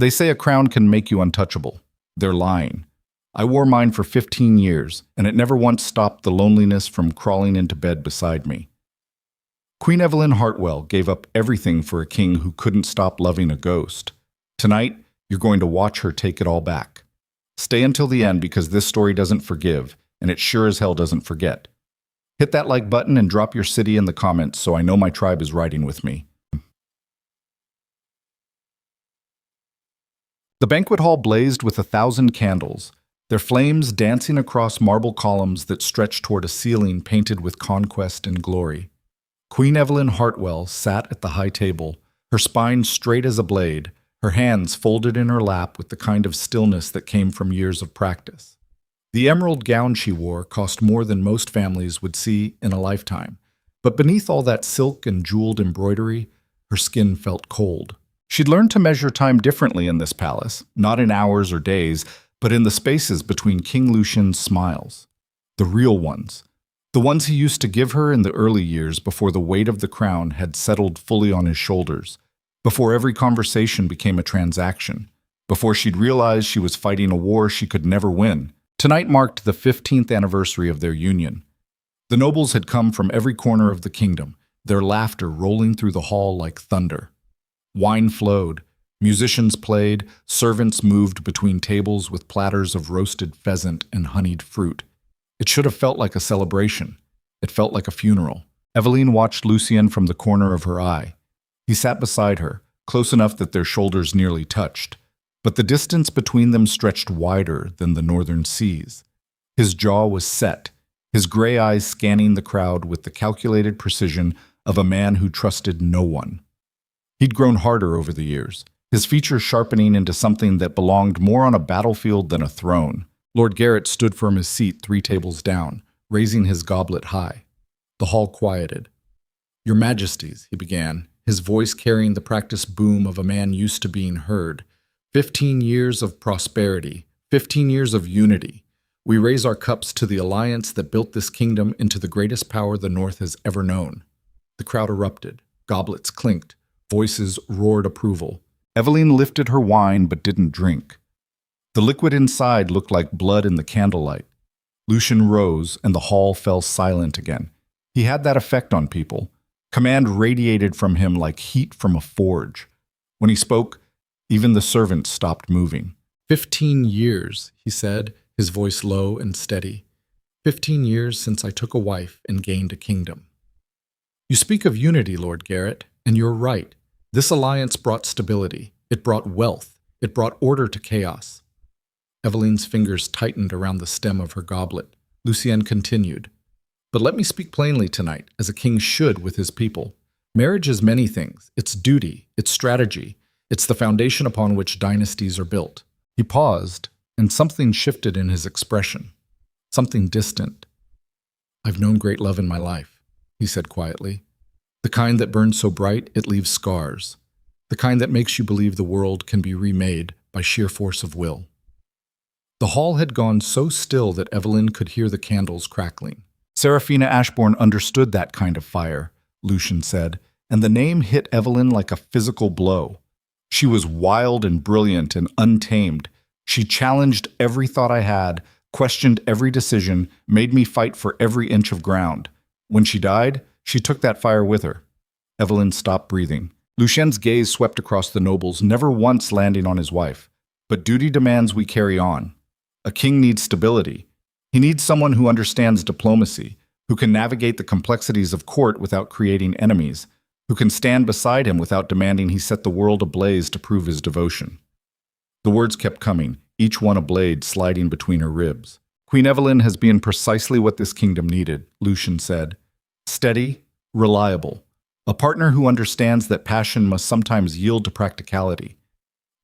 They say a crown can make you untouchable. They're lying. I wore mine for 15 years, and it never once stopped the loneliness from crawling into bed beside me. Queen Evelyn Hartwell gave up everything for a king who couldn't stop loving a ghost. Tonight, you're going to watch her take it all back. Stay until the end because this story doesn't forgive, and it sure as hell doesn't forget. Hit that like button and drop your city in the comments so I know my tribe is riding with me. The banquet hall blazed with 1,000 candles, their flames dancing across marble columns that stretched toward a ceiling painted with conquest and glory. Queen Evelyn Hartwell sat at the high table, her spine straight as a blade, her hands folded in her lap with the kind of stillness that came from years of practice. The emerald gown she wore cost more than most families would see in a lifetime, but beneath all that silk and jeweled embroidery, her skin felt cold. She'd learned to measure time differently in this palace, not in hours or days, but in the spaces between King Lucien's smiles. The real ones. The ones he used to give her in the early years before the weight of the crown had settled fully on his shoulders, before every conversation became a transaction, before she'd realized she was fighting a war she could never win. Tonight marked the 15th anniversary of their union. The nobles had come from every corner of the kingdom, their laughter rolling through the hall like thunder. Wine flowed, musicians played, servants moved between tables with platters of roasted pheasant and honeyed fruit. It should have felt like a celebration. It felt like a funeral. Evelyn watched Lucien from the corner of her eye. He sat beside her, close enough that their shoulders nearly touched, but the distance between them stretched wider than the northern seas. His jaw was set, his gray eyes scanning the crowd with the calculated precision of a man who trusted no one. He'd grown harder over the years, his features sharpening into something that belonged more on a battlefield than a throne. Lord Garrett stood from his seat 3 tables down, raising his goblet high. The hall quieted. "Your Majesties," he began, his voice carrying the practiced boom of a man used to being heard. 15 years of prosperity, 15 years of unity. We raise our cups to the alliance that built this kingdom into the greatest power the North has ever known. The crowd erupted. Goblets clinked. Voices roared approval. Evelyn lifted her wine but didn't drink. The liquid inside looked like blood in the candlelight. Lucien rose, and the hall fell silent again. He had that effect on people. Command radiated from him like heat from a forge. When he spoke, even the servants stopped moving. 15 years, he said, his voice low and steady. 15 years since I took a wife and gained a kingdom. You speak of unity, Lord Garrett, and you're right. This alliance brought stability. It brought wealth. It brought order to chaos. Evelyn's fingers tightened around the stem of her goblet. Lucien continued. But let me speak plainly tonight, as a king should with his people. Marriage is many things. It's duty. It's strategy. It's the foundation upon which dynasties are built. He paused, and something shifted in his expression. Something distant. I've known great love in my life, he said quietly. The kind that burns so bright it leaves scars. The kind that makes you believe the world can be remade by sheer force of will. The hall had gone so still that Evelyn could hear the candles crackling. Seraphina Ashbourne understood that kind of fire, Lucien said, and the name hit Evelyn like a physical blow. She was wild and brilliant and untamed. She challenged every thought I had, questioned every decision, made me fight for every inch of ground. When she died, she took that fire with her. Evelyn stopped breathing. Lucien's gaze swept across the nobles, never once landing on his wife. But duty demands we carry on. A king needs stability. He needs someone who understands diplomacy, who can navigate the complexities of court without creating enemies, who can stand beside him without demanding he set the world ablaze to prove his devotion. The words kept coming, each one a blade sliding between her ribs. Queen Evelyn has been precisely what this kingdom needed, Lucien said. Steady, reliable, a partner who understands that passion must sometimes yield to practicality.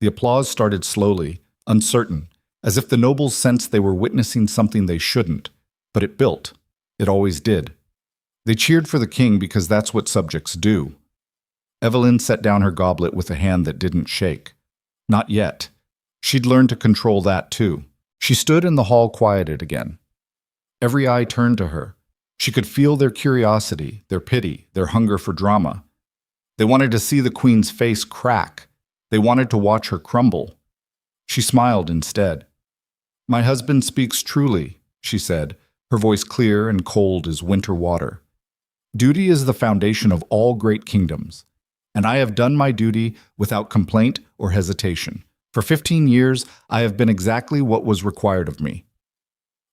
The applause started slowly, uncertain, as if the nobles sensed they were witnessing something they shouldn't, but it built. It always did. They cheered for the king because that's what subjects do. Evelyn set down her goblet with a hand that didn't shake. Not yet. She'd learned to control that too. She stood in the hall quieted again. Every eye turned to her. She could feel their curiosity, their pity, their hunger for drama. They wanted to see the queen's face crack. They wanted to watch her crumble. She smiled instead. "My husband speaks truly," she said, her voice clear and cold as winter water. "Duty is the foundation of all great kingdoms, and I have done my duty without complaint or hesitation. For 15 years, I have been exactly what was required of me."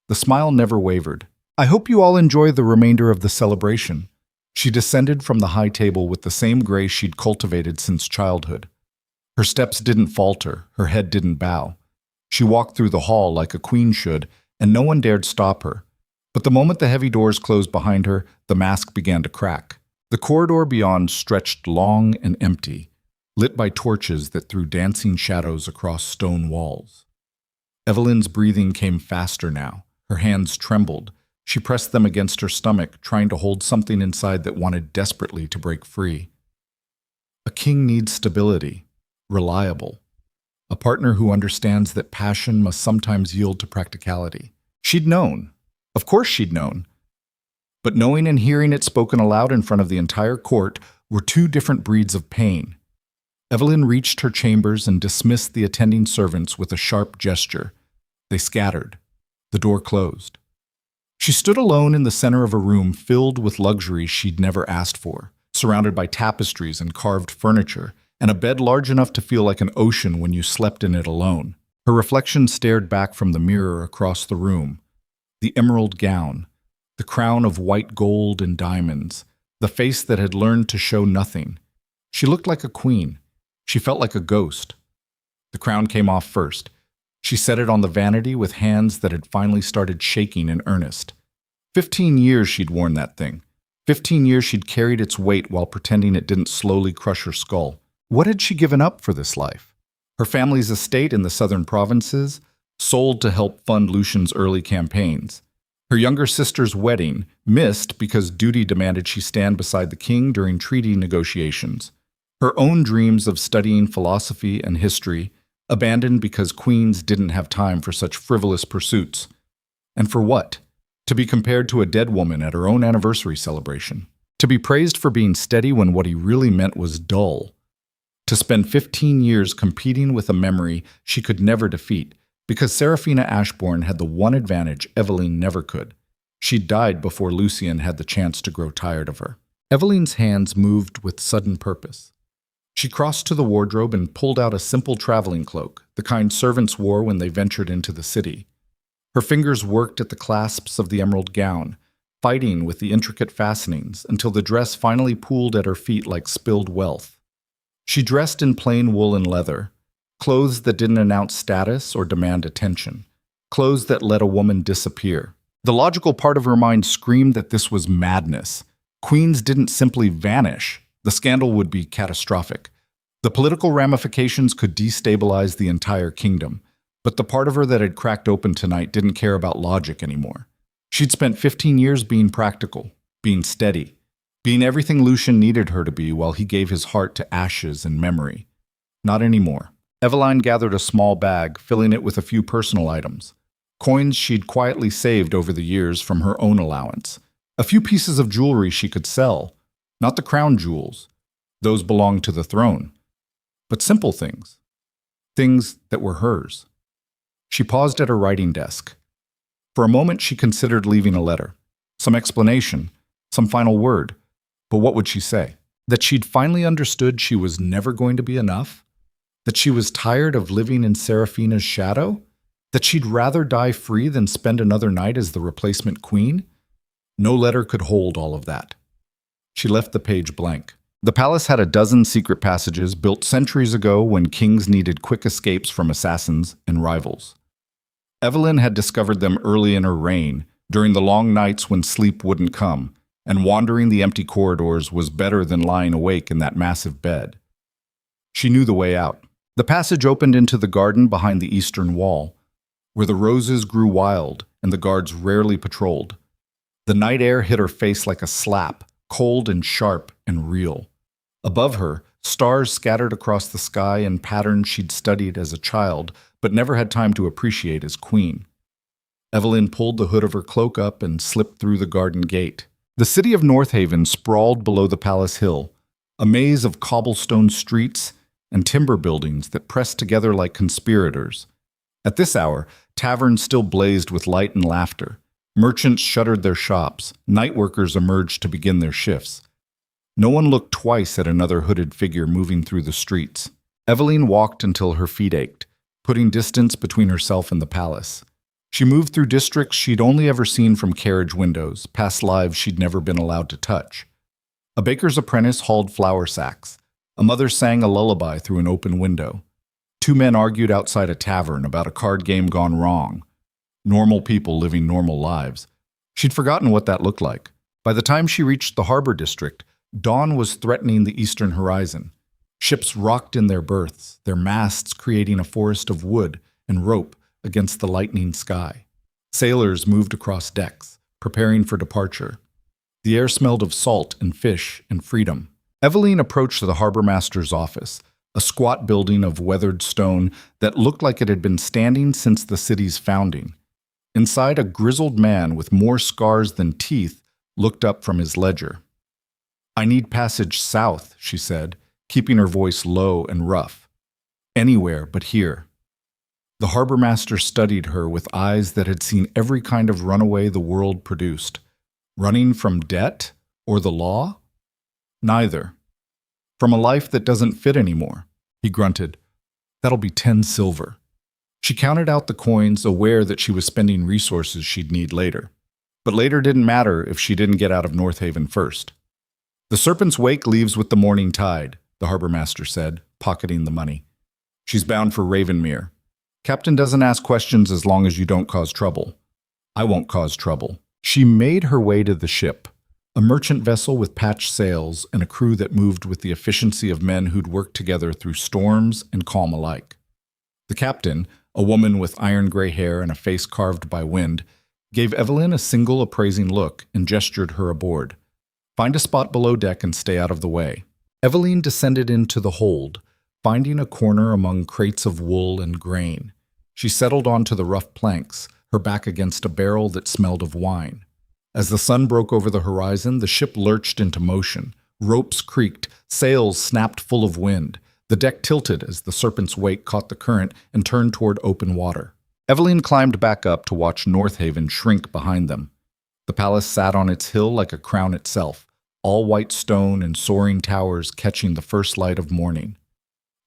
The smile never wavered. "I hope you all enjoy the remainder of the celebration." She descended from the high table with the same grace she'd cultivated since childhood. Her steps didn't falter, her head didn't bow. She walked through the hall like a queen should, and no one dared stop her. But the moment the heavy doors closed behind her, the mask began to crack. The corridor beyond stretched long and empty, lit by torches that threw dancing shadows across stone walls. Evelyn's breathing came faster now. Her hands trembled. She pressed them against her stomach, trying to hold something inside that wanted desperately to break free. A king needs stability, reliable. A partner who understands that passion must sometimes yield to practicality. She'd known. Of course she'd known. But knowing and hearing it spoken aloud in front of the entire court were two different breeds of pain. Evelyn reached her chambers and dismissed the attending servants with a sharp gesture. They scattered. The door closed. She stood alone in the center of a room filled with luxuries she'd never asked for, surrounded by tapestries and carved furniture, and a bed large enough to feel like an ocean when you slept in it alone. Her reflection stared back from the mirror across the room. The emerald gown, the crown of white gold and diamonds, the face that had learned to show nothing. She looked like a queen. She felt like a ghost. The crown came off first. She set it on the vanity with hands that had finally started shaking in earnest. 15 years she'd worn that thing. 15 years she'd carried its weight while pretending it didn't slowly crush her skull. What had she given up for this life? Her family's estate in the southern provinces, sold to help fund Lucian's early campaigns. Her younger sister's wedding, missed because duty demanded she stand beside the king during treaty negotiations. Her own dreams of studying philosophy and history, abandoned because queens didn't have time for such frivolous pursuits. And for what? To be compared to a dead woman at her own anniversary celebration. To be praised for being steady when what he really meant was dull. To spend 15 years competing with a memory she could never defeat, because Serafina Ashbourne had the one advantage Evelyn never could. She'd died before Lucian had the chance to grow tired of her. Evelyn's hands moved with sudden purpose. She crossed to the wardrobe and pulled out a simple traveling cloak, the kind servants wore when they ventured into the city. Her fingers worked at the clasps of the emerald gown, fighting with the intricate fastenings until the dress finally pooled at her feet like spilled wealth. She dressed in plain wool and leather, clothes that didn't announce status or demand attention, clothes that let a woman disappear. The logical part of her mind screamed that this was madness. Queens didn't simply vanish. The scandal would be catastrophic. The political ramifications could destabilize the entire kingdom. But the part of her that had cracked open tonight didn't care about logic anymore. She'd spent 15 years being practical, being steady, being everything Lucian needed her to be while he gave his heart to ashes and memory. Not anymore. Eveline gathered a small bag, filling it with a few personal items. Coins she'd quietly saved over the years from her own allowance. A few pieces of jewelry she could sell. Not the crown jewels. Those belonged to the throne. But simple things. Things that were hers. She paused at her writing desk. For a moment she considered leaving a letter. Some explanation. Some final word. But what would she say? That she'd finally understood she was never going to be enough? That she was tired of living in Serafina's shadow? That she'd rather die free than spend another night as the replacement queen? No letter could hold all of that. She left the page blank. The palace had a dozen secret passages built centuries ago when kings needed quick escapes from assassins and rivals. Evelyn had discovered them early in her reign, during the long nights when sleep wouldn't come, and wandering the empty corridors was better than lying awake in that massive bed. She knew the way out. The passage opened into the garden behind the eastern wall, where the roses grew wild and the guards rarely patrolled. The night air hit her face like a slap, cold and sharp and real. Above her, stars scattered across the sky in patterns she'd studied as a child, but never had time to appreciate as queen. Evelyn pulled the hood of her cloak up and slipped through the garden gate. The city of Northaven sprawled below the palace hill, a maze of cobblestone streets and timber buildings that pressed together like conspirators. At this hour, taverns still blazed with light and laughter. Merchants shuttered their shops. Night workers emerged to begin their shifts. No one looked twice at another hooded figure moving through the streets. Eveline walked until her feet ached, putting distance between herself and the palace. She moved through districts she'd only ever seen from carriage windows, past lives she'd never been allowed to touch. A baker's apprentice hauled flour sacks. A mother sang a lullaby through an open window. Two men argued outside a tavern about a card game gone wrong. Normal people living normal lives. She'd forgotten what that looked like. By the time she reached the harbor district, dawn was threatening the eastern horizon. Ships rocked in their berths, their masts creating a forest of wood and rope against the lightening sky. Sailors moved across decks, preparing for departure. The air smelled of salt and fish and freedom. Eveline approached the harbor master's office, a squat building of weathered stone that looked like it had been standing since the city's founding. Inside, a grizzled man with more scars than teeth looked up from his ledger. "I need passage south," she said, keeping her voice low and rough. "Anywhere but here." The harbor master studied her with eyes that had seen every kind of runaway the world produced. Running from debt or the law? Neither. "From a life that doesn't fit anymore," he grunted. "That'll be 10 silver. She counted out the coins, aware that she was spending resources she'd need later. But later didn't matter if she didn't get out of North Haven first. "The Serpent's Wake leaves with the morning tide," the harbor master said, pocketing the money. "She's bound for Ravenmere. Captain doesn't ask questions as long as you don't cause trouble. I won't cause trouble." She made her way to the ship, a merchant vessel with patched sails and a crew that moved with the efficiency of men who'd worked together through storms and calm alike. The captain, a woman with iron-gray hair and a face carved by wind, gave Eveline a single appraising look and gestured her aboard. "Find a spot below deck and stay out of the way." Eveline descended into the hold, finding a corner among crates of wool and grain. She settled onto the rough planks, her back against a barrel that smelled of wine. As the sun broke over the horizon, the ship lurched into motion. Ropes creaked, sails snapped full of wind. The deck tilted as the Serpent's Wake caught the current and turned toward open water. Eveline climbed back up to watch North Haven shrink behind them. The palace sat on its hill like a crown itself, all white stone and soaring towers catching the first light of morning.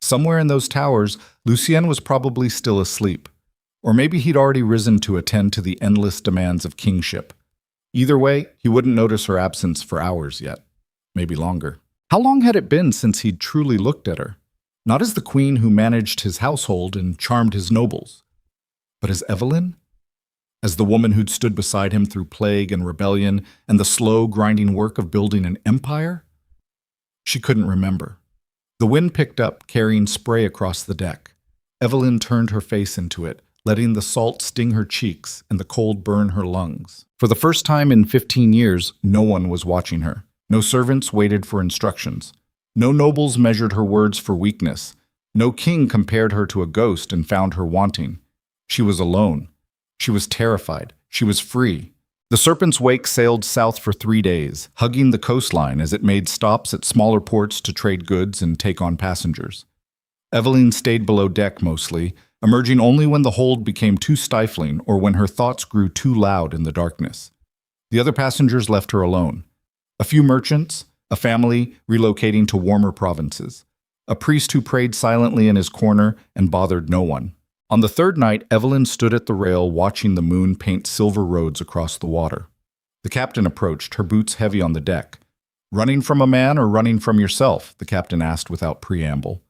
Somewhere in those towers, Lucien was probably still asleep. Or maybe he'd already risen to attend to the endless demands of kingship. Either way, he wouldn't notice her absence for hours yet. Maybe longer. How long had it been since he'd truly looked at her? Not as the queen who managed his household and charmed his nobles, but as Eveline? As the woman who'd stood beside him through plague and rebellion and the slow, grinding work of building an empire? She couldn't remember. The wind picked up, carrying spray across the deck. Eveline turned her face into it, letting the salt sting her cheeks and the cold burn her lungs. For the first time in 15 years, no one was watching her. No servants waited for instructions. No nobles measured her words for weakness. No king compared her to a ghost and found her wanting. She was alone. She was terrified. She was free. The Serpent's Wake sailed south for 3 days, hugging the coastline as it made stops at smaller ports to trade goods and take on passengers. Eveline stayed below deck mostly, emerging only when the hold became too stifling or when her thoughts grew too loud in the darkness. The other passengers left her alone. A few merchants, a family relocating to warmer provinces, a priest who prayed silently in his corner and bothered no one. On the third night, Eveline stood at the rail watching the moon paint silver roads across the water. The captain approached, her boots heavy on the deck. "Running from a man or running from yourself?" the captain asked without preamble.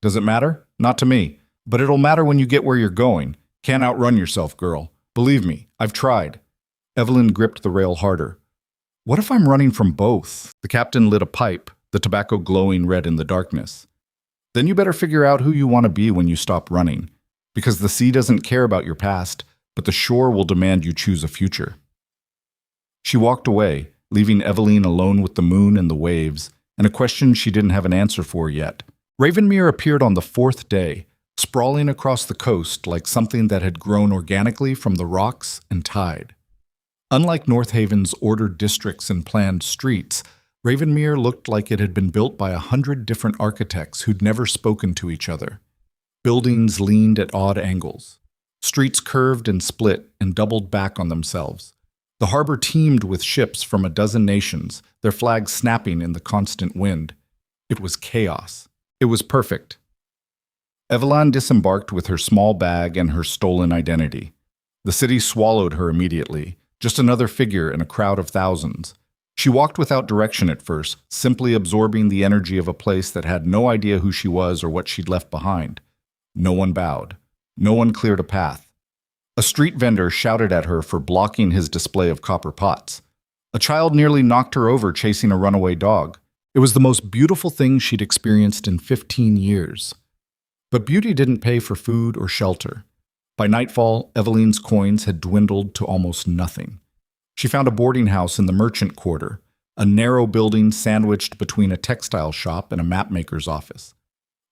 "Does it matter? Not to me. But it'll matter when you get where you're going. Can't outrun yourself, girl. Believe me, I've tried." Eveline gripped the rail harder. "What if I'm running from both?" The captain lit a pipe, the tobacco glowing red in the darkness. "Then you better figure out who you want to be when you stop running. Because the sea doesn't care about your past, but the shore will demand you choose a future." She walked away, leaving Eveline alone with the moon and the waves, and a question she didn't have an answer for yet. Ravenmere appeared on the 4th day, sprawling across the coast like something that had grown organically from the rocks and tide. Unlike North Haven's ordered districts and planned streets, Ravenmere looked like it had been built by 100 different architects who'd never spoken to each other. Buildings leaned at odd angles. Streets curved and split and doubled back on themselves. The harbor teemed with ships from a dozen nations, their flags snapping in the constant wind. It was chaos. It was perfect. Evelyn disembarked with her small bag and her stolen identity. The city swallowed her immediately, just another figure in a crowd of thousands. She walked without direction at first, simply absorbing the energy of a place that had no idea who she was or what she'd left behind. No one bowed. No one cleared a path. A street vendor shouted at her for blocking his display of copper pots. A child nearly knocked her over chasing a runaway dog. It was the most beautiful thing she'd experienced in 15 years. But beauty didn't pay for food or shelter. By nightfall, Evelyn's coins had dwindled to almost nothing. She found a boarding house in the merchant quarter, a narrow building sandwiched between a textile shop and a mapmaker's office.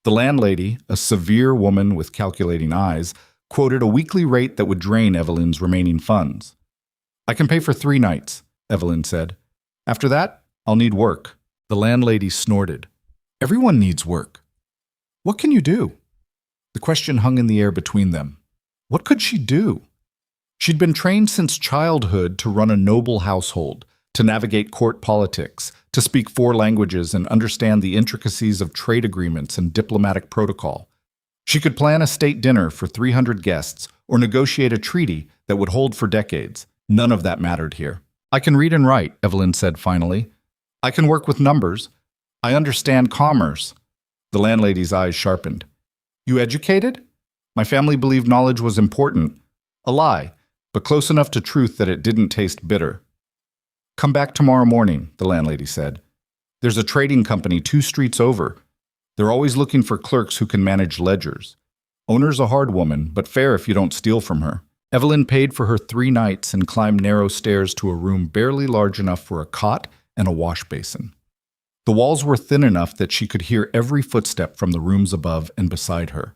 The landlady, a severe woman with calculating eyes, quoted a weekly rate that would drain Evelyn's remaining funds. "I can pay for 3 nights," Evelyn said. "After that, I'll need work." The landlady snorted. "Everyone needs work. What can you do?" The question hung in the air between them. What could she do? She'd been trained since childhood to run a noble household, to navigate court politics, to speak 4 languages and understand the intricacies of trade agreements and diplomatic protocol. She could plan a state dinner for 300 guests or negotiate a treaty that would hold for decades. None of that mattered here. "I can read and write," Evelyn said finally. "I can work with numbers. I understand commerce." The landlady's eyes sharpened. "You educated?" "My family believed knowledge was important." A lie, but close enough to truth that it didn't taste bitter. "Come back tomorrow morning," the landlady said. "There's a trading company 2 streets over. They're always looking for clerks who can manage ledgers. Owner's a hard woman, but fair if you don't steal from her." Evelyn paid for her 3 nights and climbed narrow stairs to a room barely large enough for a cot and a wash basin. The walls were thin enough that she could hear every footstep from the rooms above and beside her.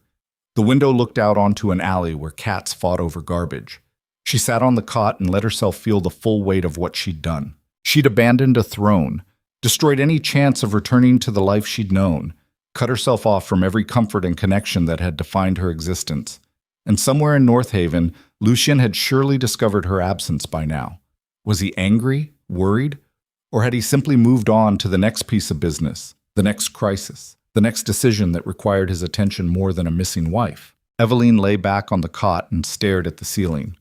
The window looked out onto an alley where cats fought over garbage. She sat on the cot and let herself feel the full weight of what she'd done. She'd abandoned a throne, destroyed any chance of returning to the life she'd known, cut herself off from every comfort and connection that had defined her existence. And somewhere in North Haven, Lucien had surely discovered her absence by now. Was he angry, worried, or had he simply moved on to the next piece of business, the next crisis, the next decision that required his attention more than a missing wife? Evelyn lay back on the cot and stared at the ceiling.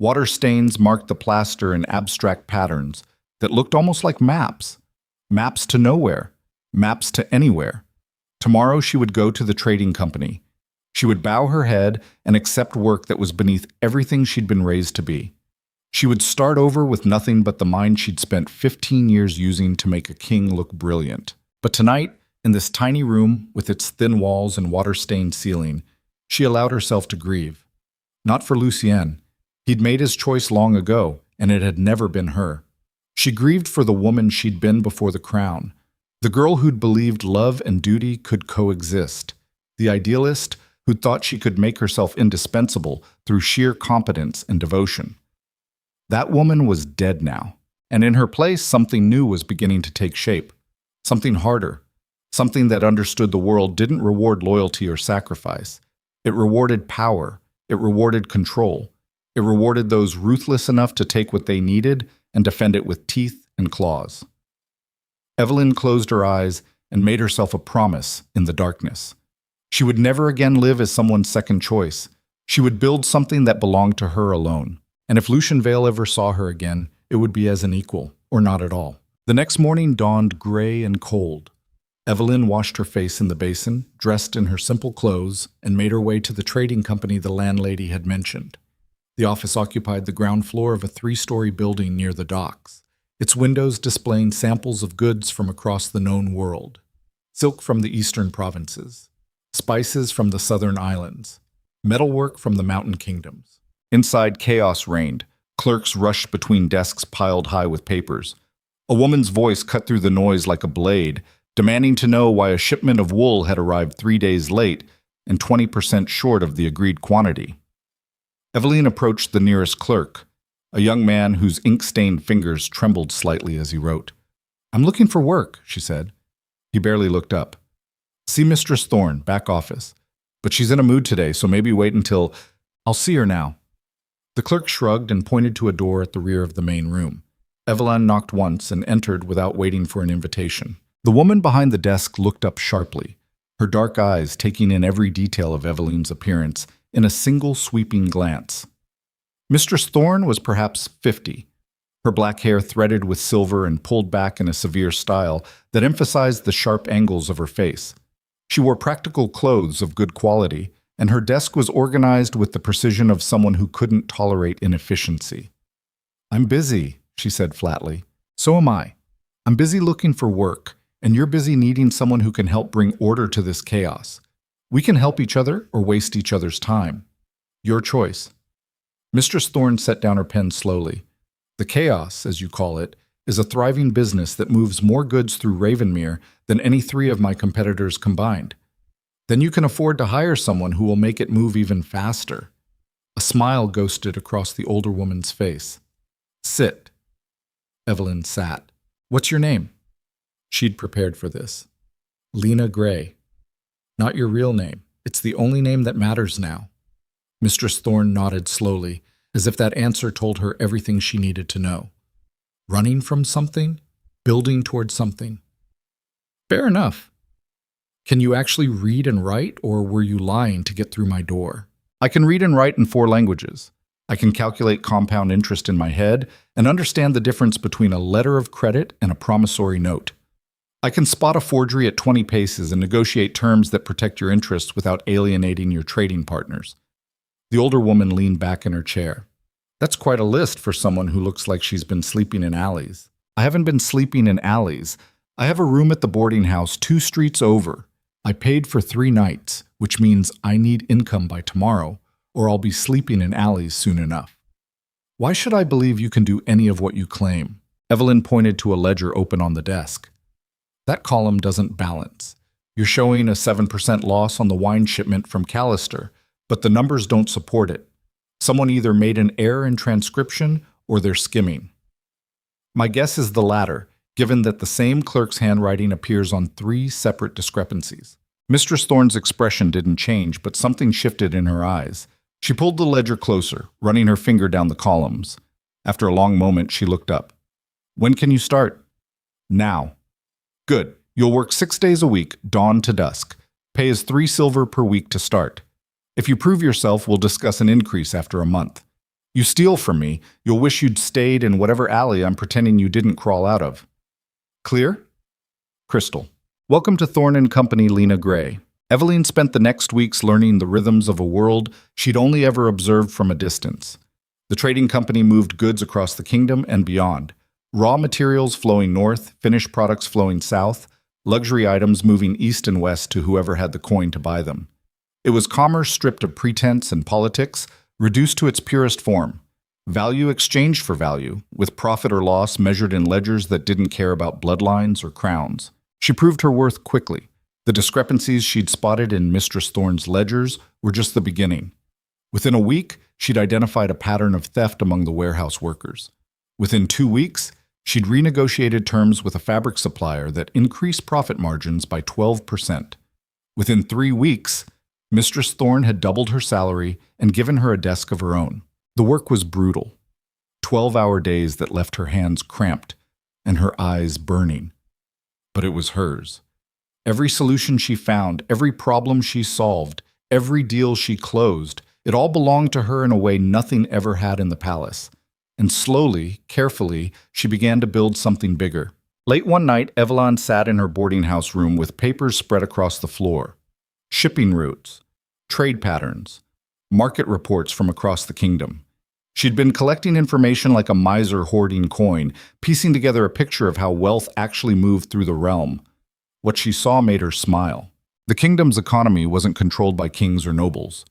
Water stains marked the plaster in abstract patterns that looked almost like maps. Maps to nowhere. Maps to anywhere. Tomorrow she would go to the trading company. She would bow her head and accept work that was beneath everything she'd been raised to be. She would start over with nothing but the mind she'd spent 15 years using to make a king look brilliant. But tonight, in this tiny room with its thin walls and water-stained ceiling, she allowed herself to grieve. Not for Lucien. He'd made his choice long ago, and it had never been her. She grieved for the woman she'd been before the crown, the girl who'd believed love and duty could coexist, the idealist who'd thought she could make herself indispensable through sheer competence and devotion. That woman was dead now, and in her place something new was beginning to take shape, something harder, something that understood the world didn't reward loyalty or sacrifice. It rewarded power, it rewarded control. It rewarded those ruthless enough to take what they needed and defend it with teeth and claws. Evelyn closed her eyes and made herself a promise in the darkness. She would never again live as someone's second choice. She would build something that belonged to her alone. And if Lucien Vale ever saw her again, it would be as an equal, or not at all. The next morning dawned gray and cold. Evelyn washed her face in the basin, dressed in her simple clothes, and made her way to the trading company the landlady had mentioned. The office occupied the ground floor of a 3-story building near the docks, its windows displaying samples of goods from across the known world. Silk from the eastern provinces, spices from the southern islands, metalwork from the mountain kingdoms. Inside, chaos reigned. Clerks rushed between desks piled high with papers. A woman's voice cut through the noise like a blade, demanding to know why a shipment of wool had arrived 3 days late and 20% short of the agreed quantity. Evelyn approached the nearest clerk, a young man whose ink-stained fingers trembled slightly as he wrote. I'm looking for work, she said. He barely looked up. See Mistress Thorne, back office. But she's in a mood today, so maybe wait until... I'll see her now. The clerk shrugged and pointed to a door at the rear of the main room. Evelyn knocked once and entered without waiting for an invitation. The woman behind the desk looked up sharply, her dark eyes taking in every detail of Evelyn's appearance in a single sweeping glance. Mistress Thorne was perhaps 50, her black hair threaded with silver and pulled back in a severe style that emphasized the sharp angles of her face. She wore practical clothes of good quality, and her desk was organized with the precision of someone who couldn't tolerate inefficiency. I'm busy, she said flatly. So am I. I'm busy looking for work, and you're busy needing someone who can help bring order to this chaos. We can help each other or waste each other's time. Your choice. Mistress Thorne set down her pen slowly. The chaos, as you call it, is a thriving business that moves more goods through Ravenmere than any 3 of my competitors combined. Then you can afford to hire someone who will make it move even faster. A smile ghosted across the older woman's face. Sit. Evelyn sat. What's your name? She'd prepared for this. Lena Gray. Not your real name. It's the only name that matters now. Mistress Thorne nodded slowly, as if that answer told her everything she needed to know. Running from something? Building towards something? Fair enough. Can you actually read and write, or were you lying to get through my door? I can read and write in 4 languages. I can calculate compound interest in my head and understand the difference between a letter of credit and a promissory note. I can spot a forgery at 20 paces and negotiate terms that protect your interests without alienating your trading partners. The older woman leaned back in her chair. That's quite a list for someone who looks like she's been sleeping in alleys. I haven't been sleeping in alleys. I have a room at the boarding house 2 streets over. I paid for 3 nights, which means I need income by tomorrow, or I'll be sleeping in alleys soon enough. Why should I believe you can do any of what you claim? Evelyn pointed to a ledger open on the desk. That column doesn't balance. You're showing a 7% loss on the wine shipment from Callister, but the numbers don't support it. Someone either made an error in transcription or they're skimming. My guess is the latter, given that the same clerk's handwriting appears on 3 separate discrepancies. Mistress Thorne's expression didn't change, but something shifted in her eyes. She pulled the ledger closer, running her finger down the columns. After a long moment, she looked up. When can you start? Now. Good. You'll work 6 days a week, dawn to dusk. Pay is 3 silver per week to start. If you prove yourself, we'll discuss an increase after a month. You steal from me, you'll wish you'd stayed in whatever alley I'm pretending you didn't crawl out of. Clear? Crystal. Welcome to Thorne & Company, Lena Gray. Evelyn spent the next weeks learning the rhythms of a world she'd only ever observed from a distance. The trading company moved goods across the kingdom and beyond. Raw materials flowing north, finished products flowing south, luxury items moving east and west to whoever had the coin to buy them. It was commerce stripped of pretense and politics, reduced to its purest form. Value exchanged for value, with profit or loss measured in ledgers that didn't care about bloodlines or crowns. She proved her worth quickly. The discrepancies she'd spotted in Mistress Thorne's ledgers were just the beginning. Within a week, she'd identified a pattern of theft among the warehouse workers. Within 2 weeks, she'd renegotiated terms with a fabric supplier that increased profit margins by 12%. Within 3 weeks, Mistress Thorne had doubled her salary and given her a desk of her own. The work was brutal. 12-hour days that left her hands cramped and her eyes burning. But it was hers. Every solution she found, every problem she solved, every deal she closed, it all belonged to her in a way nothing ever had in the palace. And slowly, carefully, she began to build something bigger. Late one night, Evelyn sat in her boarding house room with papers spread across the floor. Shipping routes, trade patterns, market reports from across the kingdom. She'd been collecting information like a miser hoarding coin, piecing together a picture of how wealth actually moved through the realm. What she saw made her smile. The kingdom's economy wasn't controlled by kings or nobles.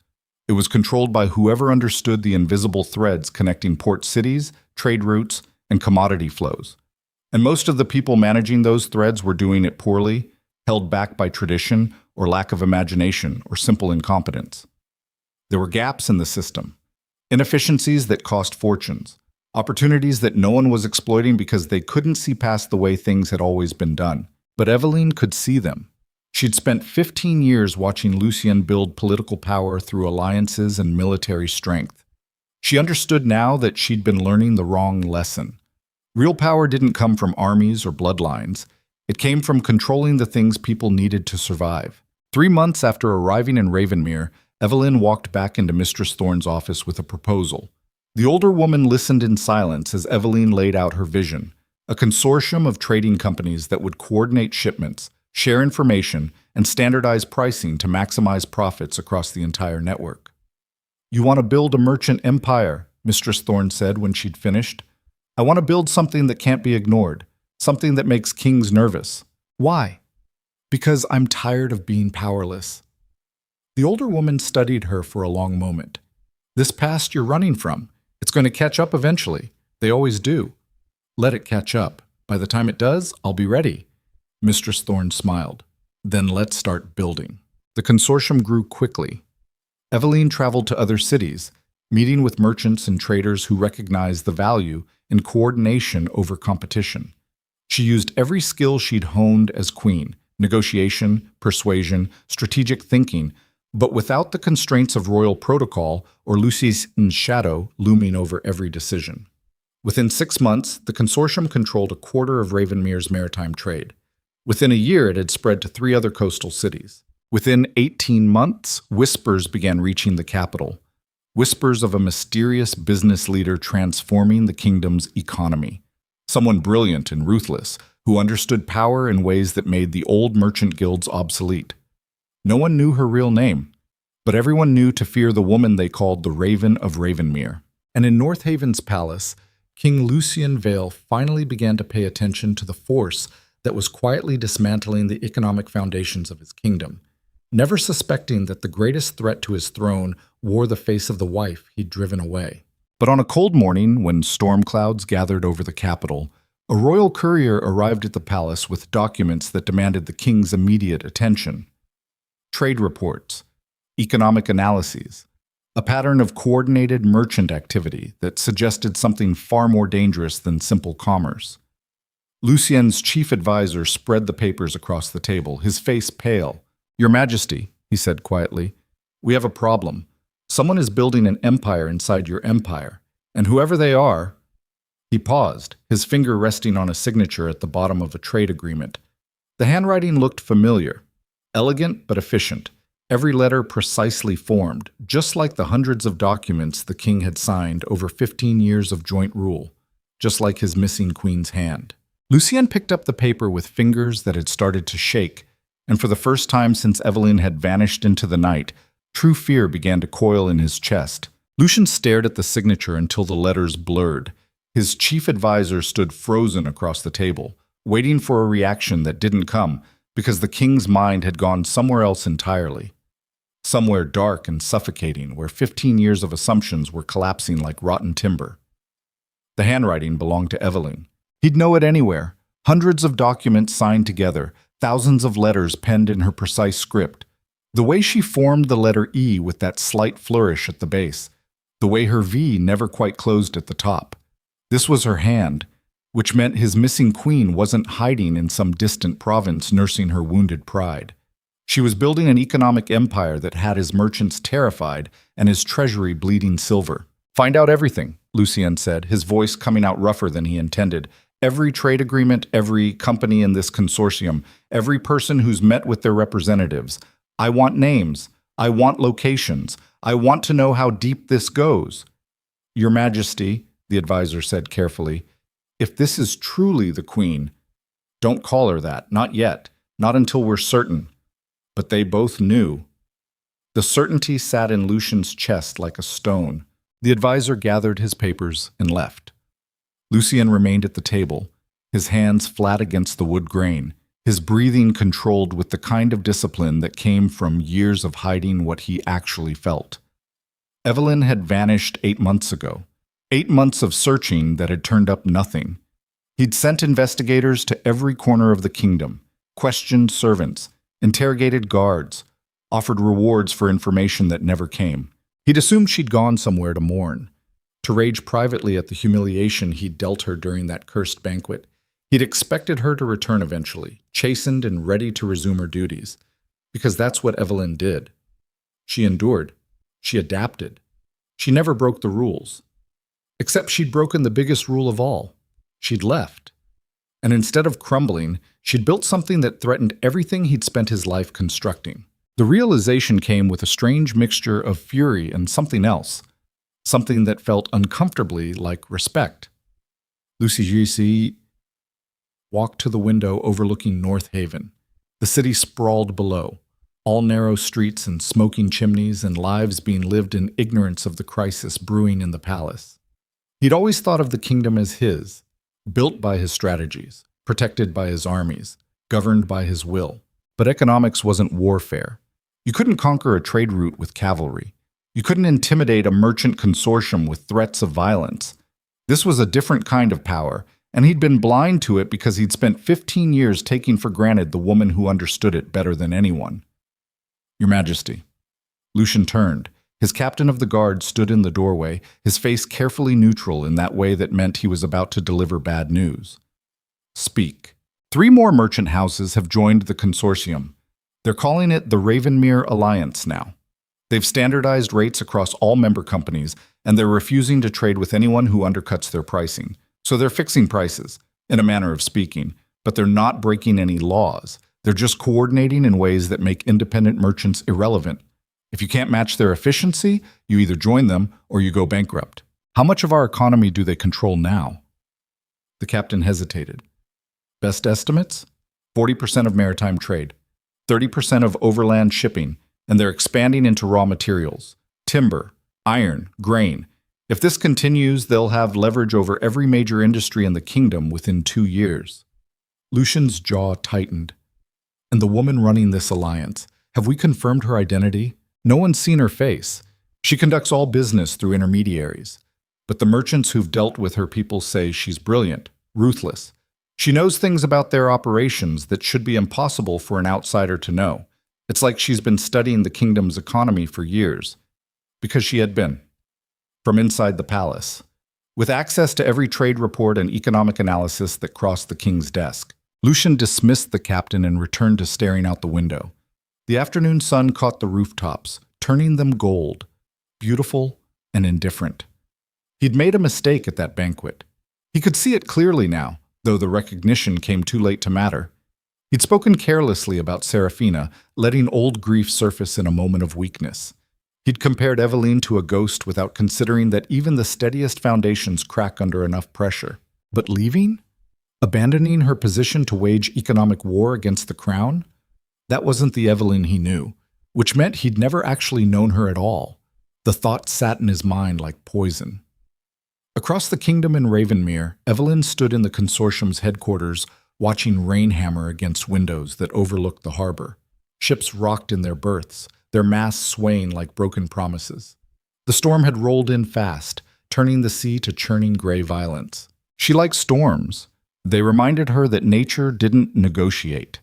It was controlled by whoever understood the invisible threads connecting port cities, trade routes, and commodity flows. And most of the people managing those threads were doing it poorly, held back by tradition or lack of imagination or simple incompetence. There were gaps in the system, inefficiencies that cost fortunes, Opportunities that no one was exploiting because they couldn't see past the way things had always been done. But Eveline could see them. She'd spent 15 years watching Lucien build political power through alliances and military strength. She understood now that she'd been learning the wrong lesson. Real power didn't come from armies or bloodlines. It came from controlling the things people needed to survive. 3 months after arriving in Ravenmere, Eveline walked back into Mistress Thorne's office with a proposal. The older woman listened in silence as Eveline laid out her vision, a consortium of trading companies that would coordinate shipments, share information, and standardize pricing to maximize profits across the entire network. "You want to build a merchant empire," Mistress Thorne said when she'd finished. "I want to build something that can't be ignored, something that makes kings nervous." "Why?" "Because I'm tired of being powerless." The older woman studied her for a long moment. "This past you're running from, it's going to catch up eventually. They always do. Let it catch up. By the time it does, I'll be ready." Mistress Thorne smiled. "Then let's start building." The consortium grew quickly. Eveline traveled to other cities, meeting with merchants and traders who recognized the value in coordination over competition. She used every skill she'd honed as queen: negotiation, persuasion, strategic thinking, but without the constraints of royal protocol or Lucien's shadow looming over every decision. Within 6 months, the consortium controlled a quarter of Ravenmere's maritime trade. Within a year, it had spread to 3 other coastal cities. Within 18 months, whispers began reaching the capital. Whispers of a mysterious business leader transforming the kingdom's economy. Someone brilliant and ruthless, who understood power in ways that made the old merchant guilds obsolete. No one knew her real name, but everyone knew to fear the woman they called the Raven of Ravenmere. And in North Haven's palace, King Lucien Vale finally began to pay attention to the force that was quietly dismantling the economic foundations of his kingdom, never suspecting that the greatest threat to his throne wore the face of the wife he'd driven away. But on a cold morning, when storm clouds gathered over the capital, a royal courier arrived at the palace with documents that demanded the king's immediate attention. Trade reports, economic analyses, a pattern of coordinated merchant activity that suggested something far more dangerous than simple commerce. Lucien's chief advisor spread the papers across the table, his face pale. "Your Majesty," he said quietly, "we have a problem. Someone is building an empire inside your empire, and whoever they are—" He paused, his finger resting on a signature at the bottom of a trade agreement. The handwriting looked familiar, elegant but efficient, every letter precisely formed, just like the hundreds of documents the king had signed over 15 years of joint rule, just like his missing queen's hand. Lucien picked up the paper with fingers that had started to shake, and for the first time since Eveline had vanished into the night, true fear began to coil in his chest. Lucien stared at the signature until the letters blurred. His chief advisor stood frozen across the table, waiting for a reaction that didn't come, because the king's mind had gone somewhere else entirely. Somewhere dark and suffocating, where 15 years of assumptions were collapsing like rotten timber. The handwriting belonged to Eveline. He'd know it anywhere. Hundreds of documents signed together, thousands of letters penned in her precise script. The way she formed the letter E with that slight flourish at the base. The way her V never quite closed at the top. This was her hand, which meant his missing queen wasn't hiding in some distant province nursing her wounded pride. She was building an economic empire that had his merchants terrified and his treasury bleeding silver. "Find out everything," Lucien said, his voice coming out rougher than he intended. "Every trade agreement, every company in this consortium, every person who's met with their representatives. I want names. I want locations. I want to know how deep this goes." "Your Majesty," the advisor said carefully, "if this is truly the queen, don't call her that, not yet, not until we're certain." But they both knew. The certainty sat in Lucien's chest like a stone. The advisor gathered his papers and left. Lucien remained at the table, his hands flat against the wood grain, his breathing controlled with the kind of discipline that came from years of hiding what he actually felt. Eveline had vanished 8 months ago. 8 months of searching that had turned up nothing. He'd sent investigators to every corner of the kingdom, questioned servants, interrogated guards, offered rewards for information that never came. He'd assumed she'd gone somewhere to mourn. to rage privately at the humiliation he'd dealt her during that cursed banquet. He'd expected her to return eventually, chastened and ready to resume her duties, because that's what Evelyn did. She endured. She adapted. She never broke the rules. Except she'd broken the biggest rule of all. She'd left. And instead of crumbling, she'd built something that threatened everything he'd spent his life constructing. The realization came with a strange mixture of fury and something else, something that felt uncomfortably like respect. Lucy G.C. walked to the window overlooking North Haven. The city sprawled below, all narrow streets and smoking chimneys and lives being lived in ignorance of the crisis brewing in the palace. He'd always thought of the kingdom as his, built by his strategies, protected by his armies, governed by his will. But economics wasn't warfare. You couldn't conquer a trade route with cavalry. You couldn't intimidate a merchant consortium with threats of violence. This was a different kind of power, and he'd been blind to it because he'd spent 15 years taking for granted the woman who understood it better than anyone. Your Majesty. Lucian turned. His captain of the guard stood in the doorway, his face carefully neutral in that way that meant he was about to deliver bad news. Speak. 3 more merchant houses have joined the consortium. They're calling it the Ravenmere Alliance now. They've standardized rates across all member companies, and they're refusing to trade with anyone who undercuts their pricing. So they're fixing prices, in a manner of speaking, but they're not breaking any laws. They're just coordinating in ways that make independent merchants irrelevant. If you can't match their efficiency, you either join them or you go bankrupt. How much of our economy do they control now? The captain hesitated. Best estimates? 40% of maritime trade, 30% of overland shipping, and they're expanding into raw materials, timber, iron, grain. If this continues, they'll have leverage over every major industry in the kingdom within 2 years. Lucian's jaw tightened. And the woman running this alliance, have we confirmed her identity? No one's seen her face. She conducts all business through intermediaries. But the merchants who've dealt with her people say she's brilliant, ruthless. She knows things about their operations that should be impossible for an outsider to know. It's like she's been studying the kingdom's economy for years. Because she had been. From inside the palace. With access to every trade report and economic analysis that crossed the king's desk. Lucian dismissed the captain and returned to staring out the window. The afternoon sun caught the rooftops, turning them gold, beautiful and indifferent. He'd made a mistake at that banquet. He could see it clearly now, though the recognition came too late to matter. He'd spoken carelessly about Serafina, letting old grief surface in a moment of weakness. He'd compared Evelyn to a ghost without considering that even the steadiest foundations crack under enough pressure. But leaving? Abandoning her position to wage economic war against the crown? That wasn't the Evelyn he knew, which meant he'd never actually known her at all. The thought sat in his mind like poison. Across the kingdom in Ravenmere, Evelyn stood in the consortium's headquarters, watching rain hammer against windows that overlooked the harbor. Ships rocked in their berths, their masts swaying like broken promises. The storm had rolled in fast, turning the sea to churning gray violence. She liked storms. They reminded her that nature didn't negotiate.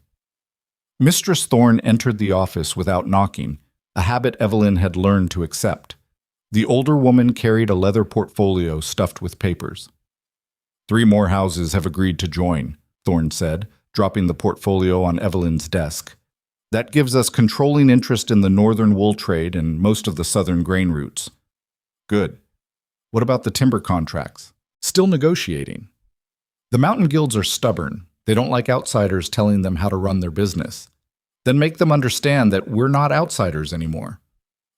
Mistress Thorne entered the office without knocking, a habit Evelyn had learned to accept. The older woman carried a leather portfolio stuffed with papers. 3 more houses have agreed to join, Thorne said, dropping the portfolio on Evelyn's desk. That gives us controlling interest in the northern wool trade and most of the southern grain routes. Good. What about the timber contracts? Still negotiating. The mountain guilds are stubborn. They don't like outsiders telling them how to run their business. Then make them understand that we're not outsiders anymore.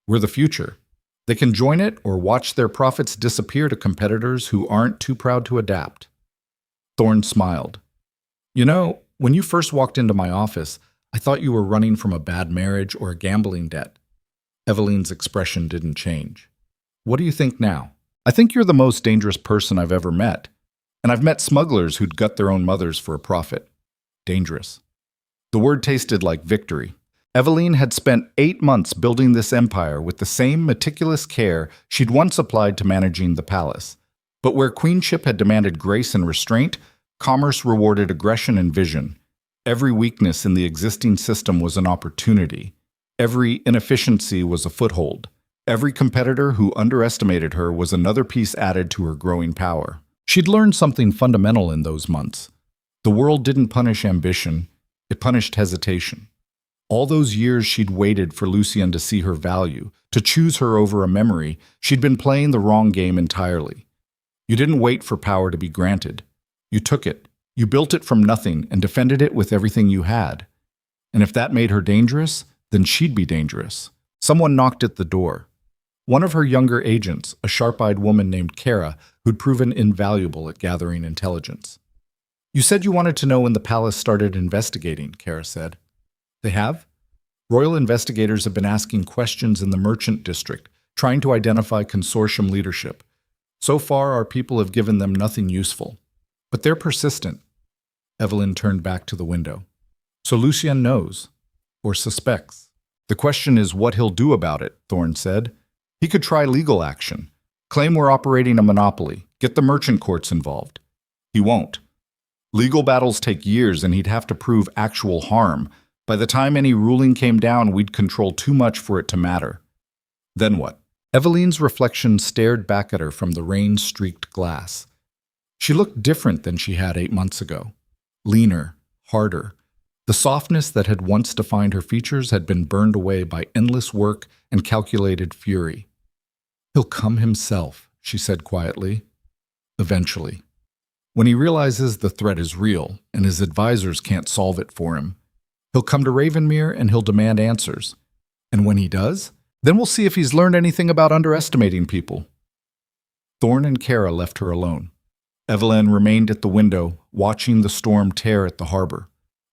We're the future. They can join it or watch their profits disappear to competitors who aren't too proud to adapt. Thorne smiled. You know, when you first walked into my office, I thought you were running from a bad marriage or a gambling debt. Evelyn's expression didn't change. What do you think now? I think you're the most dangerous person I've ever met. And I've met smugglers who'd gut their own mothers for a profit. Dangerous. The word tasted like victory. Evelyn had spent 8 months building this empire with the same meticulous care she'd once applied to managing the palace. But where queenship had demanded grace and restraint, commerce rewarded aggression and vision. Every weakness in the existing system was an opportunity. Every inefficiency was a foothold. Every competitor who underestimated her was another piece added to her growing power. She'd learned something fundamental in those months. The world didn't punish ambition, it punished hesitation. All those years she'd waited for Lucian to see her value, to choose her over a memory, she'd been playing the wrong game entirely. You didn't wait for power to be granted. You took it. You built it from nothing and defended it with everything you had. And if that made her dangerous, then she'd be dangerous. Someone knocked at the door. One of her younger agents, a sharp-eyed woman named Kara, who'd proven invaluable at gathering intelligence. "You said you wanted to know when the palace started investigating," Kara said. "They have? Royal investigators have been asking questions in the merchant district, trying to identify consortium leadership. So far, our people have given them nothing useful. But they're persistent." Evelyn turned back to the window. "So Lucian knows, or suspects. The question is what he'll do about it," Thorne said. "He could try legal action, claim we're operating a monopoly, get the merchant courts involved. He won't. Legal battles take years and he'd have to prove actual harm. By the time any ruling came down, we'd control too much for it to matter. Then what?" Evelyn's reflection stared back at her from the rain-streaked glass. She looked different than she had 8 months ago. Leaner, harder. The softness that had once defined her features had been burned away by endless work and calculated fury. "He'll come himself," she said quietly. "Eventually. When he realizes the threat is real and his advisors can't solve it for him, he'll come to Ravenmere and he'll demand answers. And when he does, then we'll see if he's learned anything about underestimating people." Thorne and Kara left her alone. Evelyn remained at the window, watching the storm tear at the harbor.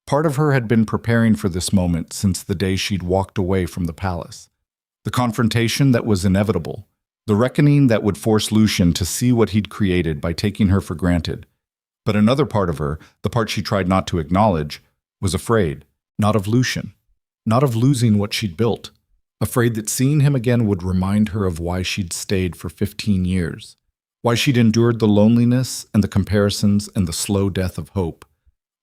Part of her had been preparing for this moment since the day she'd walked away from the palace. The confrontation that was inevitable, the reckoning that would force Lucian to see what he'd created by taking her for granted. But another part of her, the part she tried not to acknowledge, was afraid, not of Lucian, not of losing what she'd built, afraid that seeing him again would remind her of why she'd stayed for 15 years, why she'd endured the loneliness and the comparisons and the slow death of hope,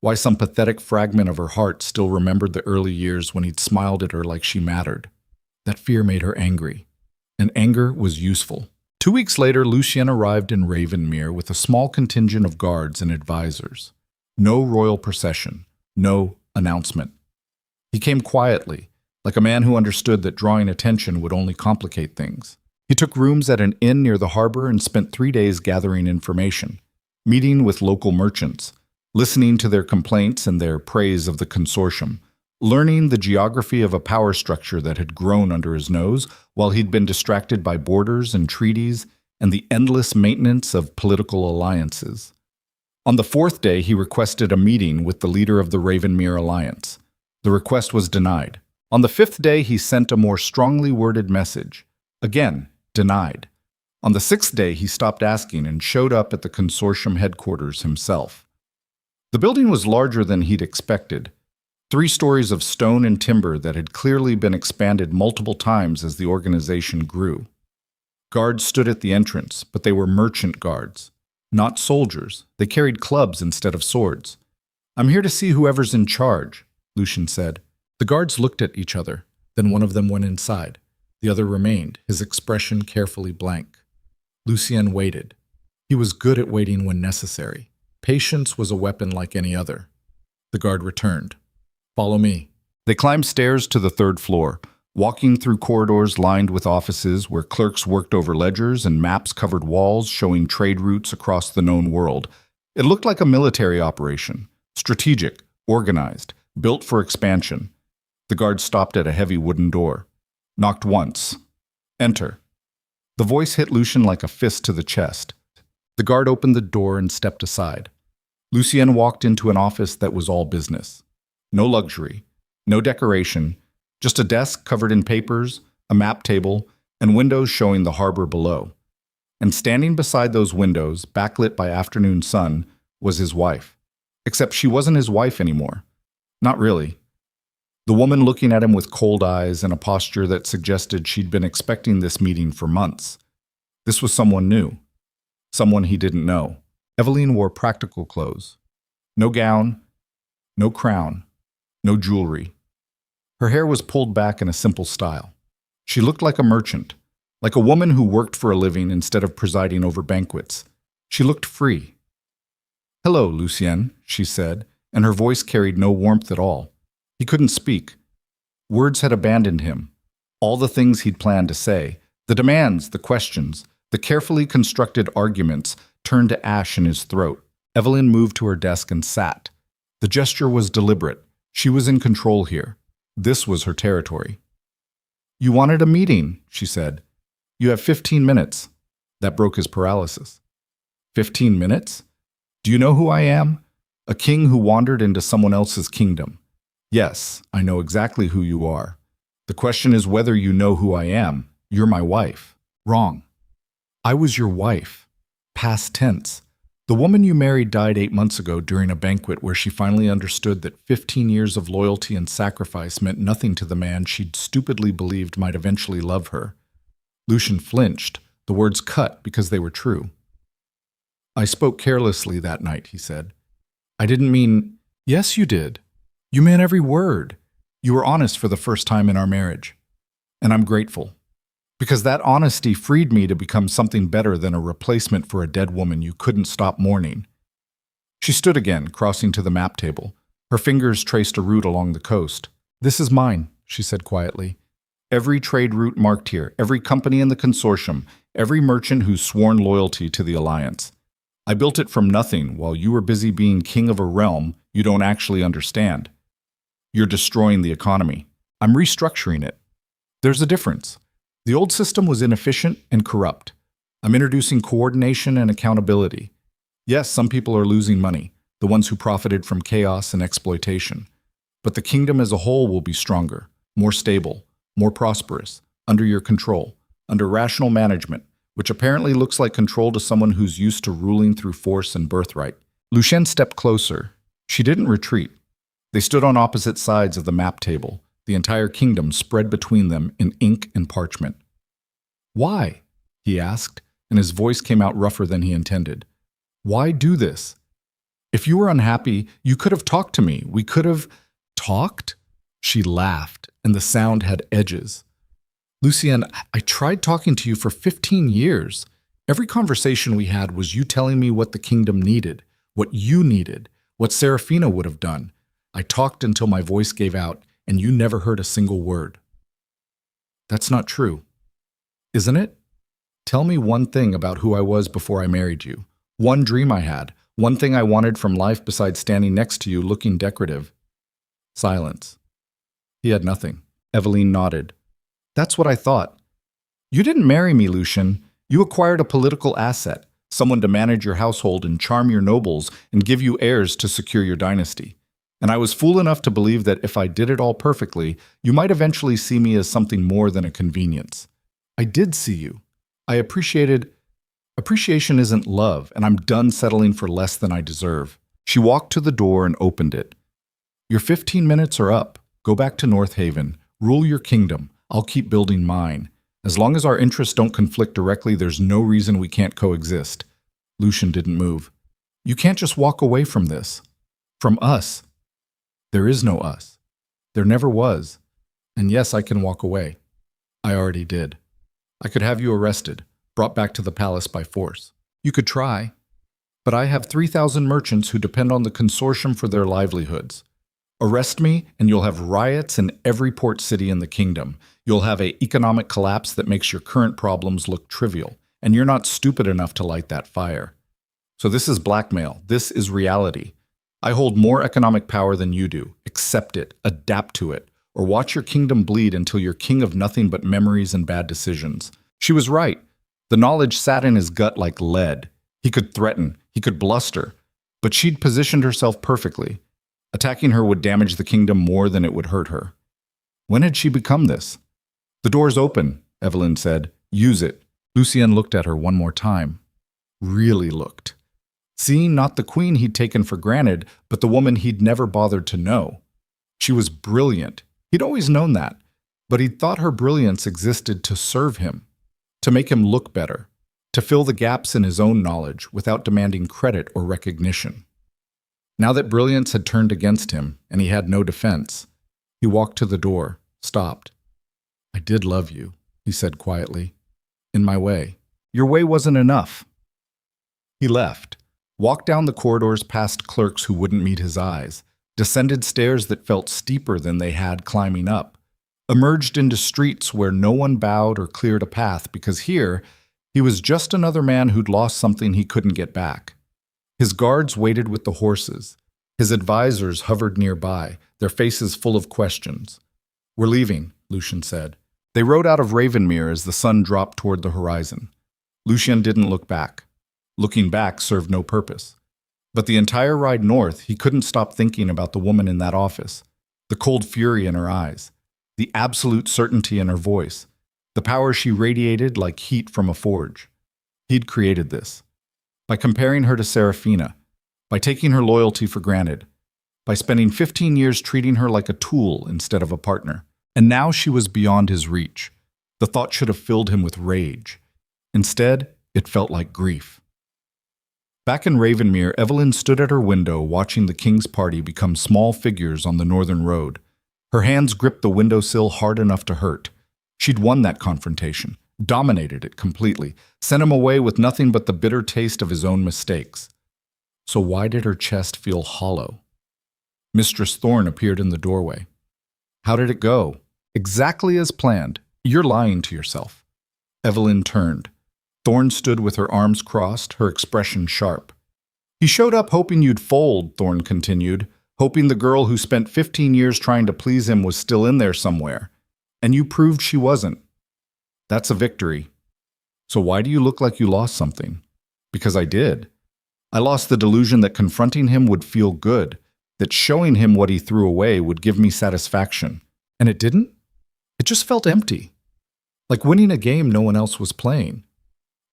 why some pathetic fragment of her heart still remembered the early years when he'd smiled at her like she mattered. That fear made her angry, and anger was useful. 2 weeks later, Lucian arrived in Ravenmere with a small contingent of guards and advisors. No royal procession, no announcement. He came quietly, like a man who understood that drawing attention would only complicate things. He took rooms at an inn near the harbor and spent 3 days gathering information, meeting with local merchants, listening to their complaints and their praise of the consortium, learning the geography of a power structure that had grown under his nose while he'd been distracted by borders and treaties and the endless maintenance of political alliances. On the 4th day, he requested a meeting with the leader of the Ravenmere Alliance. The request was denied. On the 5th day, he sent a more strongly worded message. Again, denied. On the 6th day, he stopped asking and showed up at the consortium headquarters himself. The building was larger than he'd expected. 3 stories of stone and timber that had clearly been expanded multiple times as the organization grew. Guards stood at the entrance, but they were merchant guards, not soldiers. They carried clubs instead of swords. "I'm here to see whoever's in charge," Lucian said. The guards looked at each other. Then one of them went inside. The other remained, his expression carefully blank. Lucian waited. He was good at waiting when necessary. Patience was a weapon like any other. The guard returned. "Follow me." They climbed stairs to the 3rd floor, walking through corridors lined with offices where clerks worked over ledgers and maps covered walls showing trade routes across the known world. It looked like a military operation, strategic, organized, built for expansion. The guard stopped at a heavy wooden door. Knocked once. "Enter." The voice hit Lucian like a fist to the chest. The guard opened the door and stepped aside. Lucian walked into an office that was all business. No luxury, no decoration, just a desk covered in papers, a map table, and windows showing the harbor below. And standing beside those windows, backlit by afternoon sun, was his wife. Except she wasn't his wife anymore. Not really. The woman looking at him with cold eyes and a posture that suggested she'd been expecting this meeting for months. This was someone new. Someone he didn't know. Evelyn wore practical clothes. No gown, no crown, no jewelry. Her hair was pulled back in a simple style. She looked like a merchant, like a woman who worked for a living instead of presiding over banquets. She looked free. "Hello, Lucien," she said, and her voice carried no warmth at all. He couldn't speak. Words had abandoned him. All the things he'd planned to say, the demands, the questions, the carefully constructed arguments turned to ash in his throat. Evelyn moved to her desk and sat. The gesture was deliberate. She was in control here. This was her territory. "You wanted a meeting," she said. "You have 15 minutes. That broke his paralysis. 15 minutes? Do you know who I am? A king who wandered into someone else's kingdom. Yes, I know exactly who you are. The question is whether you know who I am. You're my wife." Wrong. I was your wife. Past tense. The woman you married died 8 months ago during a banquet where she finally understood that 15 years of loyalty and sacrifice meant nothing to the man she'd stupidly believed might eventually love her. Lucien flinched. The words cut because they were true. "I spoke carelessly that night," he said. "I didn't mean—" "Yes, you did. You meant every word. You were honest for the first time in our marriage. And I'm grateful. Because that honesty freed me to become something better than a replacement for a dead woman you couldn't stop mourning." She stood again, crossing to the map table. Her fingers traced a route along the coast. "This is mine," she said quietly. "Every trade route marked here, every company in the consortium, every merchant who's sworn loyalty to the alliance. I built it from nothing while you were busy being king of a realm you don't actually understand. You're destroying the economy. I'm restructuring it. There's a difference. The old system was inefficient and corrupt. I'm introducing coordination and accountability. Yes, some people are losing money, the ones who profited from chaos and exploitation. But the kingdom as a whole will be stronger, more stable, more prosperous, under your control, under rational management, which apparently looks like control to someone who's used to ruling through force and birthright." Lucien stepped closer. She didn't retreat. They stood on opposite sides of the map table, the entire kingdom spread between them in ink and parchment. "Why?" he asked, and his voice came out rougher than he intended. "Why do this? If you were unhappy, you could have talked to me. We could have—" "Talked?" She laughed, and the sound had edges. "Lucien, I tried talking to you for 15 years. Every conversation we had was you telling me what the kingdom needed, what you needed, what Serafina would have done. I talked until my voice gave out, and you never heard a single word." "That's not true." "Isn't it? Tell me one thing about who I was before I married you. One dream I had, one thing I wanted from life besides standing next to you looking decorative." Silence. He had nothing. Evelyn nodded. "That's what I thought. You didn't marry me, Lucien. You acquired a political asset, someone to manage your household and charm your nobles and give you heirs to secure your dynasty. And I was fool enough to believe that if I did it all perfectly, you might eventually see me as something more than a convenience. I did see you. I appreciated... Appreciation isn't love, and I'm done settling for less than I deserve." She walked to the door and opened it. "Your 15 minutes are up. Go back to North Haven. Rule your kingdom. I'll keep building mine. As long as our interests don't conflict directly, there's no reason we can't coexist." Lucien didn't move. "You can't just walk away from this. From us. There is no us. There never was. And yes, I can walk away. I already did. I could have you arrested, brought back to the palace by force. You could try. But I have 3,000 merchants who depend on the consortium for their livelihoods. Arrest me, and you'll have riots in every port city in the kingdom. You'll have an economic collapse that makes your current problems look trivial, and you're not stupid enough to light that fire. So this is blackmail. This is reality. I hold more economic power than you do. Accept it, adapt to it, or watch your kingdom bleed until you're king of nothing but memories and bad decisions." She was right. The knowledge sat in his gut like lead. He could threaten, he could bluster, but she'd positioned herself perfectly. Attacking her would damage the kingdom more than it would hurt her. When had she become this? "The door's open," Evelyn said. "Use it." Lucien looked at her one more time. Really looked. Seeing not the queen he'd taken for granted, but the woman he'd never bothered to know. She was brilliant. He'd always known that, but he'd thought her brilliance existed to serve him, to make him look better, to fill the gaps in his own knowledge without demanding credit or recognition. Now that brilliance had turned against him and he had no defense, he walked to the door, stopped. "I did love you," he said quietly. in my way. Your way wasn't enough." He left, walked down the corridors past clerks who wouldn't meet his eyes, descended stairs that felt steeper than they had climbing up, emerged into streets where no one bowed or cleared a path because here, he was just another man who'd lost something he couldn't get back. His guards waited with the horses. His advisors hovered nearby, their faces full of questions. "We're leaving," Lucian said. They rode out of Ravenmere as the sun dropped toward the horizon. Lucian didn't look back. Looking back served no purpose. But the entire ride north, he couldn't stop thinking about the woman in that office, the cold fury in her eyes, the absolute certainty in her voice, the power she radiated like heat from a forge. He'd created this. By comparing her to Serafina, by taking her loyalty for granted, by spending 15 years treating her like a tool instead of a partner. And now she was beyond his reach. The thought should have filled him with rage. Instead, it felt like grief. Back in Ravenmere, Evelyn stood at her window watching the king's party become small figures on the northern road. Her hands gripped the windowsill hard enough to hurt. She'd won that confrontation, dominated it completely, sent him away with nothing but the bitter taste of his own mistakes. So why did her chest feel hollow? Mistress Thorne appeared in the doorway. "How did it go?" "Exactly as planned. You're lying to yourself." Evelyn turned. Thorne stood with her arms crossed, her expression sharp. "He showed up hoping you'd fold," Thorne continued, "hoping the girl who spent 15 years trying to please him was still in there somewhere. And you proved she wasn't. That's a victory. So why do you look like you lost something?" "Because I did. I lost the delusion that confronting him would feel good, that showing him what he threw away would give me satisfaction. And it didn't? It just felt empty. Like winning a game no one else was playing."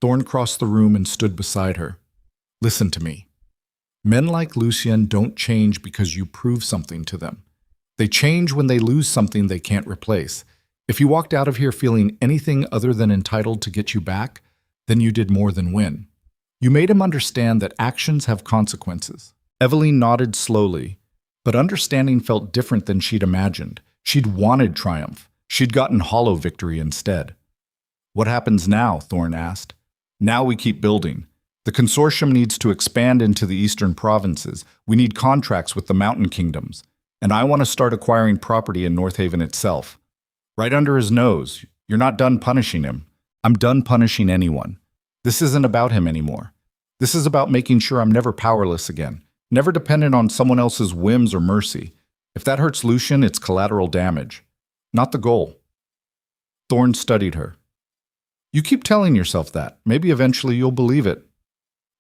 Thorne crossed the room and stood beside her. "Listen to me. Men like Lucian don't change because you prove something to them. They change when they lose something they can't replace. If you walked out of here feeling anything other than entitled to get you back, then you did more than win. You made him understand that actions have consequences." Evelyn nodded slowly, but understanding felt different than she'd imagined. She'd wanted triumph. She'd gotten hollow victory instead. "What happens now?" Thorne asked. "Now we keep building. The consortium needs to expand into the eastern provinces. We need contracts with the mountain kingdoms. And I want to start acquiring property in Northaven itself. Right under his nose. You're not done punishing him. I'm done punishing anyone. This isn't about him anymore. This is about making sure I'm never powerless again, never dependent on someone else's whims or mercy. If that hurts Lucian, it's collateral damage, not the goal." Thorne studied her. "You keep telling yourself that. Maybe eventually you'll believe it."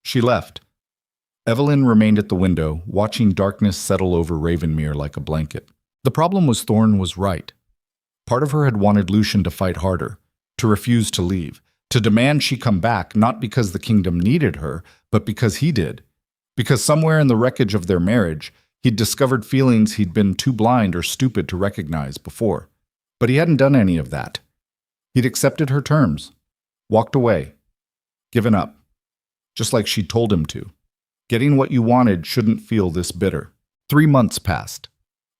She left. Evelyn remained at the window, watching darkness settle over Ravenmere like a blanket. The problem was Thorne was right. Part of her had wanted Lucian to fight harder, to refuse to leave, to demand she come back, not because the kingdom needed her, but because he did. Because somewhere in the wreckage of their marriage, he'd discovered feelings he'd been too blind or stupid to recognize before. But he hadn't done any of that. He'd accepted her terms, walked away, given up, just like she'd told him to. Getting what you wanted shouldn't feel this bitter. 3 months passed.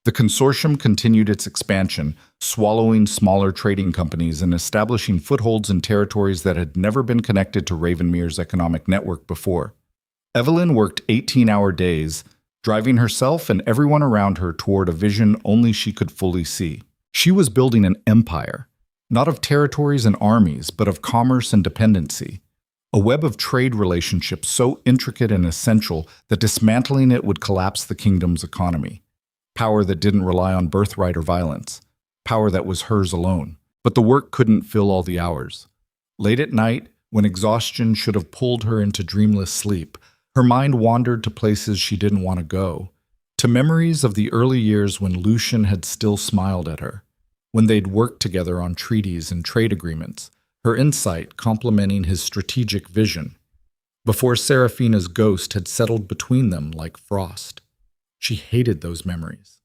The consortium continued its expansion, swallowing smaller trading companies and establishing footholds in territories that had never been connected to Ravenmere's economic network before. Evelyn worked 18-hour days, driving herself and everyone around her toward a vision only she could fully see. She was building an empire, not of territories and armies, but of commerce and dependency. A web of trade relationships so intricate and essential that dismantling it would collapse the kingdom's economy. Power that didn't rely on birthright or violence. Power that was hers alone. But the work couldn't fill all the hours. Late at night, when exhaustion should have pulled her into dreamless sleep, her mind wandered to places she didn't want to go, to memories of the early years when Lucian had still smiled at her, when they'd worked together on treaties and trade agreements, her insight complementing his strategic vision, before Serafina's ghost had settled between them like frost. She hated those memories.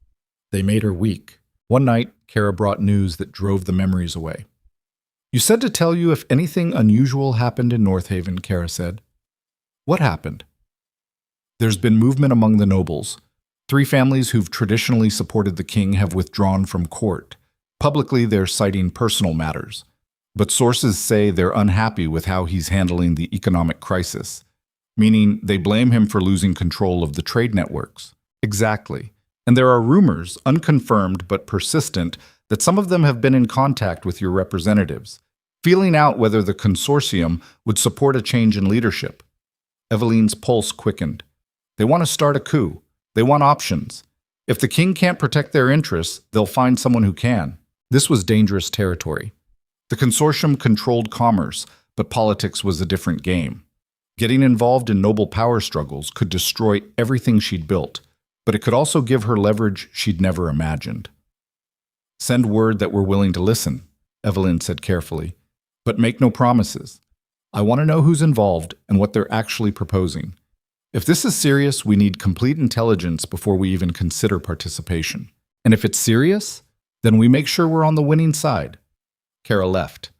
They made her weak. One night, Kara brought news that drove the memories away. "You said to tell you if anything unusual happened in Northaven," Kara said. "What happened?" "There's been movement among the nobles. 3 families who've traditionally supported the king have withdrawn from court. Publicly, they're citing personal matters. But sources say they're unhappy with how he's handling the economic crisis, meaning they blame him for losing control of the trade networks. Exactly. And there are rumors, unconfirmed but persistent, that some of them have been in contact with your representatives, feeling out whether the consortium would support a change in leadership. Eveline's pulse quickened. They want to start a coup. They want options. If the king can't protect their interests, they'll find someone who can. This was dangerous territory. The consortium controlled commerce, but politics was a different game. Getting involved in noble power struggles could destroy everything she'd built, but it could also give her leverage she'd never imagined. Send word that we're willing to listen, Evelyn said carefully, but make no promises. I want to know who's involved and what they're actually proposing. If this is serious, we need complete intelligence before we even consider participation. And if it's serious, then we make sure we're on the winning side. Kara left.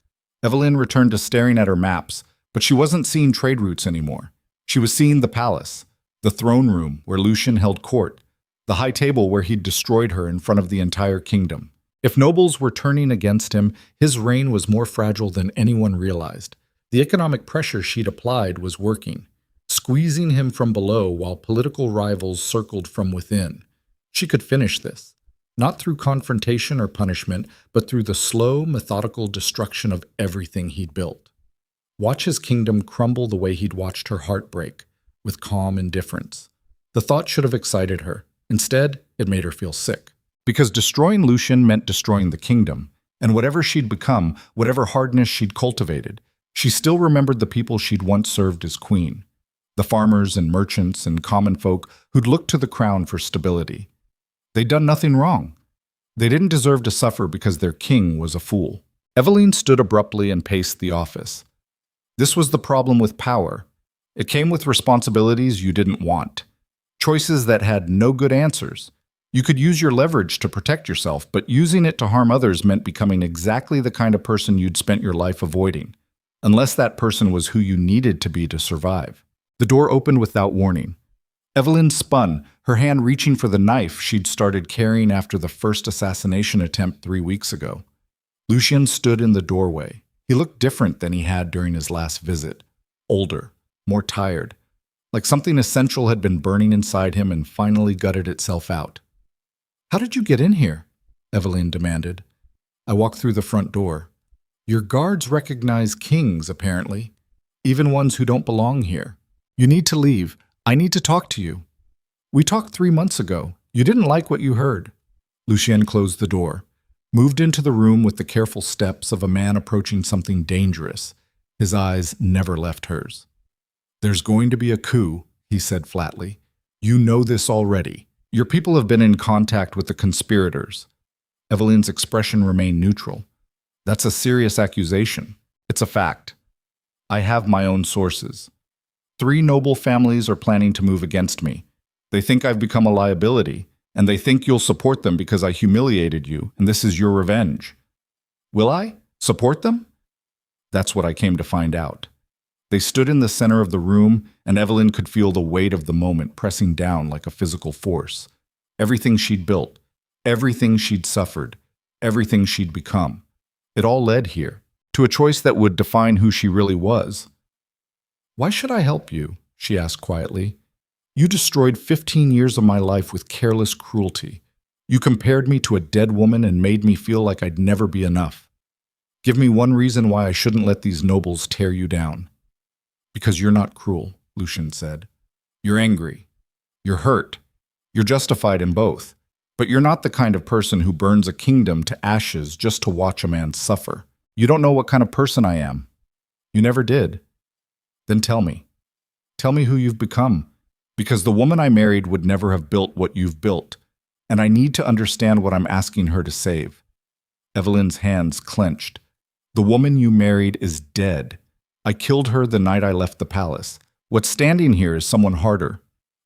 Evelyn returned to staring at her maps, but she wasn't seeing trade routes anymore. She was seeing the palace, the throne room where Lucian held court, the high table where he'd destroyed her in front of the entire kingdom. If nobles were turning against him, his reign was more fragile than anyone realized. The economic pressure she'd applied was working, squeezing him from below while political rivals circled from within. She could finish this, not through confrontation or punishment, but through the slow, methodical destruction of everything he'd built. Watch his kingdom crumble the way he'd watched her heart break, with calm indifference. The thought should have excited her. Instead, it made her feel sick. Because destroying Lucian meant destroying the kingdom, and whatever she'd become, whatever hardness she'd cultivated, she still remembered the people she'd once served as queen, the farmers and merchants and common folk who'd looked to the crown for stability. They'd done nothing wrong. They didn't deserve to suffer because their king was a fool. Evelyn stood abruptly and paced the office. This was the problem with power. It came with responsibilities you didn't want, choices that had no good answers. You could use your leverage to protect yourself, but using it to harm others meant becoming exactly the kind of person you'd spent your life avoiding, unless that person was who you needed to be to survive. The door opened without warning. Evelyn spun, her hand reaching for the knife she'd started carrying after the first assassination attempt 3 weeks ago. Lucian stood in the doorway. He looked different than he had during his last visit. Older, more tired, like something essential had been burning inside him and finally gutted itself out. "How did you get in here?" Evelyn demanded. "I walked through the front door. Your guards recognize kings, apparently, even ones who don't belong here. You need to leave. I need to talk to you. We talked 3 months ago. You didn't like what you heard." Lucien closed the door, moved into the room with the careful steps of a man approaching something dangerous. His eyes never left hers. "There's going to be a coup," he said flatly. "You know this already. Your people have been in contact with the conspirators." Evelyn's expression remained neutral. "That's a serious accusation. It's a fact. I have my own sources. 3 noble families are planning to move against me. They think I've become a liability, and they think you'll support them because I humiliated you, and this is your revenge. Will I? Support them? That's what I came to find out." They stood in the center of the room, and Evelyn could feel the weight of the moment pressing down like a physical force. Everything she'd built, everything she'd suffered, everything she'd become. It all led here, to a choice that would define who she really was. "Why should I help you?" she asked quietly. "You destroyed 15 years of my life with careless cruelty. You compared me to a dead woman and made me feel like I'd never be enough. Give me one reason why I shouldn't let these nobles tear you down." "Because you're not cruel," Lucian said. "You're angry. You're hurt. You're justified in both. But you're not the kind of person who burns a kingdom to ashes just to watch a man suffer. You don't know what kind of person I am. You never did. Then tell me. Tell me who you've become. Because the woman I married would never have built what you've built, and I need to understand what I'm asking her to save." Evelyn's hands clenched. "The woman you married is dead. I killed her the night I left the palace. What's standing here is someone harder.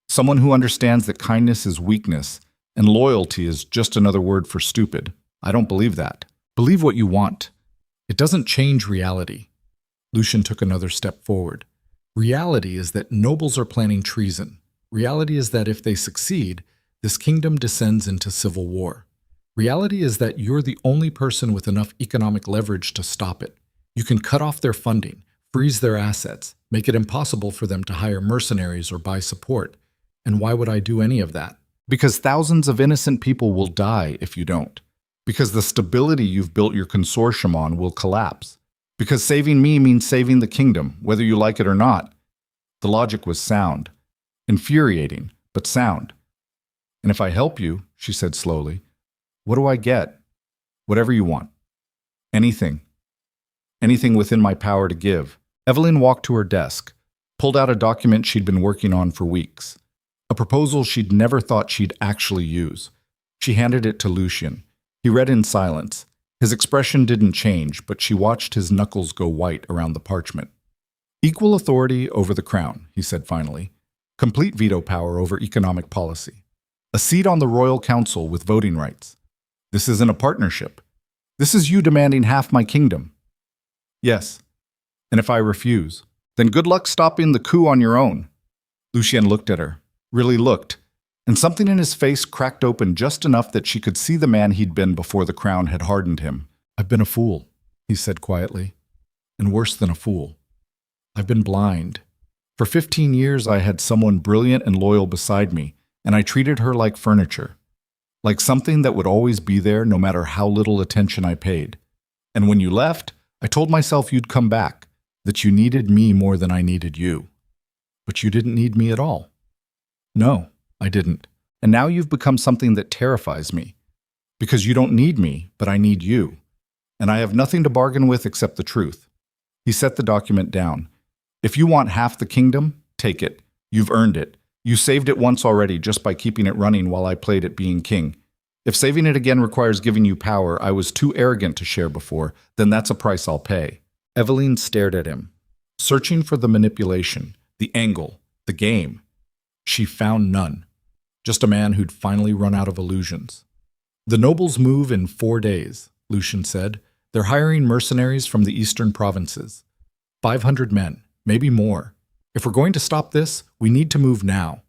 Someone who understands that kindness is weakness, and loyalty is just another word for stupid. I don't believe that. Believe what you want. It doesn't change reality." Lucian took another step forward. "Reality is that nobles are planning treason. Reality is that if they succeed, this kingdom descends into civil war. Reality is that you're the only person with enough economic leverage to stop it. You can cut off their funding, freeze their assets, make it impossible for them to hire mercenaries or buy support. And why would I do any of that? Because thousands of innocent people will die if you don't. Because the stability you've built your consortium on will collapse. Because saving me means saving the kingdom, whether you like it or not. The logic was sound. Infuriating, but sound. And if I help you, she said slowly, what do I get? Whatever you want. Anything. Anything within my power to give. Evelyn walked to her desk, pulled out a document she'd been working on for weeks. A proposal she'd never thought she'd actually use. She handed it to Lucian. He read in silence. His expression didn't change, but she watched his knuckles go white around the parchment. Equal authority over the crown, he said finally. Complete veto power over economic policy. A seat on the royal council with voting rights. This isn't a partnership. This is you demanding half my kingdom. Yes. And if I refuse, then good luck stopping the coup on your own. Lucien looked at her, really looked, and something in his face cracked open just enough that she could see the man he'd been before the crown had hardened him. I've been a fool, he said quietly, and worse than a fool. I've been blind. For 15 years I had someone brilliant and loyal beside me, and I treated her like furniture, like something that would always be there no matter how little attention I paid. And when you left, I told myself you'd come back, that you needed me more than I needed you. But you didn't need me at all. No, I didn't. And now you've become something that terrifies me. Because you don't need me, but I need you. And I have nothing to bargain with except the truth. He set the document down. If you want half the kingdom, take it. You've earned it. You saved it once already just by keeping it running while I played at being king. If saving it again requires giving you power I was too arrogant to share before, then that's a price I'll pay. Evelyn stared at him, searching for the manipulation, the angle, the game. She found none. Just a man who'd finally run out of illusions. The nobles move in 4 days, Lucian said. They're hiring mercenaries from the eastern provinces. 500 men, maybe more. If we're going to stop this, we need to move now.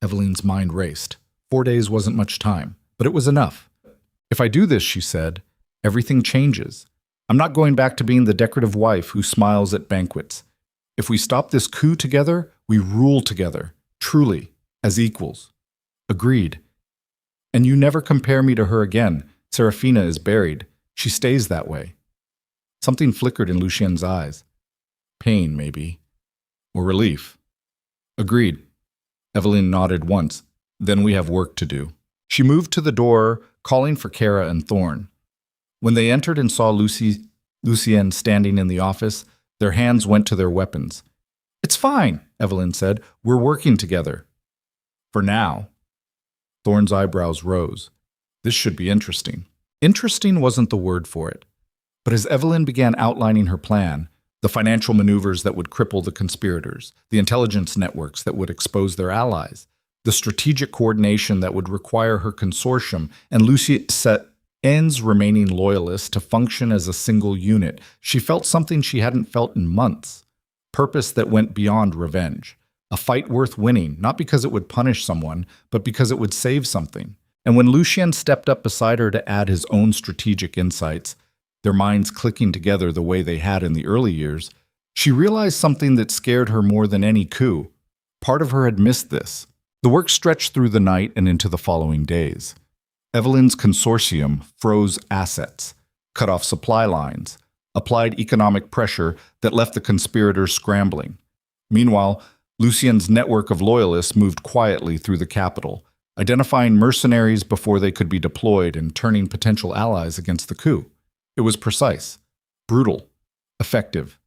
Evelyn's mind raced. 4 days wasn't much time, but it was enough. If I do this, she said, everything changes. I'm not going back to being the decorative wife who smiles at banquets. If we stop this coup together, we rule together, truly, as equals. Agreed. And you never compare me to her again. Serafina is buried. She stays that way. Something flickered in Lucien's eyes. Pain, maybe. Or relief. Agreed. Evelyn nodded once. Then we have work to do. She moved to the door, calling for Kara and Thorn. When they entered and saw Lucien standing in the office, their hands went to their weapons. It's fine, Evelyn said. We're working together. For now. Thorn's eyebrows rose. This should be interesting. Interesting wasn't the word for it. But as Evelyn began outlining her plan, the financial maneuvers that would cripple the conspirators, the intelligence networks that would expose their allies, the strategic coordination that would require her consortium and Lucien's remaining loyalists to function as a single unit, she felt something she hadn't felt in months. Purpose that went beyond revenge. A fight worth winning, not because it would punish someone, but because it would save something. And when Lucien stepped up beside her to add his own strategic insights, their minds clicking together the way they had in the early years, she realized something that scared her more than any coup. Part of her had missed this. The work stretched through the night and into the following days. Evelyn's consortium froze assets, cut off supply lines, applied economic pressure that left the conspirators scrambling. Meanwhile, Lucien's network of loyalists moved quietly through the capital, identifying mercenaries before they could be deployed and turning potential allies against the coup. It was precise, brutal, effective,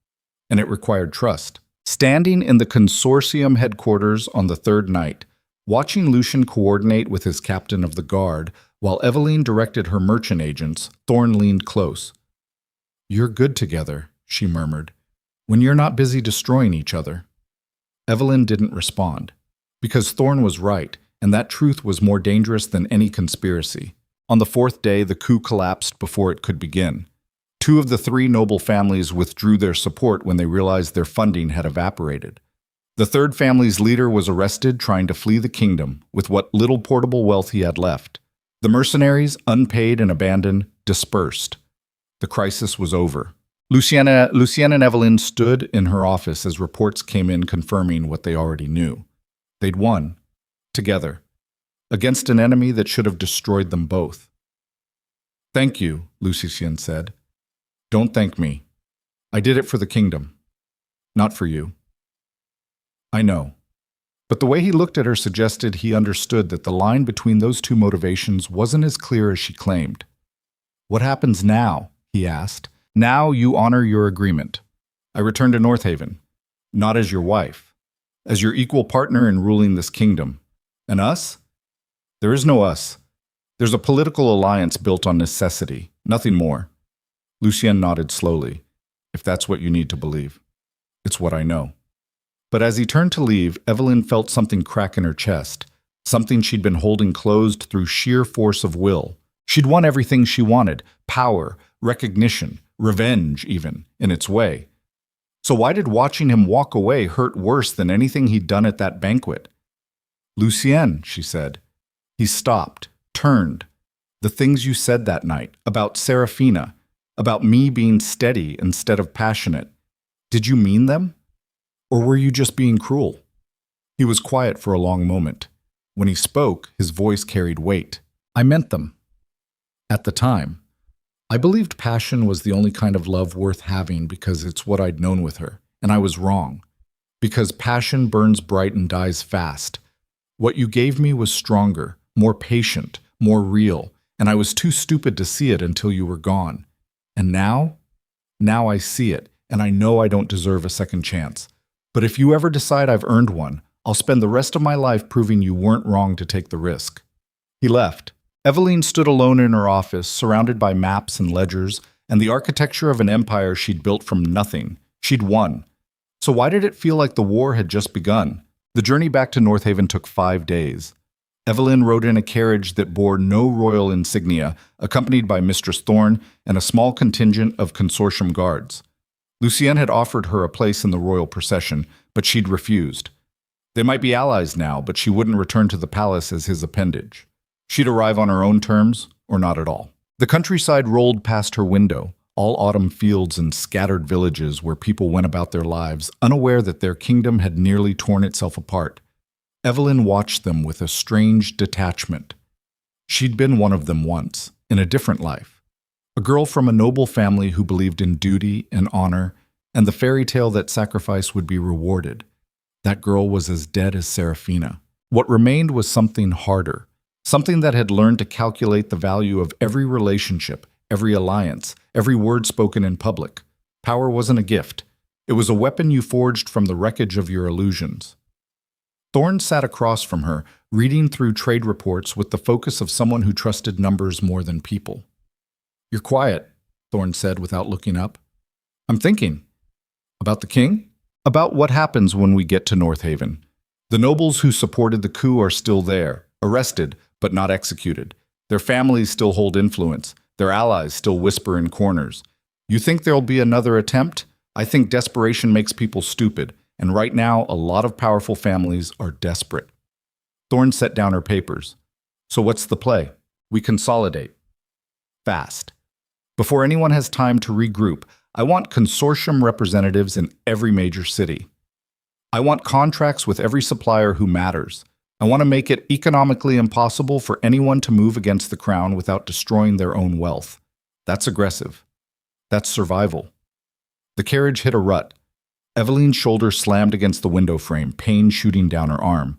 and it required trust. Standing in the consortium headquarters on the third night, watching Lucien coordinate with his captain of the guard, while Evelyn directed her merchant agents, Thorn leaned close. "You're good together," she murmured, "when you're not busy destroying each other." Evelyn didn't respond, because Thorn was right, and that truth was more dangerous than any conspiracy. On the fourth day, the coup collapsed before it could begin. 2 of the 3 noble families withdrew their support when they realized their funding had evaporated. The third family's leader was arrested trying to flee the kingdom with what little portable wealth he had left. The mercenaries, unpaid and abandoned, dispersed. The crisis was over. Lucienne and Evelyn stood in her office as reports came in confirming what they already knew. They'd won, together, against an enemy that should have destroyed them both. "Thank you," Lucienne said. "Don't thank me. I did it for the kingdom, not for you." "I know." But the way he looked at her suggested he understood that the line between those two motivations wasn't as clear as she claimed. "What happens now?" he asked. "Now you honor your agreement. I return to North Haven, not as your wife, as your equal partner in ruling this kingdom. And us? There is no us. There's a political alliance built on necessity, nothing more." Lucienne nodded slowly. "If that's what you need to believe. It's what I know." But as he turned to leave, Evelyn felt something crack in her chest, something she'd been holding closed through sheer force of will. She'd won everything she wanted: power, recognition, revenge even, in its way. So why did watching him walk away hurt worse than anything he'd done at that banquet? "Lucienne," she said. He stopped, turned. "The things you said that night, about Serafina, about me being steady instead of passionate, did you mean them? Or were you just being cruel?" He was quiet for a long moment. When he spoke, his voice carried weight. "I meant them. At the time. I believed passion was the only kind of love worth having because it's what I'd known with her, and I was wrong. Because passion burns bright and dies fast. What you gave me was stronger, more patient, more real, and I was too stupid to see it until you were gone. And now? Now I see it, and I know I don't deserve a second chance. But if you ever decide I've earned one, I'll spend the rest of my life proving you weren't wrong to take the risk." He left. Evelyn stood alone in her office, surrounded by maps and ledgers, and the architecture of an empire she'd built from nothing. She'd won. So why did it feel like the war had just begun? The journey back to North Haven took 5 days. Evelyn rode in a carriage that bore no royal insignia, accompanied by Mistress Thorne and a small contingent of consortium guards. Lucienne had offered her a place in the royal procession, but she'd refused. They might be allies now, but she wouldn't return to the palace as his appendage. She'd arrive on her own terms, or not at all. The countryside rolled past her window, all autumn fields and scattered villages where people went about their lives, unaware that their kingdom had nearly torn itself apart. Evelyn watched them with a strange detachment. She'd been one of them once, in a different life. A girl from a noble family who believed in duty and honor, and the fairy tale that sacrifice would be rewarded. That girl was as dead as Serafina. What remained was something harder, something that had learned to calculate the value of every relationship, every alliance, every word spoken in public. Power wasn't a gift. It was a weapon you forged from the wreckage of your illusions. Thorne sat across from her, reading through trade reports with the focus of someone who trusted numbers more than people. "You're quiet," Thorne said without looking up. "I'm thinking. About the king? About what happens when we get to North Haven. The nobles who supported the coup are still there, arrested, but not executed. Their families still hold influence. Their allies still whisper in corners. You think there'll be another attempt? I think desperation makes people stupid, and right now a lot of powerful families are desperate." Thorne set down her papers. "So what's the play? We consolidate. Fast. Before anyone has time to regroup, I want consortium representatives in every major city. I want contracts with every supplier who matters. I want to make it economically impossible for anyone to move against the crown without destroying their own wealth. That's aggressive. That's survival." The carriage hit a rut. Evelyn's shoulder slammed against the window frame, pain shooting down her arm.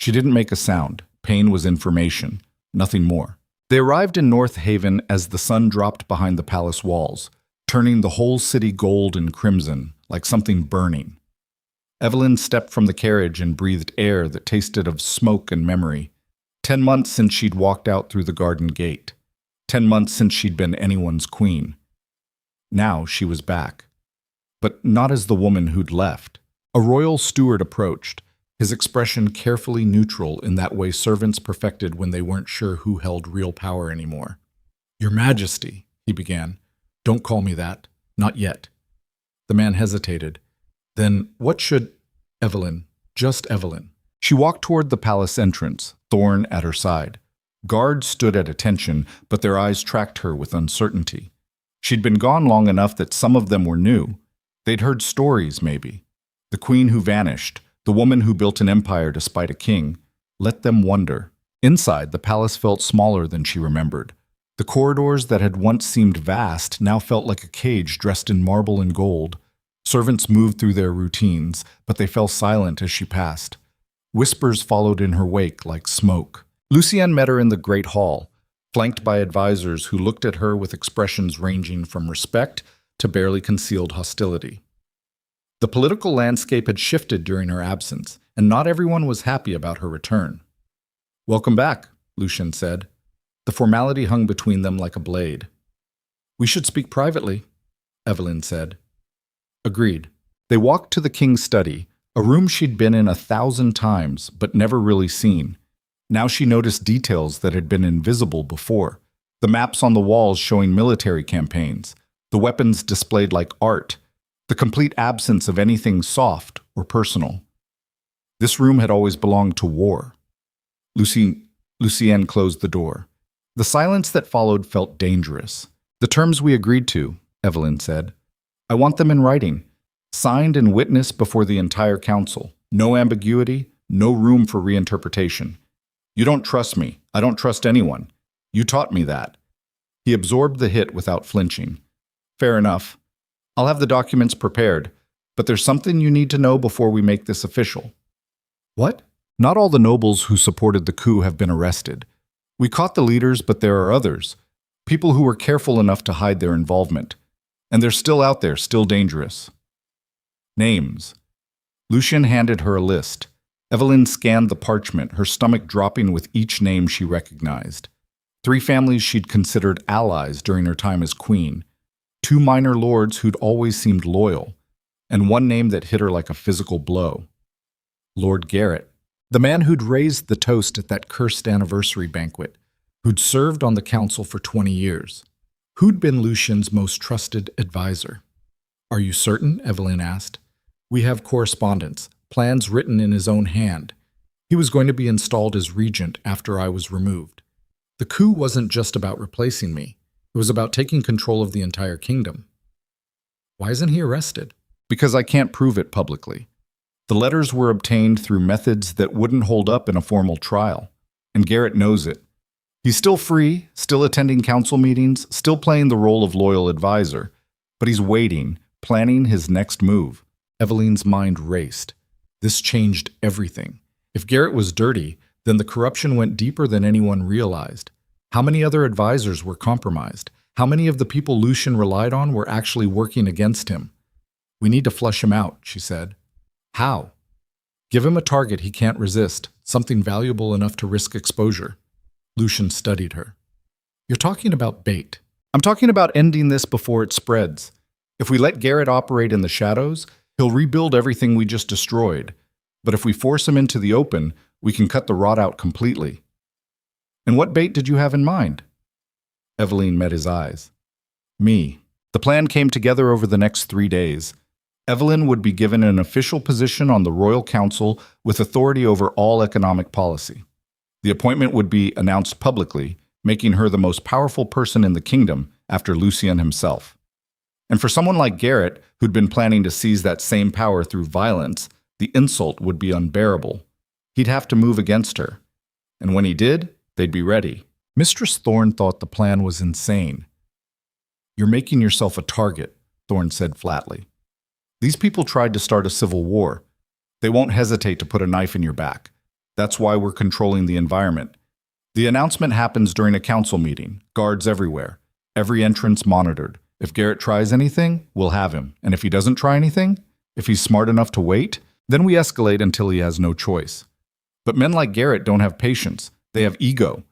She didn't make a sound. Pain was information, nothing more. They arrived in North Haven as the sun dropped behind the palace walls, turning the whole city gold and crimson, like something burning. Evelyn stepped from the carriage and breathed air that tasted of smoke and memory. 10 months since she'd walked out through the garden gate. 10 months since she'd been anyone's queen. Now she was back. But not as the woman who'd left. A royal steward approached, his expression carefully neutral in that way servants perfected when they weren't sure who held real power anymore. "Your Majesty," he began. "Don't call me that. Not yet." The man hesitated. "Then what should—" "Evelyn. Just Evelyn." She walked toward the palace entrance, Thorne at her side. Guards stood at attention, but their eyes tracked her with uncertainty. She'd been gone long enough that some of them were new. They'd heard stories, maybe. The queen who vanished, the woman who built an empire despite a king. Let them wonder. Inside, the palace felt smaller than she remembered. The corridors that had once seemed vast now felt like a cage dressed in marble and gold. Servants moved through their routines, but they fell silent as she passed. Whispers followed in her wake like smoke. Lucienne met her in the great hall, flanked by advisors who looked at her with expressions ranging from respect to barely concealed hostility. The political landscape had shifted during her absence, and not everyone was happy about her return. "Welcome back," Lucienne said. The formality hung between them like a blade. "We should speak privately," Evelyn said. Agreed. They walked to the king's study, a room she'd been in 1,000 times but never really seen. Now she noticed details that had been invisible before. The maps on the walls showing military campaigns, the weapons displayed like art, the complete absence of anything soft or personal. This room had always belonged to war. Lucienne closed the door. The silence that followed felt dangerous. "The terms we agreed to," Evelyn said. "I want them in writing, signed and witnessed before the entire council. No ambiguity, no room for reinterpretation. You don't trust me. I don't trust anyone. You taught me that." He absorbed the hit without flinching. "Fair enough. I'll have the documents prepared, but there's something you need to know before we make this official." "What?" "Not all the nobles who supported the coup have been arrested. We caught the leaders, but there are others. People who were careful enough to hide their involvement. And they're still out there, still dangerous." "Names." Lucienne handed her a list. Evelyn scanned the parchment, her stomach dropping with each name she recognized. 3 families she'd considered allies during her time as queen. 2 minor lords who'd always seemed loyal. And one name that hit her like a physical blow. Lord Garrett. The man who'd raised the toast at that cursed anniversary banquet, who'd served on the council for 20 years, who'd been Lucien's most trusted advisor. "Are you certain?" Evelyn asked. "We have correspondence, plans written in his own hand. He was going to be installed as regent after I was removed. The coup wasn't just about replacing me. It was about taking control of the entire kingdom." "Why isn't he arrested?" "Because I can't prove it publicly. The letters were obtained through methods that wouldn't hold up in a formal trial, and Garrett knows it. He's still free, still attending council meetings, still playing the role of loyal advisor, but he's waiting, planning his next move." Evelyn's mind raced. This changed everything. If Garrett was dirty, then the corruption went deeper than anyone realized. How many other advisors were compromised? How many of the people Lucienne relied on were actually working against him? "We need to flush him out," she said. "How?" "Give him a target he can't resist, something valuable enough to risk exposure." Lucienne studied her. "You're talking about bait." "I'm talking about ending this before it spreads. If we let Garrett operate in the shadows, he'll rebuild everything we just destroyed. But if we force him into the open, we can cut the rot out completely." "And what bait did you have in mind?" Evelyn met his eyes. "Me." The plan came together over the next 3 days. Evelyn would be given an official position on the Royal Council with authority over all economic policy. The appointment would be announced publicly, making her the most powerful person in the kingdom after Lucienne himself. And for someone like Garrett, who'd been planning to seize that same power through violence, the insult would be unbearable. He'd have to move against her. And when he did, they'd be ready. Mistress Thorne thought the plan was insane. "You're making yourself a target," Thorne said flatly. "These people tried to start a civil war. They won't hesitate to put a knife in your back. That's why we're controlling the environment. The announcement happens during a council meeting, guards everywhere, every entrance monitored. If Garrett tries anything, we'll have him. And if he doesn't try anything, if he's smart enough to wait, then we escalate until he has no choice. But men like Garrett don't have patience. They have ego.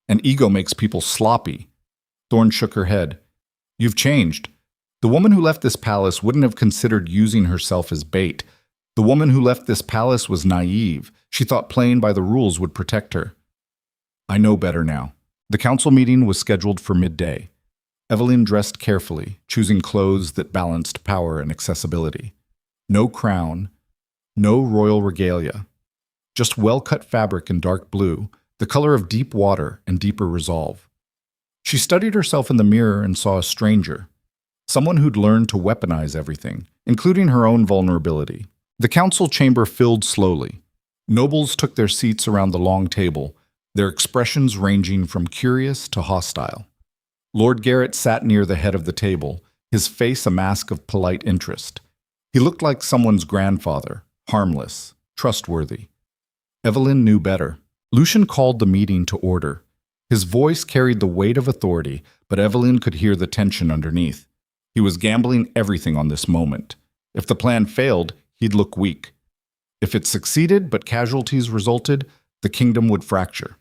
And ego makes people sloppy." Thorne shook her head. "You've changed. The woman who left this palace wouldn't have considered using herself as bait. The woman who left this palace was naive. She thought playing by the rules would protect her." "I know better now." The council meeting was scheduled for midday. Evelyn dressed carefully, choosing clothes that balanced power and accessibility. No crown, no royal regalia. Just well-cut fabric in dark blue, the color of deep water and deeper resolve. She studied herself in the mirror and saw a stranger, Someone who'd learned to weaponize everything, including her own vulnerability. The council chamber filled slowly. Nobles took their seats around the long table, their expressions ranging from curious to hostile. Lord Garrett sat near the head of the table, his face a mask of polite interest. He looked like someone's grandfather, harmless, trustworthy. Evelyn knew better. Lucian called the meeting to order. His voice carried the weight of authority, but Evelyn could hear the tension underneath. He was gambling everything on this moment. If the plan failed, he'd look weak. If it succeeded but casualties resulted, the kingdom would fracture.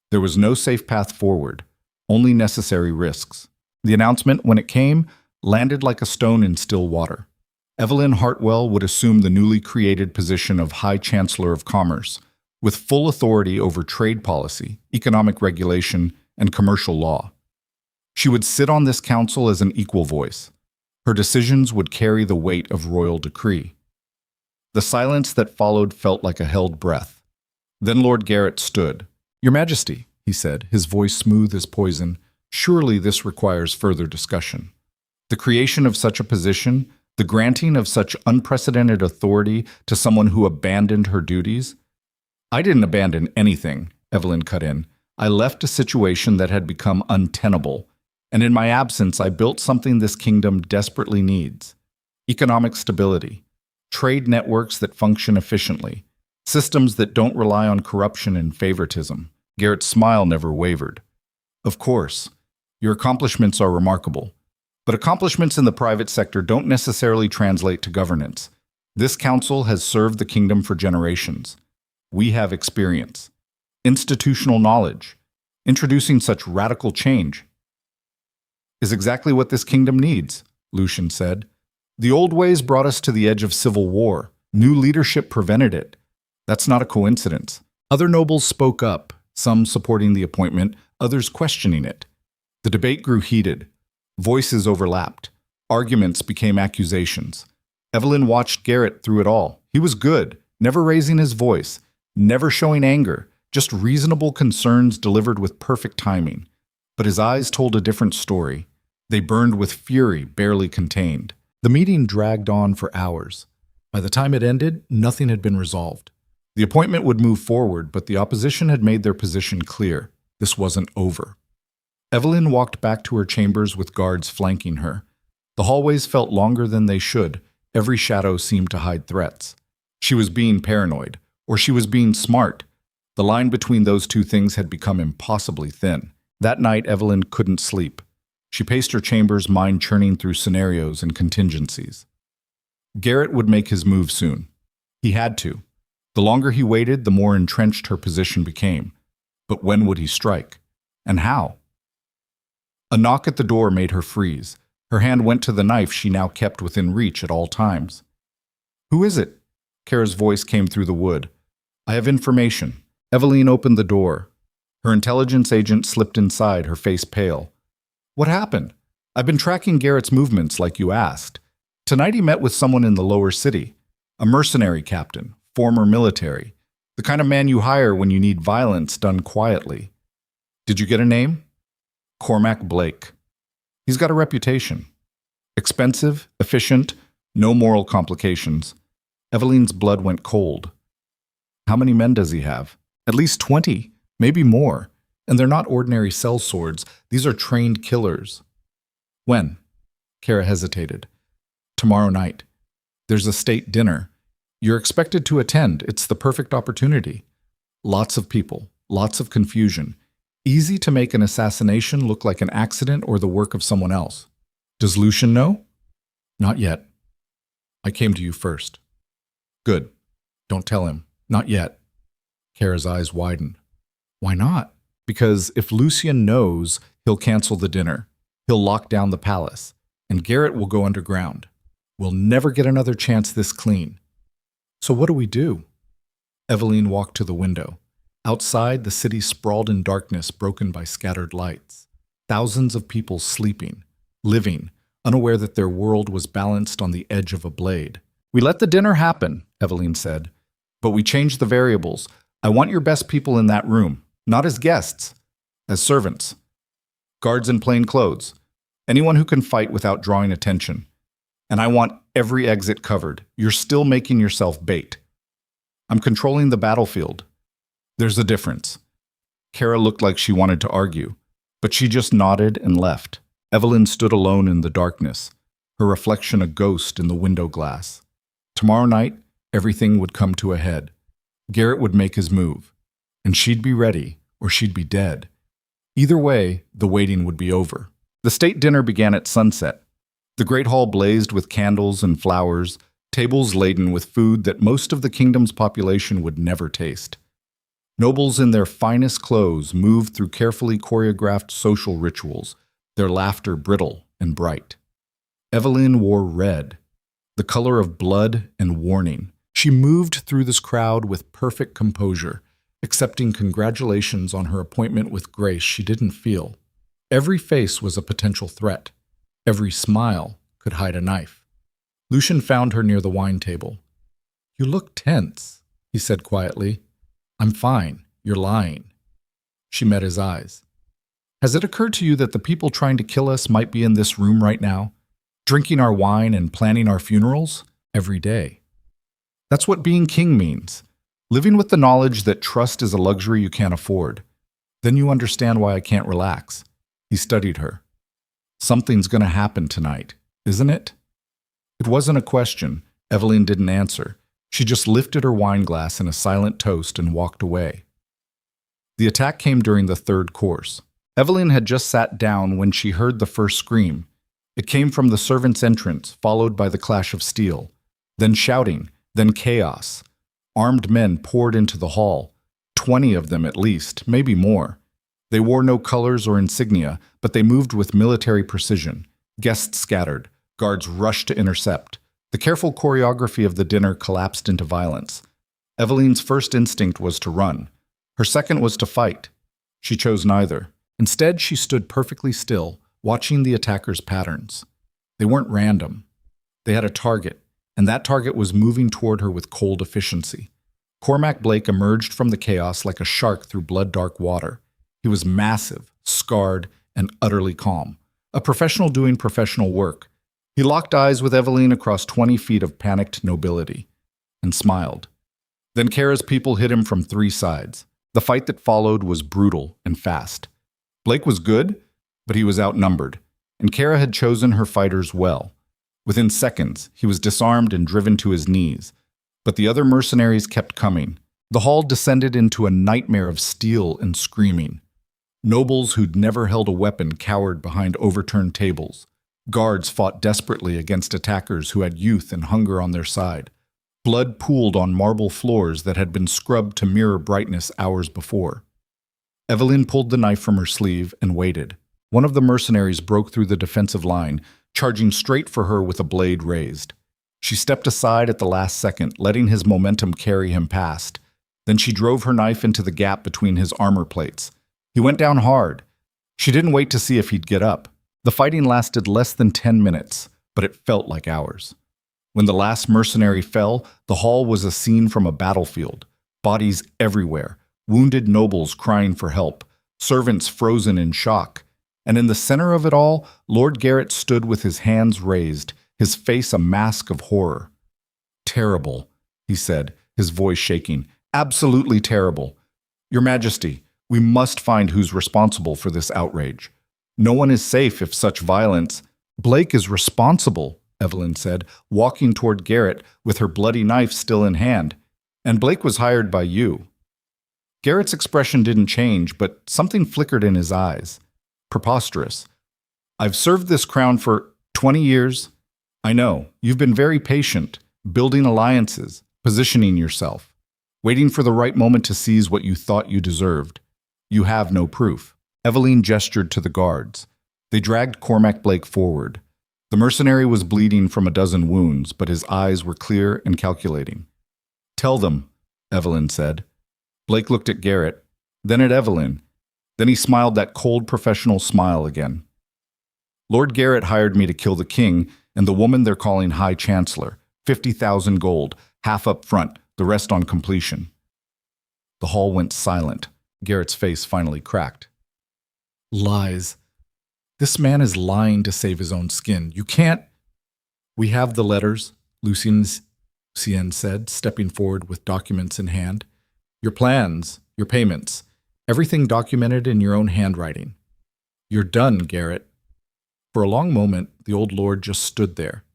There was no safe path forward, only necessary risks. The announcement, when it came, landed like a stone in still water. Evelyn Hartwell would assume the newly created position of High Chancellor of Commerce, with full authority over trade policy, economic regulation, and commercial law. She would sit on this council as an equal voice. Her decisions would carry the weight of royal decree. The silence that followed felt like a held breath. Then Lord Garrett stood. "Your Majesty," he said, his voice smooth as poison, "surely this requires further discussion. The creation of such a position, the granting of such unprecedented authority to someone who abandoned her duties." "I didn't abandon anything," Evelyn cut in. "I left a situation that had become untenable, and in my absence I built something this kingdom desperately needs. Economic stability, trade networks that function efficiently, systems that don't rely on corruption and favoritism." Garrett's smile never wavered. "Of course, your accomplishments are remarkable, but accomplishments in the private sector don't necessarily translate to governance. This council has served the kingdom for generations. We have experience, institutional knowledge. Introducing such radical change is exactly what this kingdom needs," Lucian said. "The old ways brought us to the edge of civil war. New leadership prevented it. That's not a coincidence." Other nobles spoke up, some supporting the appointment, others questioning it. The debate grew heated. Voices overlapped. Arguments became accusations. Evelyn watched Garrett through it all. He was good, never raising his voice, never showing anger, just reasonable concerns delivered with perfect timing. But his eyes told a different story. They burned with fury, barely contained. The meeting dragged on for hours. By the time it ended, nothing had been resolved. The appointment would move forward, but the opposition had made their position clear. This wasn't over. Evelyn walked back to her chambers with guards flanking her. The hallways felt longer than they should. Every shadow seemed to hide threats. She was being paranoid, or she was being smart. The line between those two things had become impossibly thin. That night, Evelyn couldn't sleep. She paced her chambers, mind churning through scenarios and contingencies. Garrett would make his move soon. He had to. The longer he waited, the more entrenched her position became. But when would he strike? And how? A knock at the door made her freeze. Her hand went to the knife she now kept within reach at all times. "Who is it?" Kara's voice came through the wood. "I have information." Evelyn opened the door. Her intelligence agent slipped inside, her face pale. "What happened? I've been tracking Garrett's movements like you asked. Tonight he met with someone in the lower city. A mercenary captain, former military. The kind of man you hire when you need violence done quietly. Did you get a name?" "Cormac Blake. He's got a reputation. Expensive, efficient, no moral complications." Evelyn's blood went cold. "How many men does he have?" "At least 20, maybe more. And they're not ordinary sellswords. These are trained killers." "When?" Kara hesitated. "Tomorrow night. There's a state dinner. You're expected to attend. It's the perfect opportunity. Lots of people, lots of confusion. Easy to make an assassination look like an accident or the work of someone else. Does Lucian know?" "Not yet. I came to you first." "Good. Don't tell him. Not yet." Kara's eyes widened. "Why not?" "Because if Lucian knows, he'll cancel the dinner. He'll lock down the palace. And Garrett will go underground. We'll never get another chance this clean." "So what do we do?" Evelyn walked to the window. Outside, the city sprawled in darkness broken by scattered lights. Thousands of people sleeping, living, unaware that their world was balanced on the edge of a blade. "We let the dinner happen," Evelyn said. "But we changed the variables. I want your best people in that room, not as guests, as servants. Guards in plain clothes. Anyone who can fight without drawing attention. And I want every exit covered. You're still making yourself bait. I'm controlling the battlefield. There's a difference. Kara looked like she wanted to argue, but she just nodded and left. Evelyn stood alone in the darkness, her reflection a ghost in the window glass. Tomorrow night, everything would come to a head. Garrett would make his move, and she'd be ready, or she'd be dead. Either way, the waiting would be over. The state dinner began at sunset. The great hall blazed with candles and flowers, tables laden with food that most of the kingdom's population would never taste. Nobles in their finest clothes moved through carefully choreographed social rituals, their laughter brittle and bright. Evelyn wore red, the color of blood and warning. She moved through this crowd with perfect composure, accepting congratulations on her appointment with grace she didn't feel. Every face was a potential threat. Every smile could hide a knife. Lucian found her near the wine table. "You look tense," he said quietly. "I'm fine. You're lying." She met his eyes. "Has it occurred to you that the people trying to kill us might be in this room right now, drinking our wine and planning our funerals every day? That's what being king means, living with the knowledge that trust is a luxury you can't afford. Then you understand why I can't relax." He studied her. "Something's going to happen tonight, isn't it?" It wasn't a question. Evelyn didn't answer. She just lifted her wine glass in a silent toast and walked away. The attack came during the third course. Evelyn had just sat down when she heard the first scream. It came from the servants' entrance, followed by the clash of steel. Then shouting, then chaos. Armed men poured into the hall, 20 of them at least, maybe more. They wore no colors or insignia, but they moved with military precision. Guests scattered. Guards rushed to intercept. The careful choreography of the dinner collapsed into violence. Evelyn's first instinct was to run. Her second was to fight. She chose neither. Instead, she stood perfectly still, watching the attackers' patterns. They weren't random. They had a target, and that target was moving toward her with cold efficiency. Cormac Blake emerged from the chaos like a shark through blood-dark water. He was massive, scarred, and utterly calm. A professional doing professional work. He locked eyes with Evelyn across 20 feet of panicked nobility, and smiled. Then Kara's people hit him from 3 sides. The fight that followed was brutal and fast. Blake was good, but he was outnumbered, and Kara had chosen her fighters well. Within seconds, he was disarmed and driven to his knees, but the other mercenaries kept coming. The hall descended into a nightmare of steel and screaming. Nobles who'd never held a weapon cowered behind overturned tables. Guards fought desperately against attackers who had youth and hunger on their side. Blood pooled on marble floors that had been scrubbed to mirror brightness hours before. Evelyn pulled the knife from her sleeve and waited. One of the mercenaries broke through the defensive line, charging straight for her with a blade raised. She stepped aside at the last second, letting his momentum carry him past. Then she drove her knife into the gap between his armor plates. He went down hard. She didn't wait to see if he'd get up. The fighting lasted less than 10 minutes, but it felt like hours. When the last mercenary fell, the hall was a scene from a battlefield. Bodies everywhere, wounded nobles crying for help, servants frozen in shock. And in the center of it all, Lord Garrett stood with his hands raised, his face a mask of horror. "Terrible," he said, his voice shaking. "Absolutely terrible. Your Majesty, we must find who's responsible for this outrage. No one is safe if such violence—" "Blake is responsible," Evelyn said, walking toward Garrett with her bloody knife still in hand. "And Blake was hired by you." Garrett's expression didn't change, but something flickered in his eyes. Preposterous. "I've served this crown for 20 years. I know, you've been very patient, building alliances, positioning yourself, waiting for the right moment to seize what you thought you deserved. You have no proof." Evelyn gestured to the guards. They dragged Cormac Blake forward. The mercenary was bleeding from a dozen wounds, but his eyes were clear and calculating. "Tell them," Evelyn said. Blake looked at Garrett, then at Evelyn. Then he smiled that cold professional smile again. "Lord Garrett hired me to kill the king and the woman they're calling High Chancellor. 50,000 gold, half up front, the rest on completion." The hall went silent. Garrett's face finally cracked. "Lies. This man is lying to save his own skin. You can't. We have the letters, Lucien said, stepping forward with documents in hand. Your plans, your payments, everything documented in your own handwriting. You're done, Garrett. For a long moment, the old lord just stood there.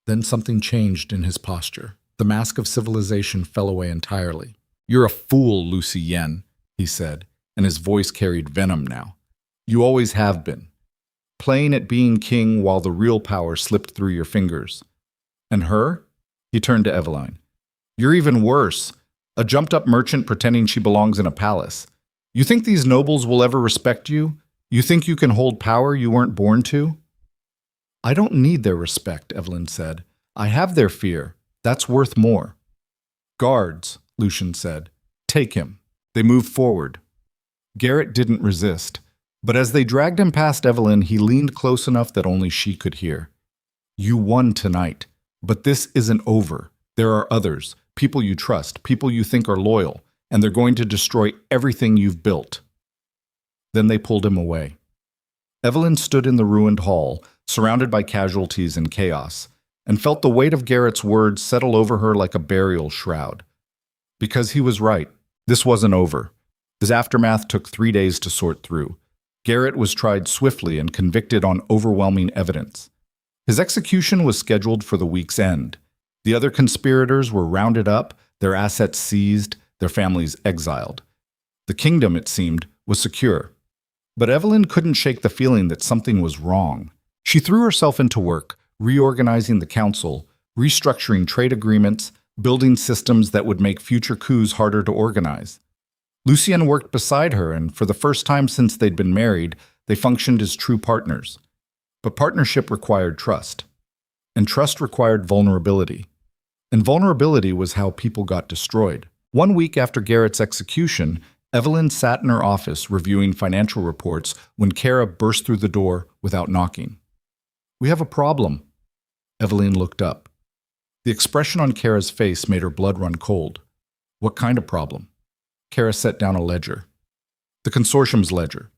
Then something changed in his posture. The mask of civilization fell away entirely. You're a fool, Lucien, he said, and his voice carried venom now. You always have been. Playing at being king while the real power slipped through your fingers. And her? He turned to Eveline. You're even worse. A jumped-up merchant pretending she belongs in a palace. You think these nobles will ever respect you? You think you can hold power you weren't born to? I don't need their respect, Eveline said. I have their fear. That's worth more. Guards, Lucien said. Take him. They moved forward. Garrett didn't resist, but as they dragged him past Eveline, he leaned close enough that only she could hear. You won tonight, but this isn't over. There are others, people you trust, people you think are loyal, and they're going to destroy everything you've built. Then they pulled him away. Eveline stood in the ruined hall, surrounded by casualties and chaos, and felt the weight of Garrett's words settle over her like a burial shroud. Because he was right. This wasn't over. His aftermath took 3 days to sort through. Garrett was tried swiftly and convicted on overwhelming evidence. His execution was scheduled for the week's end. The other conspirators were rounded up, their assets seized, their families exiled. The kingdom, it seemed, was secure. But Eveline couldn't shake the feeling that something was wrong. She threw herself into work, reorganizing the council, restructuring trade agreements, building systems that would make future coups harder to organize. Lucien worked beside her, and for the first time since they'd been married, they functioned as true partners. But partnership required trust, and trust required vulnerability. And vulnerability was how people got destroyed. 1 week after Garrett's execution, Eveline sat in her office reviewing financial reports when Kara burst through the door without knocking. We have a problem. Eveline looked up. The expression on Kara's face made her blood run cold. What kind of problem? Kara set down a ledger. The consortium's ledger.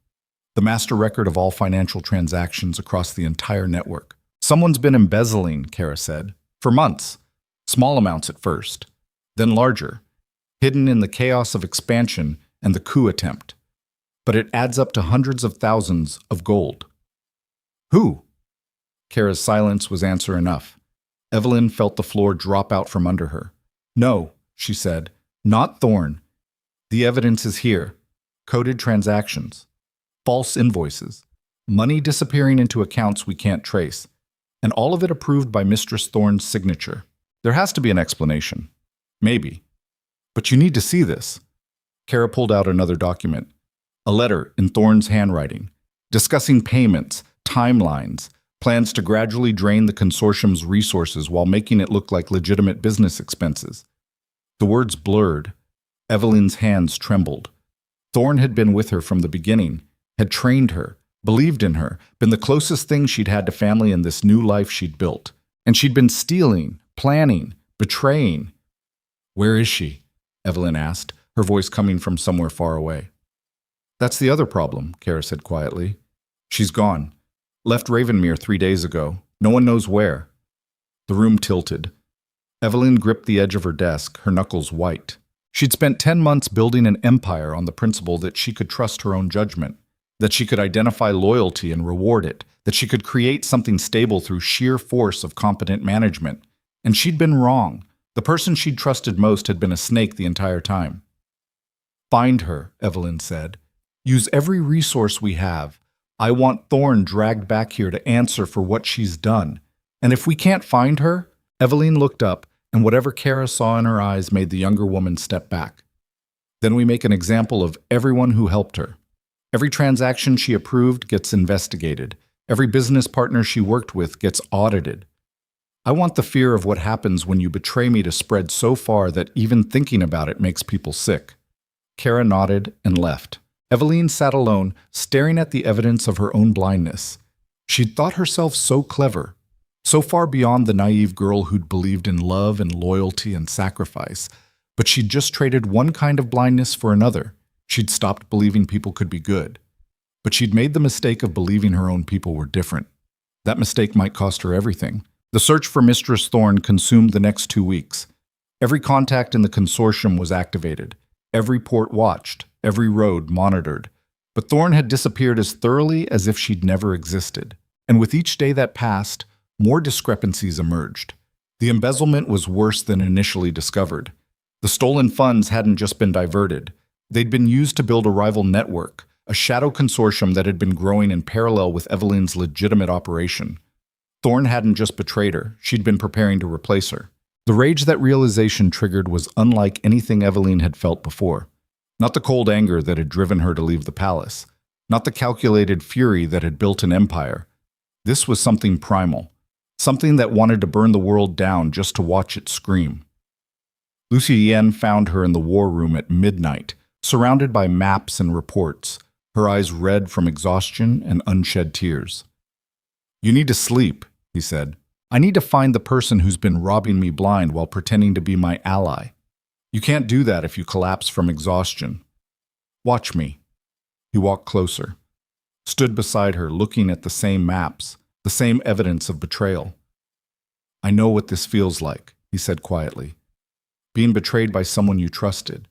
The master record of all financial transactions across the entire network. Someone's been embezzling, Kara said, for months. Small amounts at first, then larger, hidden in the chaos of expansion and the coup attempt. But it adds up to hundreds of thousands of gold. Who? Kara's silence was answer enough. Eveline felt the floor drop out from under her. No, she said, not Thorn. The evidence is here. Coded transactions. False invoices. Money disappearing into accounts we can't trace. And all of it approved by Mistress Thorn's signature. There has to be an explanation. Maybe. But you need to see this. Kara pulled out another document. A letter in Thorn's handwriting, discussing payments, timelines, plans to gradually drain the consortium's resources while making it look like legitimate business expenses. The words blurred. Eveline's hands trembled. Thorn had been with her from the beginning, had trained her, believed in her, been the closest thing she'd had to family in this new life she'd built. And she'd been stealing, planning, betraying. Where is she? Eveline asked, her voice coming from somewhere far away. That's the other problem, Kara said quietly. She's gone. Left Ravenmere 3 days ago. No one knows where. The room tilted. Eveline gripped the edge of her desk, her knuckles white. She'd spent 10 months building an empire on the principle that she could trust her own judgment, that she could identify loyalty and reward it, that she could create something stable through sheer force of competent management. And she'd been wrong. The person she'd trusted most had been a snake the entire time. Find her, Eveline said. Use every resource we have. I want Thorn dragged back here to answer for what she's done. And if we can't find her, Eveline looked up, and whatever Kara saw in her eyes made the younger woman step back. Then we make an example of everyone who helped her. Every transaction she approved gets investigated. Every business partner she worked with gets audited. I want the fear of what happens when you betray me to spread so far that even thinking about it makes people sick. Kara nodded and left. Eveline sat alone, staring at the evidence of her own blindness. She'd thought herself so clever, so far beyond the naive girl who'd believed in love and loyalty and sacrifice, but she'd just traded one kind of blindness for another. She'd stopped believing people could be good. But she'd made the mistake of believing her own people were different. That mistake might cost her everything. The search for Mistress Thorne consumed the next 2 weeks. Every contact in the consortium was activated, every port watched, every road monitored. But Thorne had disappeared as thoroughly as if she'd never existed. And with each day that passed, more discrepancies emerged. The embezzlement was worse than initially discovered. The stolen funds hadn't just been diverted. They'd been used to build a rival network, a shadow consortium that had been growing in parallel with Evelyn's legitimate operation. Thorne hadn't just betrayed her, she'd been preparing to replace her. The rage that realization triggered was unlike anything Evelyn had felt before. Not the cold anger that had driven her to leave the palace. Not the calculated fury that had built an empire. This was something primal. Something that wanted to burn the world down just to watch it scream. Lucien found her in the war room at midnight, surrounded by maps and reports, her eyes red from exhaustion and unshed tears. "You need to sleep," he said. "I need to find the person who's been robbing me blind while pretending to be my ally. You can't do that if you collapse from exhaustion. Watch me." He walked closer, stood beside her, looking at the same maps, the same evidence of betrayal. "I know what this feels like," he said quietly. "Being betrayed by someone you trusted.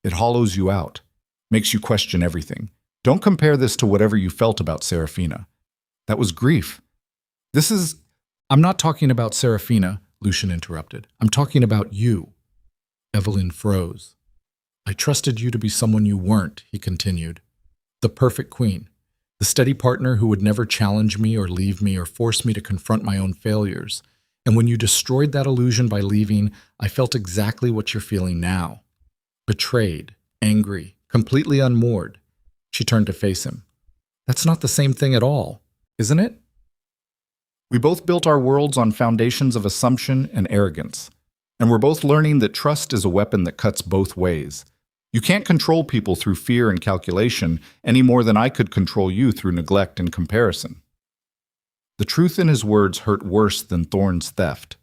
It hollows you out, makes you question everything. Don't compare this to whatever you felt about Serafina. That was grief. This is—" "I'm not talking about Serafina," Lucian interrupted. "I'm talking about you." Evelyn froze. "I trusted you to be someone you weren't," he continued. "The perfect queen. The steady partner who would never challenge me or leave me or force me to confront my own failures. And when you destroyed that illusion by leaving, I felt exactly what you're feeling now. Betrayed, angry, completely unmoored." She turned to face him. "That's not the same thing at all, isn't it? We both built our worlds on foundations of assumption and arrogance. And we're both learning that trust is a weapon that cuts both ways. You can't control people through fear and calculation any more than I could control you through neglect and comparison." The truth in his words hurt worse than Thorne's theft.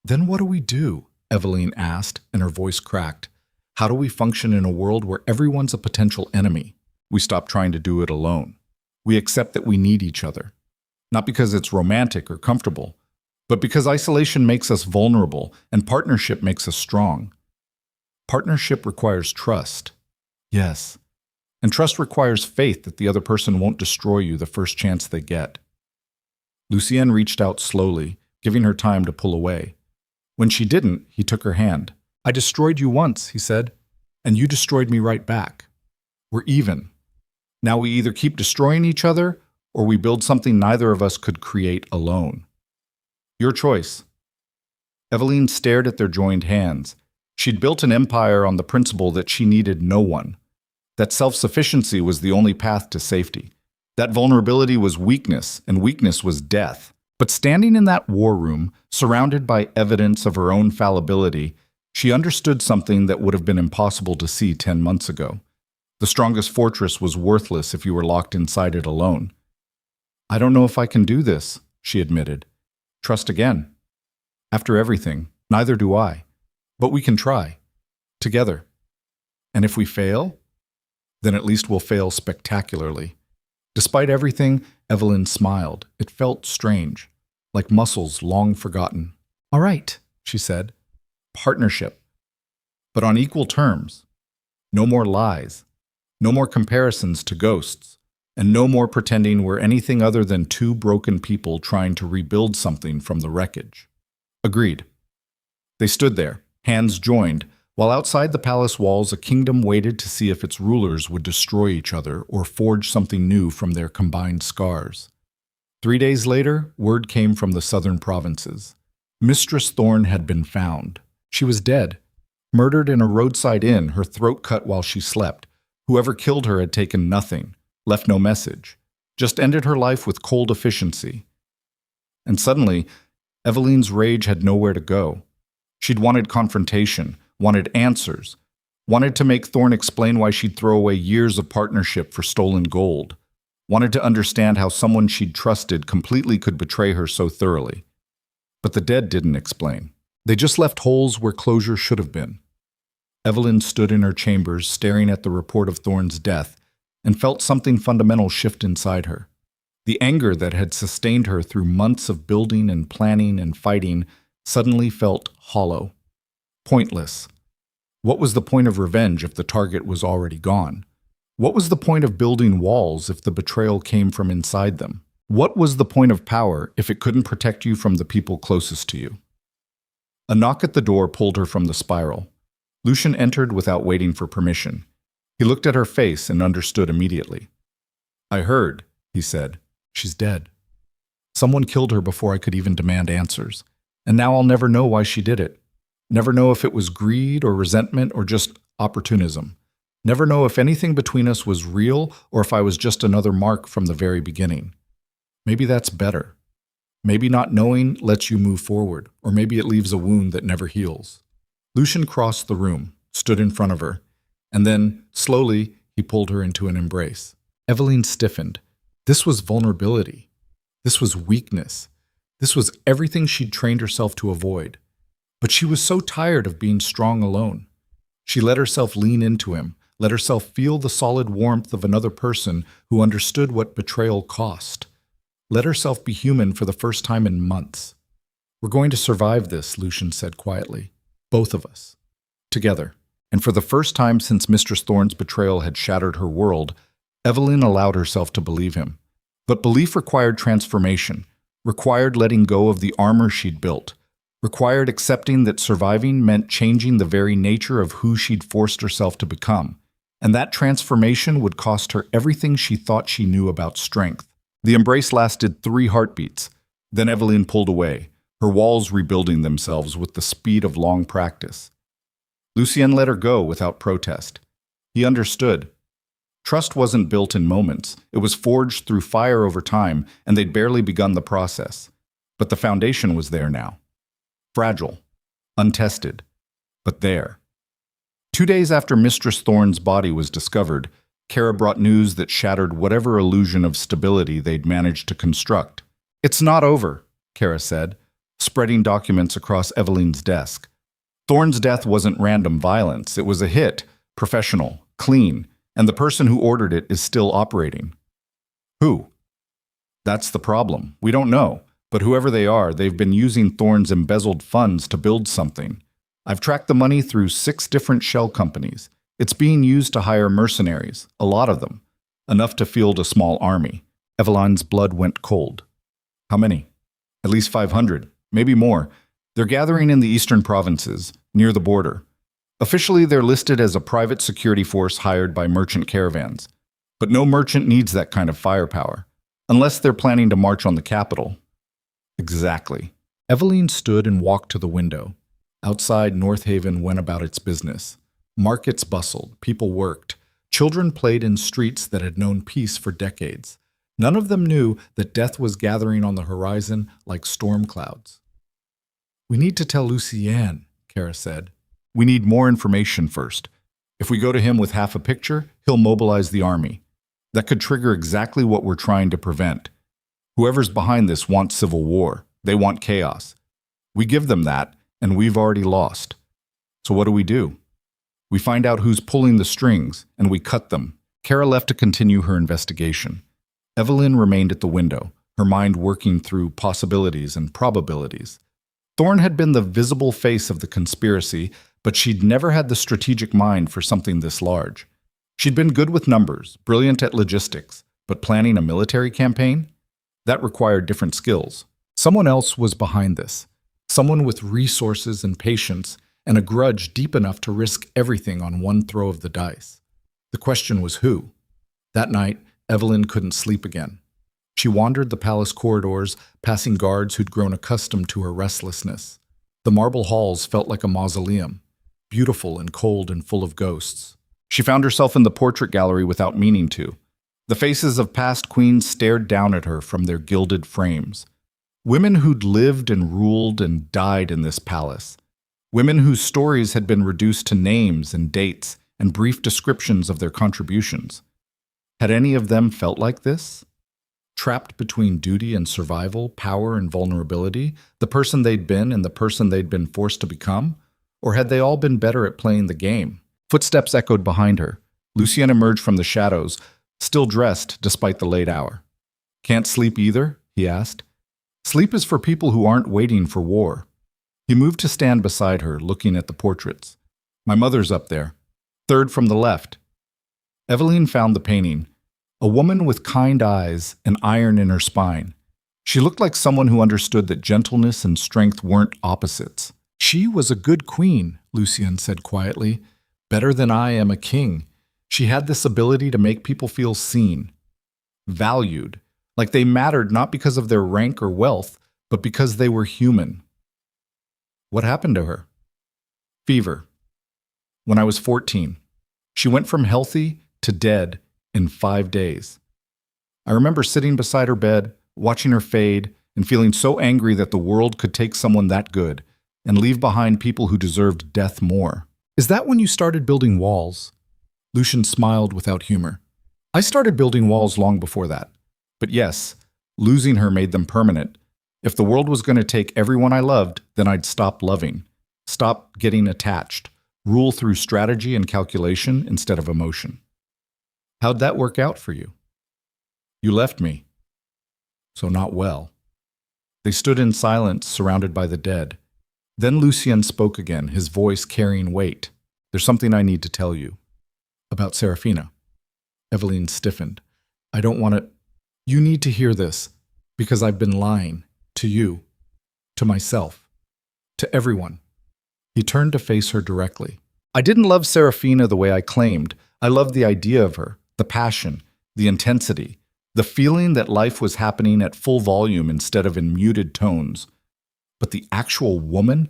"Then what do we do?" Evelyn asked, and her voice cracked. "How do we function in a world where everyone's a potential enemy? We stop trying to do it alone. We accept that we need each other. Not because it's romantic or comfortable, but because isolation makes us vulnerable and partnership makes us strong. Partnership requires trust. Yes. And trust requires faith that the other person won't destroy you the first chance they get." Lucien reached out slowly, giving her time to pull away. When she didn't, he took her hand. "I destroyed you once," he said, "and you destroyed me right back. We're even. Now we either keep destroying each other or we build something neither of us could create alone. Your choice." Evelyn stared at their joined hands. She'd built an empire on the principle that she needed no one, that self-sufficiency was the only path to safety, that vulnerability was weakness and weakness was death. But standing in that war room, surrounded by evidence of her own fallibility, she understood something that would have been impossible to see 10 months ago. The strongest fortress was worthless if you were locked inside it alone. "I don't know if I can do this," she admitted. "Trust again. After everything, neither do I. But we can try. Together. And if we fail, then at least we'll fail spectacularly." Despite everything, Evelyn smiled. It felt strange, like muscles long forgotten. "All right," she said. "Partnership. But on equal terms. No more lies. No more comparisons to ghosts. And no more pretending we're anything other than two broken people trying to rebuild something from the wreckage." Agreed. They stood there, hands joined, while outside the palace walls a kingdom waited to see if its rulers would destroy each other or forge something new from their combined scars. 3 days later, word came from the southern provinces. Mistress Thorne had been found. She was dead, murdered in a roadside inn, her throat cut while she slept. Whoever killed her had taken nothing, left no message, just ended her life with cold efficiency. And suddenly, Evelyn's rage had nowhere to go. She'd wanted confrontation, wanted answers, wanted to make Thorne explain why she'd throw away years of partnership for stolen gold, wanted to understand how someone she'd trusted completely could betray her so thoroughly. But the dead didn't explain. They just left holes where closure should have been. Evelyn stood in her chambers, staring at the report of Thorne's death, and felt something fundamental shift inside her. The anger that had sustained her through months of building and planning and fighting suddenly felt hollow, pointless. What was the point of revenge if the target was already gone? What was the point of building walls if the betrayal came from inside them? What was the point of power if it couldn't protect you from the people closest to you? A knock at the door pulled her from the spiral. Lucian entered without waiting for permission. He looked at her face and understood immediately. "I heard," he said. "She's dead. Someone killed her before I could even demand answers. And now I'll never know why she did it. Never know if it was greed or resentment or just opportunism. Never know if anything between us was real or if I was just another mark from the very beginning. Maybe that's better. Maybe not knowing lets you move forward, or maybe it leaves a wound that never heals." Lucian crossed the room, stood in front of her, and then, slowly, he pulled her into an embrace. Evelyn stiffened. This was vulnerability. This was weakness. This was everything she'd trained herself to avoid. But she was so tired of being strong alone. She let herself lean into him, let herself feel the solid warmth of another person who understood what betrayal cost. Let herself be human for the first time in months. "We're going to survive this," Lucian said quietly. "Both of us. Together." And for the first time since Mistress Thorne's betrayal had shattered her world, Evelyn allowed herself to believe him. But belief required transformation, required letting go of the armor she'd built, required accepting that surviving meant changing the very nature of who she'd forced herself to become. And that transformation would cost her everything she thought she knew about strength. The embrace lasted 3 heartbeats. Then Evelyn pulled away, her walls rebuilding themselves with the speed of long practice. Lucien let her go without protest. He understood. Trust wasn't built in moments. It was forged through fire over time, and they'd barely begun the process. But the foundation was there now. Fragile, untested, but there. 2 days after Mistress Thorne's body was discovered, Kara brought news that shattered whatever illusion of stability they'd managed to construct. "It's not over," Kara said, spreading documents across Evelyn's desk. "Thorne's death wasn't random violence. It was a hit, professional, clean, and the person who ordered it is still operating." "Who?" "That's the problem. We don't know. But whoever they are, they've been using Thorne's embezzled funds to build something. I've tracked the money through 6 different shell companies. It's being used to hire mercenaries, a lot of them. Enough to field a small army." Evelyn's blood went cold. "How many?" "At least 500, maybe more. They're gathering in the eastern provinces, near the border. Officially, they're listed as a private security force hired by merchant caravans. But no merchant needs that kind of firepower, unless they're planning to march on the capital." "Exactly." Evelyn stood and walked to the window. Outside, North Haven went about its business. Markets bustled, people worked. Children played in streets that had known peace for decades. None of them knew that death was gathering on the horizon like storm clouds. "We need to tell Lucien," Kara said. "We need more information first. If we go to him with half a picture, he'll mobilize the army. That could trigger exactly what we're trying to prevent. Whoever's behind this wants civil war. They want chaos. We give them that, and we've already lost. So what do? We find out who's pulling the strings, and we cut them." Kara left to continue her investigation. Evelyn remained at the window, her mind working through possibilities and probabilities. Thorne had been the visible face of the conspiracy, but she'd never had the strategic mind for something this large. She'd been good with numbers, brilliant at logistics, but planning a military campaign? That required different skills. Someone else was behind this. Someone with resources and patience, and a grudge deep enough to risk everything on one throw of the dice. The question was who? That night, Evelyn couldn't sleep again. She wandered the palace corridors, passing guards who'd grown accustomed to her restlessness. The marble halls felt like a mausoleum, beautiful and cold and full of ghosts. She found herself in the portrait gallery without meaning to. The faces of past queens stared down at her from their gilded frames. Women who'd lived and ruled and died in this palace. Women whose stories had been reduced to names and dates and brief descriptions of their contributions. Had any of them felt like this? Trapped between duty and survival, power and vulnerability, the person they'd been and the person they'd been forced to become? Or had they all been better at playing the game? Footsteps echoed behind her. Lucien emerged from the shadows, still dressed despite the late hour. "Can't sleep either?" he asked. "Sleep is for people who aren't waiting for war." He moved to stand beside her, looking at the portraits. "My mother's up there. Third from the left." Evelyn found the painting. A woman with kind eyes and iron in her spine. She looked like someone who understood that gentleness and strength weren't opposites. "She was a good queen," Lucien said quietly. "Better than I am a king." She had this ability to make people feel seen, valued, like they mattered not because of their rank or wealth, but because they were human. What happened to her? Fever. When I was 14. She went from healthy to dead in 5 days. I remember sitting beside her bed, watching her fade, and feeling so angry that the world could take someone that good and leave behind people who deserved death more. "Is that when you started building walls?" Lucien smiled without humor. "I started building walls long before that. But yes, losing her made them permanent. If the world was going to take everyone I loved, then I'd stop loving, stop getting attached, rule through strategy and calculation instead of emotion." "How'd that work out for you?" "You left me." "So not well." They stood in silence, surrounded by the dead. Then Lucien spoke again, his voice carrying weight. "There's something I need to tell you." "About Serafina." Evelyn stiffened. "I don't want to—" "You need to hear this, because I've been lying. To you. To myself. To everyone." He turned to face her directly. "I didn't love Serafina the way I claimed. I loved the idea of her, the passion, the intensity, the feeling that life was happening at full volume instead of in muted tones. But the actual woman?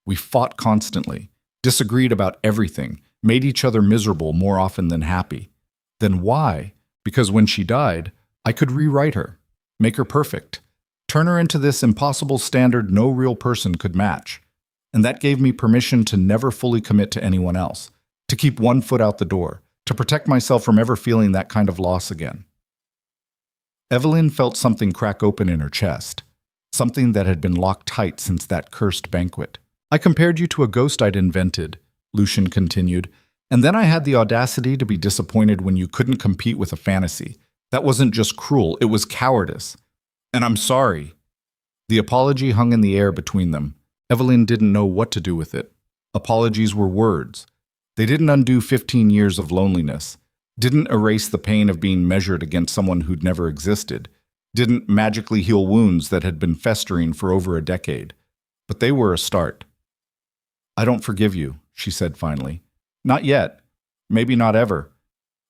We fought constantly, disagreed about everything, made each other miserable more often than happy. Then why? Because when she died, I could rewrite her, make her perfect, turn her into this impossible standard no real person could match. And that gave me permission to never fully commit to anyone else, to keep one foot out the door, to protect myself from ever feeling that kind of loss again." Evelyn felt something crack open in her chest, something that had been locked tight since that cursed banquet. "I compared you to a ghost I'd invented," Lucien continued, "and then I had the audacity to be disappointed when you couldn't compete with a fantasy. That wasn't just cruel, it was cowardice. And I'm sorry." The apology hung in the air between them. Evelyn didn't know what to do with it. Apologies were words. They didn't undo 15 years of loneliness, didn't erase the pain of being measured against someone who'd never existed, didn't magically heal wounds that had been festering for over a decade. But they were a start. "I don't forgive you," she said finally. "Not yet. Maybe not ever.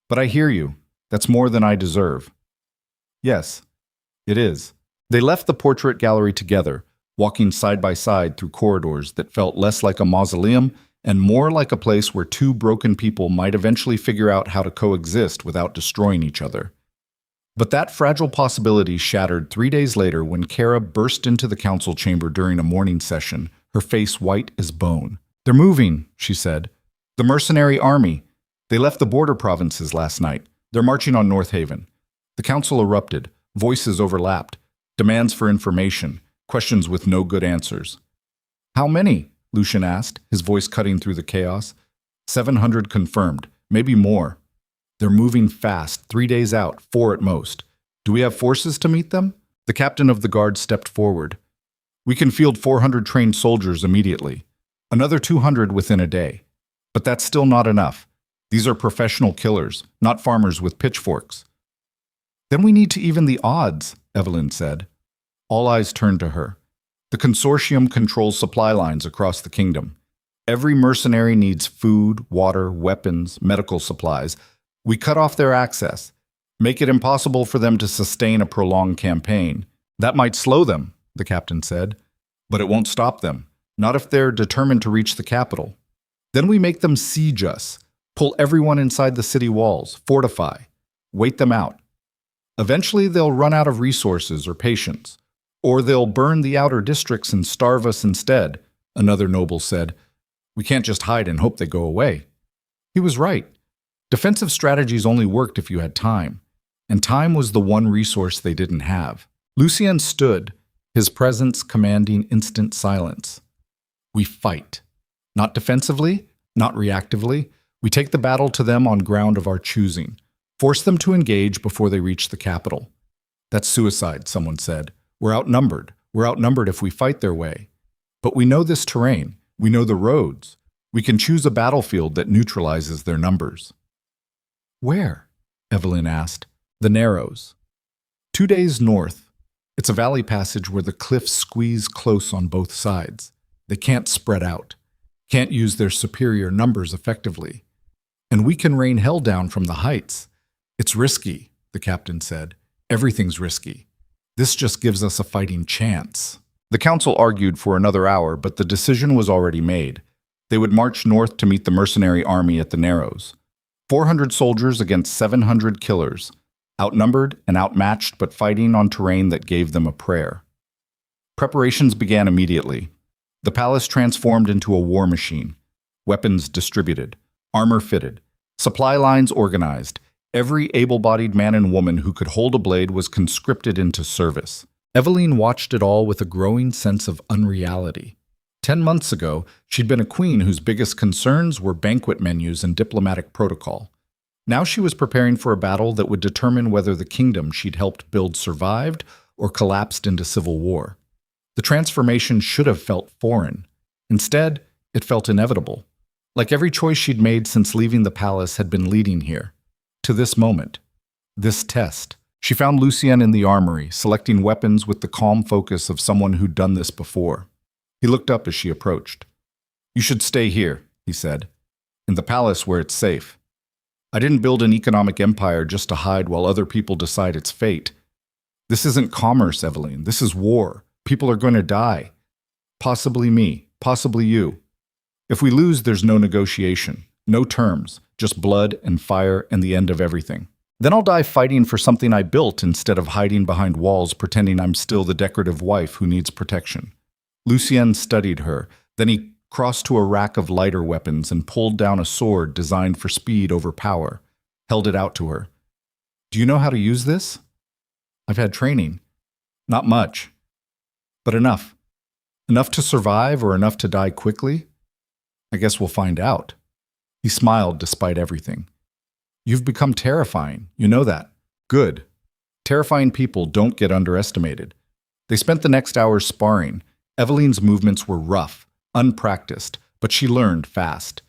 But I hear you. That's more than I deserve." "Yes, it is." They left the portrait gallery together, walking side by side through corridors that felt less like a mausoleum and more like a place where two broken people might eventually figure out how to coexist without destroying each other. But that fragile possibility shattered 3 days later when Kara burst into the council chamber during a morning session, her face white as bone. "They're moving," she said. "The mercenary army. They left the border provinces last night. They're marching on North Haven." The council erupted. Voices overlapped. Demands for information. Questions with no good answers. "How many?" Lucien asked, his voice cutting through the chaos. 700 confirmed. Maybe more. "They're moving fast, 3 days out, 4 at most. Do we have forces to meet them?" The captain of the guard stepped forward. "We can field 400 trained soldiers immediately. Another 200 within a day. But that's still not enough. These are professional killers, not farmers with pitchforks." "Then we need to even the odds," Evelyn said. All eyes turned to her. "The consortium controls supply lines across the kingdom. Every mercenary needs food, water, weapons, medical supplies. We cut off their access, make it impossible for them to sustain a prolonged campaign. That might slow them," the captain said, "but it won't stop them, not if they're determined to reach the capital. Then we make them siege us, pull everyone inside the city walls, fortify, wait them out. Eventually they'll run out of resources or patience, or they'll burn the outer districts and starve us instead," another noble said. "We can't just hide and hope they go away." He was right. Defensive strategies only worked if you had time, and time was the one resource they didn't have. Lucien stood, his presence commanding instant silence. "We fight. Not defensively, not reactively. We take the battle to them on ground of our choosing. Force them to engage before they reach the capital. That's suicide, someone said. We're outnumbered. We're outnumbered if we fight their way. But we know this terrain. We know the roads. We can choose a battlefield that neutralizes their numbers. Where? Evelyn asked. The Narrows. 2 days north. It's a valley passage where the cliffs squeeze close on both sides. They can't spread out, can't use their superior numbers effectively. And we can rain hell down from the heights. It's risky, the captain said. Everything's risky. This just gives us a fighting chance. The council argued for another hour, but the decision was already made. They would march north to meet the mercenary army at the Narrows. 400 soldiers against 700 killers, outnumbered and outmatched but fighting on terrain that gave them a prayer. Preparations began immediately. The palace transformed into a war machine. Weapons distributed, armor fitted, supply lines organized. Every able-bodied man and woman who could hold a blade was conscripted into service. Evelyn watched it all with a growing sense of unreality. 10 months ago, she'd been a queen whose biggest concerns were banquet menus and diplomatic protocol. Now she was preparing for a battle that would determine whether the kingdom she'd helped build survived or collapsed into civil war. The transformation should have felt foreign. Instead, it felt inevitable. Like every choice she'd made since leaving the palace had been leading here. To this moment. This test. She found Lucien in the armory, selecting weapons with the calm focus of someone who'd done this before. He looked up as she approached. "You should stay here," he said. "In the palace where it's safe. I didn't build an economic empire just to hide while other people decide its fate. This isn't commerce, Evelyn. This is war. People are going to die. Possibly me. Possibly you. If we lose, there's no negotiation. No terms. Just blood and fire and the end of everything. Then I'll die fighting for something I built instead of hiding behind walls pretending I'm still the decorative wife who needs protection." Lucien studied her. Then he crossed to a rack of lighter weapons and pulled down a sword designed for speed over power, held it out to her. "Do you know how to use this?" "I've had training." "Not much. But enough. Enough to survive or enough to die quickly? I guess we'll find out." He smiled despite everything. "You've become terrifying. You know that. Good. Terrifying people don't get underestimated." They spent the next hours sparring. Evelyn's movements were rough, unpracticed, but she learned fast.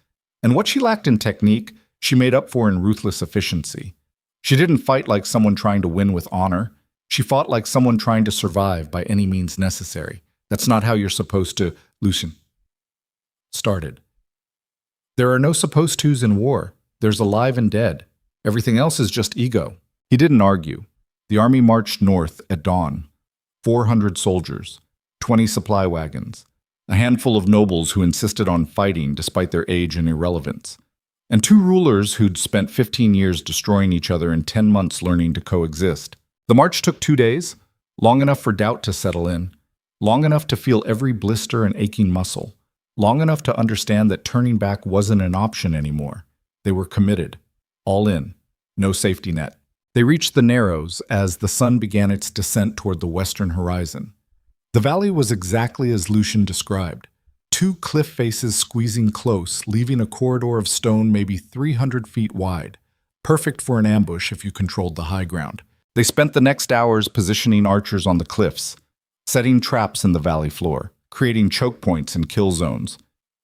And what she lacked in technique, she made up for in ruthless efficiency. She didn't fight like someone trying to win with honor. She fought like someone trying to survive by any means necessary. That's not how you're supposed to. Lucien started. "There are no supposed tos in war. There's alive and dead. Everything else is just ego." He didn't argue. The army marched north at dawn. 400 soldiers, 20 supply wagons, a handful of nobles who insisted on fighting despite their age and irrelevance, and 2 rulers who'd spent 15 years destroying each other and 10 months learning to coexist. The march took 2 days, long enough for doubt to settle in, long enough to feel every blister and aching muscle, long enough to understand that turning back wasn't an option anymore. They were committed, all in, no safety net. They reached the Narrows as the sun began its descent toward the western horizon. The valley was exactly as Lucien described. 2 cliff faces squeezing close, leaving a corridor of stone maybe 300 feet wide, perfect for an ambush if you controlled the high ground. They spent the next hours positioning archers on the cliffs, setting traps in the valley floor, creating choke points and kill zones.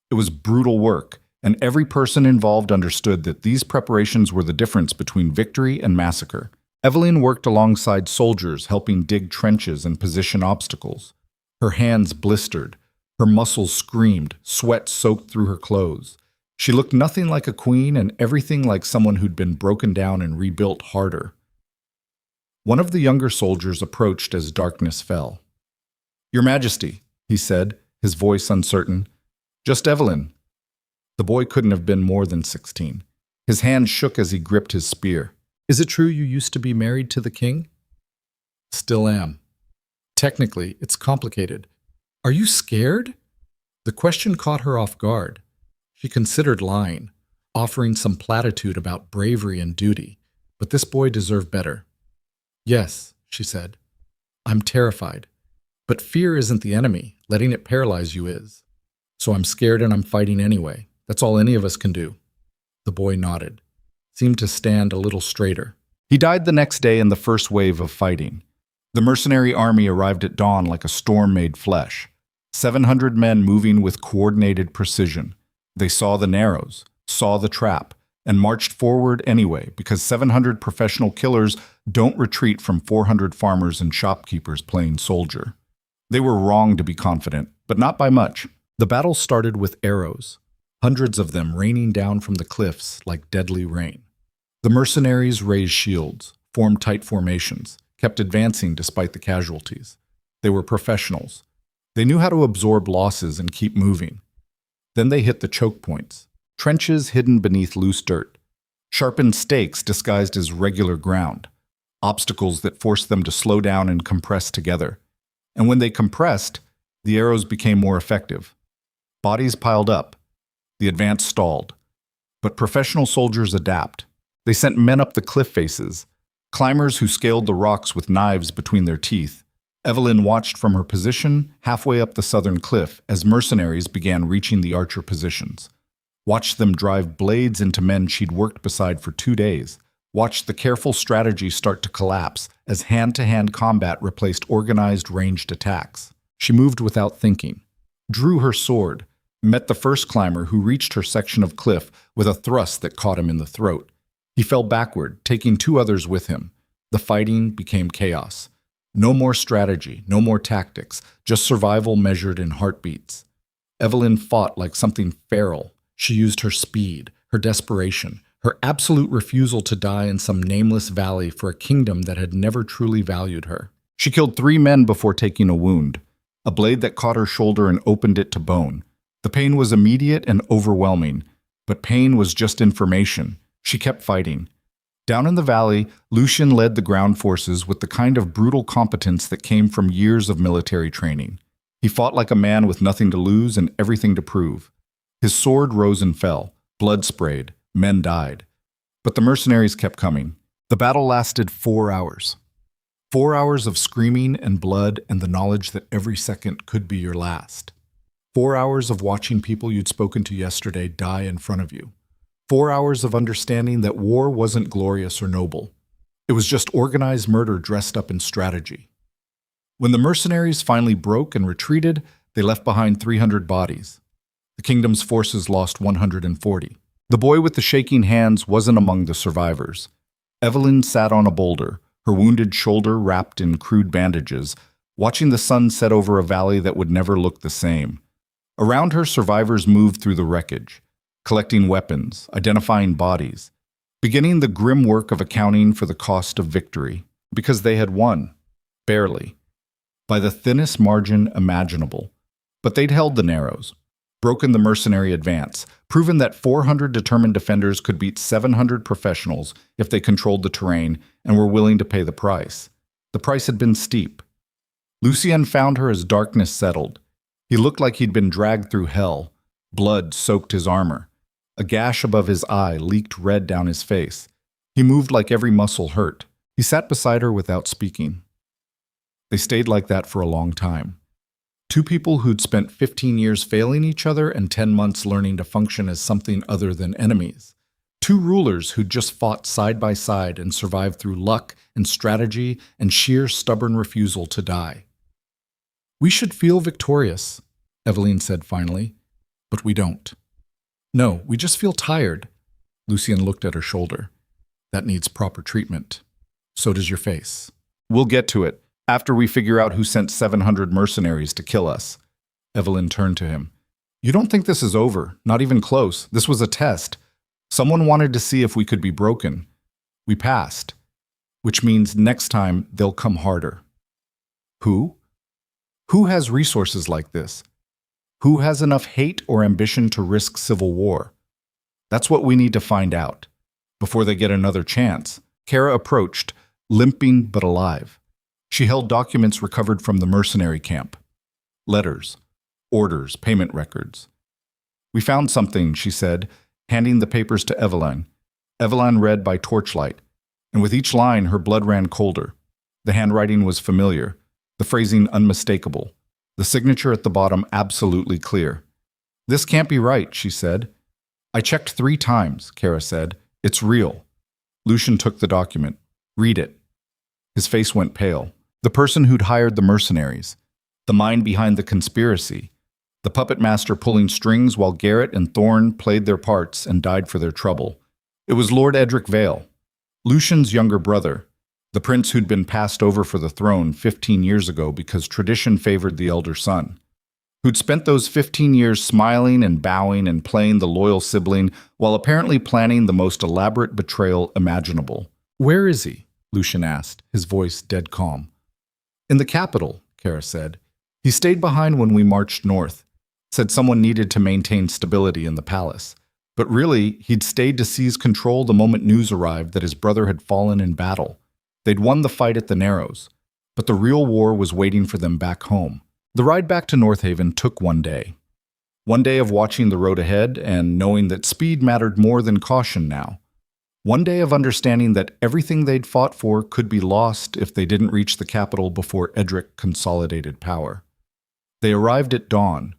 It was brutal work, and every person involved understood that these preparations were the difference between victory and massacre. Evelyn worked alongside soldiers, helping dig trenches and position obstacles. Her hands blistered, her muscles screamed, sweat soaked through her clothes. She looked nothing like a queen and everything like someone who'd been broken down and rebuilt harder. One of the younger soldiers approached as darkness fell. "Your Majesty," he said, his voice uncertain. "Just Evelyn." The boy couldn't have been more than 16. His hand shook as he gripped his spear. "Is it true you used to be married to the king?" "Still am." "Technically, it's complicated. Are you scared?" The question caught her off guard. She considered lying, offering some platitude about bravery and duty, but this boy deserved better. "Yes," she said. "I'm terrified. But fear isn't the enemy. Letting it paralyze you is. So I'm scared and I'm fighting anyway. That's all any of us can do." The boy nodded, seemed to stand a little straighter. He died the next day in the first wave of fighting. The mercenary army arrived at dawn like a storm made flesh. 700 men moving with coordinated precision. They saw the narrows, saw the trap, and marched forward anyway because 700 professional killers don't retreat from 400 farmers and shopkeepers playing soldier. They were wrong to be confident, but not by much. The battle started with arrows, hundreds of them raining down from the cliffs like deadly rain. The mercenaries raised shields, formed tight formations, kept advancing despite the casualties. They were professionals. They knew how to absorb losses and keep moving. Then they hit the choke points, trenches hidden beneath loose dirt, sharpened stakes disguised as regular ground, obstacles that forced them to slow down and compress together. And when they compressed, the arrows became more effective. Bodies piled up. The advance stalled. But professional soldiers adapt. They sent men up the cliff faces, climbers who scaled the rocks with knives between their teeth. Evelyn watched from her position halfway up the southern cliff as mercenaries began reaching the archer positions. Watched them drive blades into men she'd worked beside for 2 days. Watched the careful strategy start to collapse as hand-to-hand combat replaced organized ranged attacks. She moved without thinking, drew her sword, met the first climber who reached her section of cliff with a thrust that caught him in the throat. He fell backward, taking 2 others with him. The fighting became chaos. No more strategy, no more tactics, just survival measured in heartbeats. Evelyn fought like something feral. She used her speed, her desperation, her absolute refusal to die in some nameless valley for a kingdom that had never truly valued her. She killed 3 men before taking a wound, a blade that caught her shoulder and opened it to bone. The pain was immediate and overwhelming, but pain was just information. She kept fighting. Down in the valley, Lucian led the ground forces with the kind of brutal competence that came from years of military training. He fought like a man with nothing to lose and everything to prove. His sword rose and fell, blood sprayed, men died. But the mercenaries kept coming. The battle lasted 4 hours. 4 hours of screaming and blood and the knowledge that every second could be your last. 4 hours of watching people you'd spoken to yesterday die in front of you. 4 hours of understanding that war wasn't glorious or noble. It was just organized murder dressed up in strategy. When the mercenaries finally broke and retreated, they left behind 300 bodies. The kingdom's forces lost 140. The boy with the shaking hands wasn't among the survivors. Evelyn sat on a boulder, her wounded shoulder wrapped in crude bandages, watching the sun set over a valley that would never look the same. Around her, survivors moved through the wreckage, collecting weapons, identifying bodies, beginning the grim work of accounting for the cost of victory, because they had won, barely, by the thinnest margin imaginable. But they'd held the narrows, broken the mercenary advance, proven that 400 determined defenders could beat 700 professionals if they controlled the terrain and were willing to pay the price. The price had been steep. Lucien found her as darkness settled. He looked like he'd been dragged through hell. Blood soaked his armor. A gash above his eye leaked red down his face. He moved like every muscle hurt. He sat beside her without speaking. They stayed like that for a long time. 2 people who'd spent 15 years failing each other and 10 months learning to function as something other than enemies. 2 rulers who'd just fought side by side and survived through luck and strategy and sheer stubborn refusal to die. "We should feel victorious," Evelyn said finally, "but we don't." "No, we just feel tired." Lucien looked at her shoulder. "That needs proper treatment. So does your face." "We'll get to it, after we figure out who sent 700 mercenaries to kill us." Evelyn turned to him. "You don't think this is over? Not even close. This was a test. Someone wanted to see if we could be broken. We passed. Which means next time they'll come harder." "Who? Who has resources like this? Who has enough hate or ambition to risk civil war? That's what we need to find out. Before they get another chance." Kara approached, limping but alive. She held documents recovered from the mercenary camp. Letters, orders, payment records. "We found something," she said, handing the papers to Evelyn. Evelyn read by torchlight, and with each line her blood ran colder. The handwriting was familiar, the phrasing unmistakable, the signature at the bottom absolutely clear. "This can't be right," she said. "I checked 3 times," Kara said. "It's real." Lucian took the document. Read it." His face went pale. The person who'd hired the mercenaries. The mind behind the conspiracy. The puppet master pulling strings while Garrett and Thorne played their parts and died for their trouble. It was Lord Edric Vale, Lucian's younger brother, the prince who'd been passed over for the throne 15 years ago because tradition favored the elder son, who'd spent those 15 years smiling and bowing and playing the loyal sibling while apparently planning the most elaborate betrayal imaginable. "Where is he?" Lucian asked, his voice dead calm. "In the capital," Kara said. "He stayed behind when we marched north, said someone needed to maintain stability in the palace. But really, he'd stayed to seize control the moment news arrived that his brother had fallen in battle. They'd won the fight at the Narrows, but the real war was waiting for them back home." The ride back to North Haven took one day. One day of watching the road ahead and knowing that speed mattered more than caution now. One day of understanding that everything they'd fought for could be lost if they didn't reach the capital before Edric consolidated power. They arrived at dawn.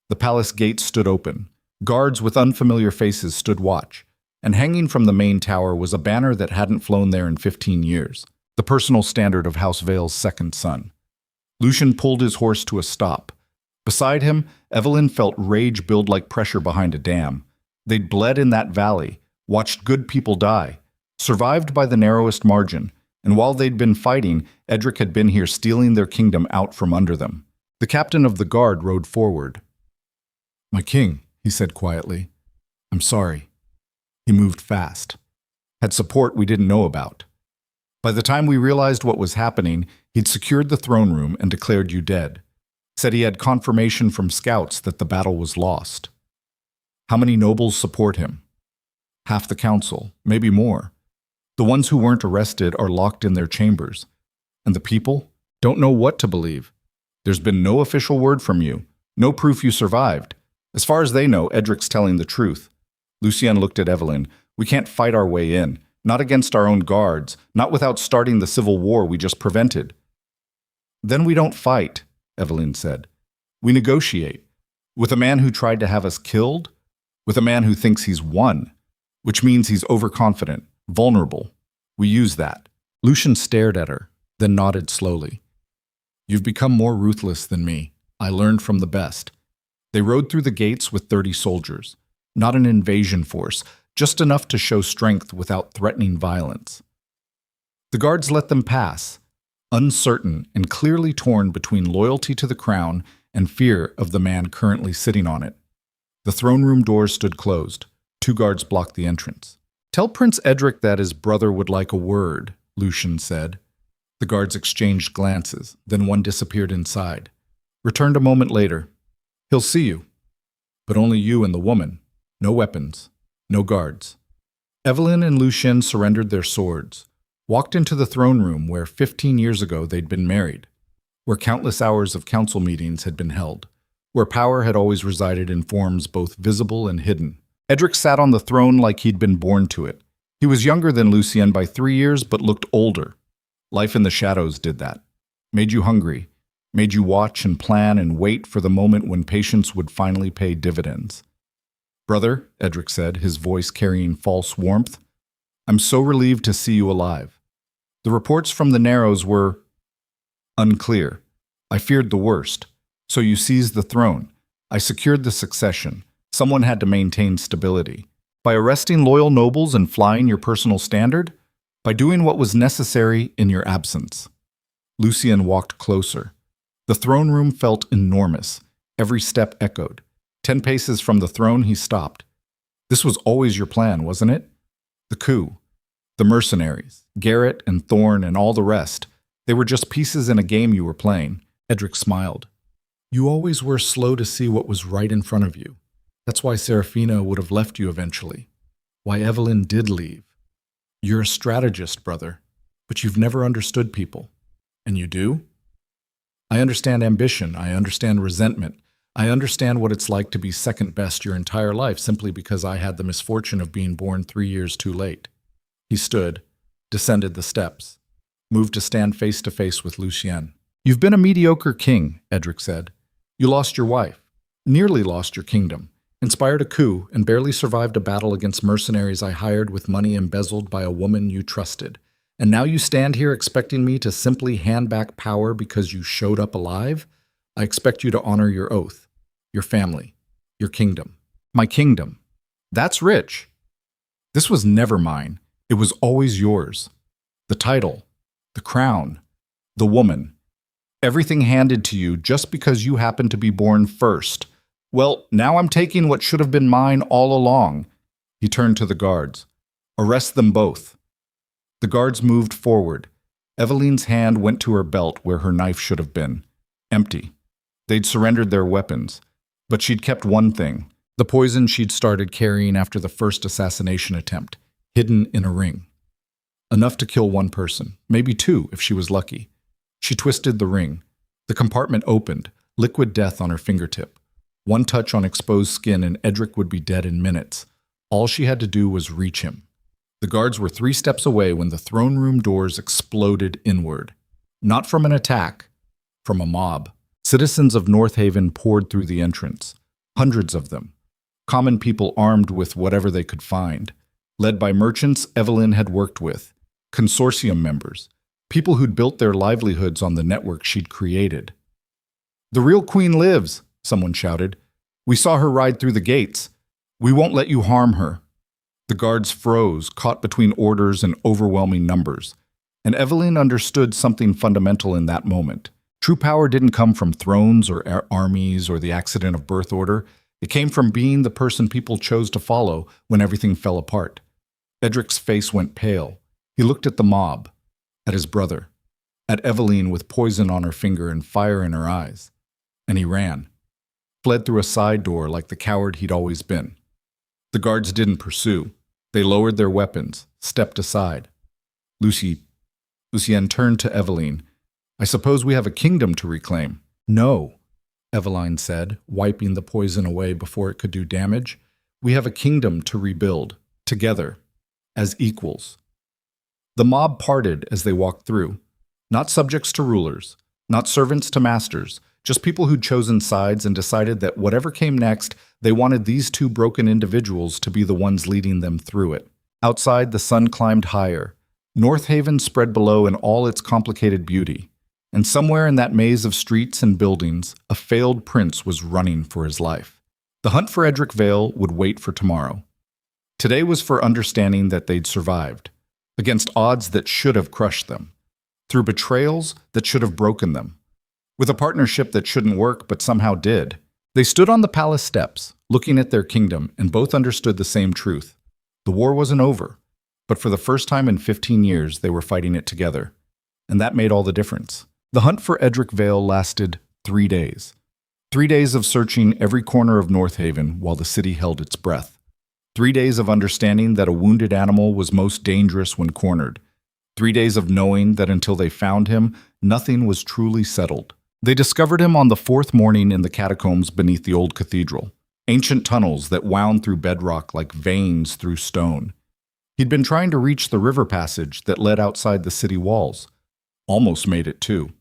The palace gates stood open. Guards with unfamiliar faces stood watch, and hanging from the main tower was a banner that hadn't flown there in 15 years, the personal standard of House Vale's second son. Lucian pulled his horse to a stop. Beside him, Evelyn felt rage build like pressure behind a dam. They'd bled in that valley, watched good people die, survived by the narrowest margin, and while they'd been fighting, Edric had been here stealing their kingdom out from under them. The captain of the guard rode forward. "My king," he said quietly, "I'm sorry." He moved fast. Had support we didn't know about. By the time we realized what was happening, he'd secured the throne room and declared you dead. Said he had confirmation from scouts that the battle was lost. How many nobles support him? Half the council, maybe more. The ones who weren't arrested are locked in their chambers. And the people don't know what to believe. There's been no official word from you, no proof you survived. As far as they know, Edric's telling the truth. Lucien looked at Evelyn. "We can't fight our way in, not against our own guards, not without starting the civil war we just prevented." "Then we don't fight," Evelyn said. "We negotiate. With a man who tried to have us killed, with a man who thinks he's won, which means he's overconfident, vulnerable. We use that." Lucian stared at her, then nodded slowly. "You've become more ruthless than me. I learned from the best." They rode through the gates with 30 soldiers. Not an invasion force, just enough to show strength without threatening violence. The guards let them pass, uncertain and clearly torn between loyalty to the crown and fear of the man currently sitting on it. The throne room doors stood closed. 2 guards blocked the entrance. "Tell Prince Edric that his brother would like a word," Lucian said. The guards exchanged glances, then one disappeared inside. Returned a moment later. "He'll see you, but only you and the woman. No weapons, no guards." Evelyn and Lucien surrendered their swords, walked into the throne room where 15 years ago they'd been married, where countless hours of council meetings had been held, where power had always resided in forms both visible and hidden. Edric sat on the throne like he'd been born to it. He was younger than Lucien by 3 years, but looked older. Life in the shadows did that. Made you hungry. Made you watch and plan and wait for the moment when patience would finally pay dividends. "Brother," Edric said, his voice carrying false warmth, "I'm so relieved to see you alive. The reports from the Narrows were unclear. I feared the worst. So you seized the throne. I secured the succession. Someone had to maintain stability. By arresting loyal nobles and flying your personal standard? By doing what was necessary in your absence." Lucien walked closer. The throne room felt enormous. Every step echoed. 10 paces from the throne, he stopped. "This was always your plan, wasn't it? The coup, the mercenaries, Garrett and Thorne and all the rest. They were just pieces in a game you were playing." Edric smiled. "You always were slow to see what was right in front of you. That's why Serafina would have left you eventually. Why Evelyn did leave. You're a strategist, brother, but you've never understood people. And you do? I understand ambition. I understand resentment. I understand what it's like to be second best your entire life simply because I had the misfortune of being born 3 years too late." He stood, descended the steps, moved to stand face to face with Lucien. "You've been a mediocre king," Edric said. "You lost your wife, nearly lost your kingdom, inspired a coup, and barely survived a battle against mercenaries I hired with money embezzled by a woman you trusted. And now you stand here expecting me to simply hand back power because you showed up alive? I expect you to honor your oath, your family, your kingdom. My kingdom. That's rich. This was never mine. It was always yours. The title, the crown, the woman. Everything handed to you just because you happened to be born first. Well, now I'm taking what should have been mine all along. He turned to the guards. Arrest them both. The guards moved forward. Eveline's hand went to her belt where her knife should have been. Empty. They'd surrendered their weapons. But she'd kept one thing, the poison she'd started carrying after the first assassination attempt, hidden in a ring. Enough to kill one person, maybe two if she was lucky. She twisted the ring. The compartment opened, liquid death on her fingertip. One touch on exposed skin and Edric would be dead in minutes. All she had to do was reach him. The guards were 3 steps away when the throne room doors exploded inward. Not from an attack, from a mob. Citizens of North Haven poured through the entrance. Hundreds of them. Common people armed with whatever they could find. Led by merchants Evelyn had worked with. Consortium members. People who'd built their livelihoods on the network she'd created. "The real queen lives," someone shouted. "We saw her ride through the gates. We won't let you harm her." The guards froze, caught between orders and overwhelming numbers. And Evelyn understood something fundamental in that moment. True power didn't come from thrones or armies or the accident of birth order. It came from being the person people chose to follow when everything fell apart. Edric's face went pale. He looked at the mob, at his brother, at Evelyn with poison on her finger and fire in her eyes. And he ran. Fled through a side door like the coward he'd always been. The guards didn't pursue. They lowered their weapons, stepped aside. Lucienne turned to Evelyn. "I suppose we have a kingdom to reclaim." "No," Evelyn said, wiping the poison away before it could do damage. "We have a kingdom to rebuild, together, as equals." The mob parted as they walked through. Not subjects to rulers, not servants to masters, just people who'd chosen sides and decided that whatever came next, they wanted these 2 broken individuals to be the ones leading them through it. Outside, the sun climbed higher. North Haven spread below in all its complicated beauty. And somewhere in that maze of streets and buildings, a failed prince was running for his life. The hunt for Edric Vale would wait for tomorrow. Today was for understanding that they'd survived, against odds that should have crushed them, through betrayals that should have broken them, with a partnership that shouldn't work but somehow did. They stood on the palace steps, looking at their kingdom, and both understood the same truth. The war wasn't over, but for the first time in 15 years, they were fighting it together. And that made all the difference. The hunt for Edric Vale lasted 3 days. 3 days of searching every corner of North Haven while the city held its breath. 3 days of understanding that a wounded animal was most dangerous when cornered. 3 days of knowing that until they found him, nothing was truly settled. They discovered him on the 4th morning in the catacombs beneath the old cathedral, ancient tunnels that wound through bedrock like veins through stone. He'd been trying to reach the river passage that led outside the city walls. Almost made it too.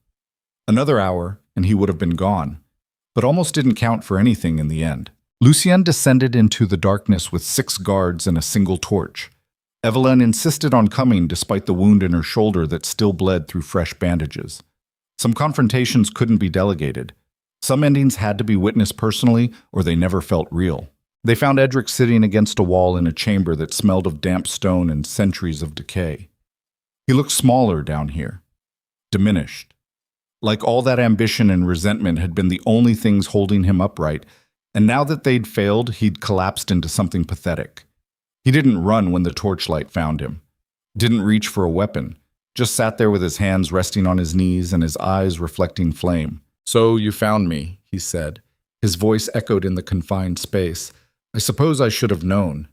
Another hour, and he would have been gone, but almost didn't count for anything in the end. Lucienne descended into the darkness with 6 guards and a single torch. Evelyn insisted on coming despite the wound in her shoulder that still bled through fresh bandages. Some confrontations couldn't be delegated. Some endings had to be witnessed personally, or they never felt real. They found Edric sitting against a wall in a chamber that smelled of damp stone and centuries of decay. He looked smaller down here, diminished. Like all that ambition and resentment had been the only things holding him upright, and now that they'd failed, he'd collapsed into something pathetic. He didn't run when the torchlight found him, didn't reach for a weapon, just sat there with his hands resting on his knees and his eyes reflecting flame. "So you found me," he said. His voice echoed in the confined space. "I suppose I should have known.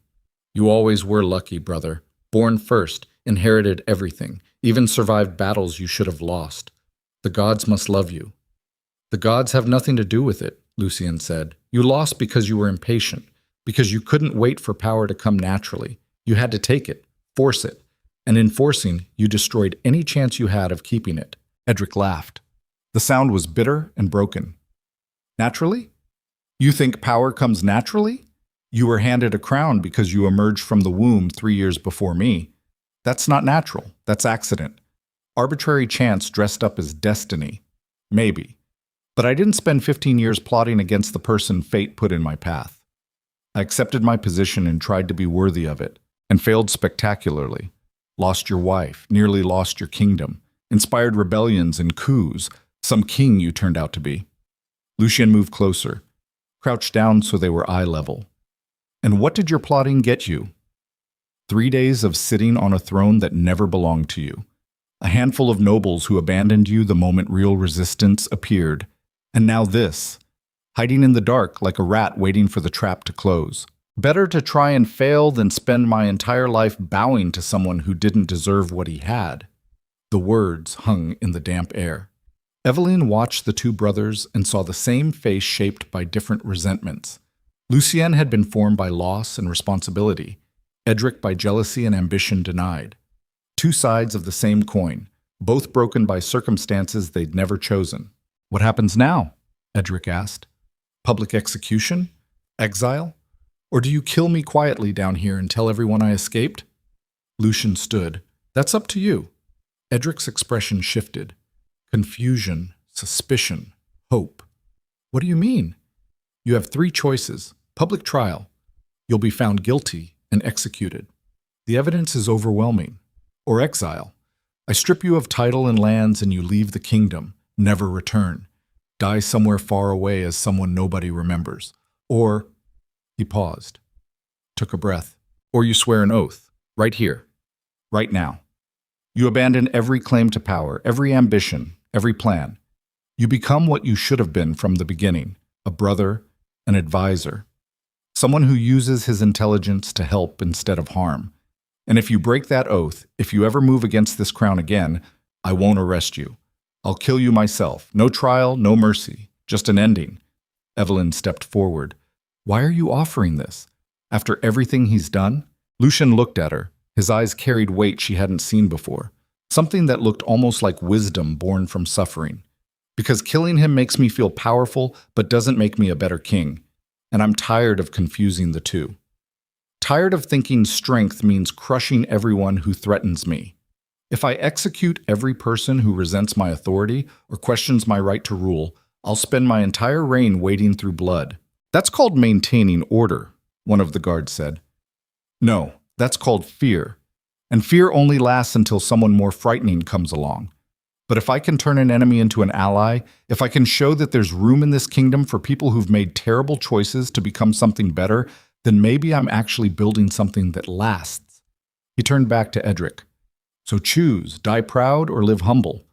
You always were lucky, brother. Born first, inherited everything, even survived battles you should have lost. The gods must love you." "The gods have nothing to do with it," Lucienne said. "You lost because you were impatient, because you couldn't wait for power to come naturally. You had to take it, force it. And in forcing, you destroyed any chance you had of keeping it." Edric laughed. The sound was bitter and broken. "Naturally? You think power comes naturally? You were handed a crown because you emerged from the womb 3 years before me. That's not natural. That's accident. Arbitrary chance dressed up as destiny. Maybe. But I didn't spend 15 years plotting against the person fate put in my path. I accepted my position and tried to be worthy of it, and failed spectacularly. Lost your wife, nearly lost your kingdom, inspired rebellions and coups, some king you turned out to be. Lucien moved closer, crouched down so they were eye level. And what did your plotting get you? 3 days of sitting on a throne that never belonged to you. A handful of nobles who abandoned you the moment real resistance appeared. And now this, hiding in the dark like a rat waiting for the trap to close. Better to try and fail than spend my entire life bowing to someone who didn't deserve what he had. The words hung in the damp air. Eveline watched the two brothers and saw the same face shaped by different resentments. Lucien had been formed by loss and responsibility, Edric by jealousy and ambition denied. Two sides of the same coin, both broken by circumstances they'd never chosen. What happens now? Edric asked. Public execution? Exile? Or do you kill me quietly down here and tell everyone I escaped? Lucien stood. That's up to you. Edric's expression shifted. Confusion, suspicion, hope. What do you mean? You have 3 choices. Public trial. You'll be found guilty and executed. The evidence is overwhelming. Or exile. I strip you of title and lands and you leave the kingdom, never return. Die somewhere far away as someone nobody remembers. Or, he paused, took a breath. Or you swear an oath, right here, right now. You abandon every claim to power, every ambition, every plan. You become what you should have been from the beginning, a brother, an advisor, someone who uses his intelligence to help instead of harm. And if you break that oath, if you ever move against this crown again, I won't arrest you. I'll kill you myself. No trial, no mercy, just an ending. Eveline stepped forward. Why are you offering this? After everything he's done? Lucien looked at her. His eyes carried weight she hadn't seen before. Something that looked almost like wisdom born from suffering. Because killing him makes me feel powerful, but doesn't make me a better king. And I'm tired of confusing the two. Tired of thinking strength means crushing everyone who threatens me. If I execute every person who resents my authority or questions my right to rule, I'll spend my entire reign wading through blood. That's called maintaining order, one of the guards said. No, that's called fear. And fear only lasts until someone more frightening comes along. But if I can turn an enemy into an ally, if I can show that there's room in this kingdom for people who've made terrible choices to become something better, then maybe I'm actually building something that lasts. He turned back to Edric. So choose, die proud or live humble.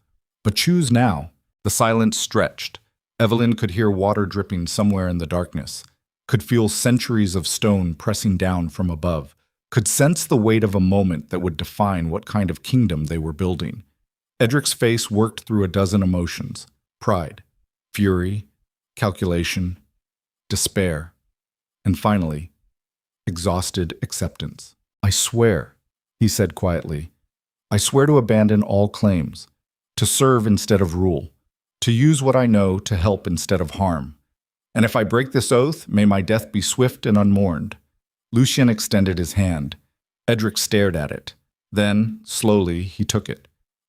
But choose now. The silence stretched. Eveline could hear water dripping somewhere in the darkness, could feel centuries of stone pressing down from above, could sense the weight of a moment that would define what kind of kingdom they were building. Edric's face worked through a dozen emotions: pride, fury, calculation, despair, and finally, exhausted acceptance. I swear, he said quietly, I swear to abandon all claims, to serve instead of rule, to use what I know to help instead of harm. And if I break this oath, may my death be swift and unmourned. Lucien extended his hand. Edric stared at it. Then, slowly, he took it.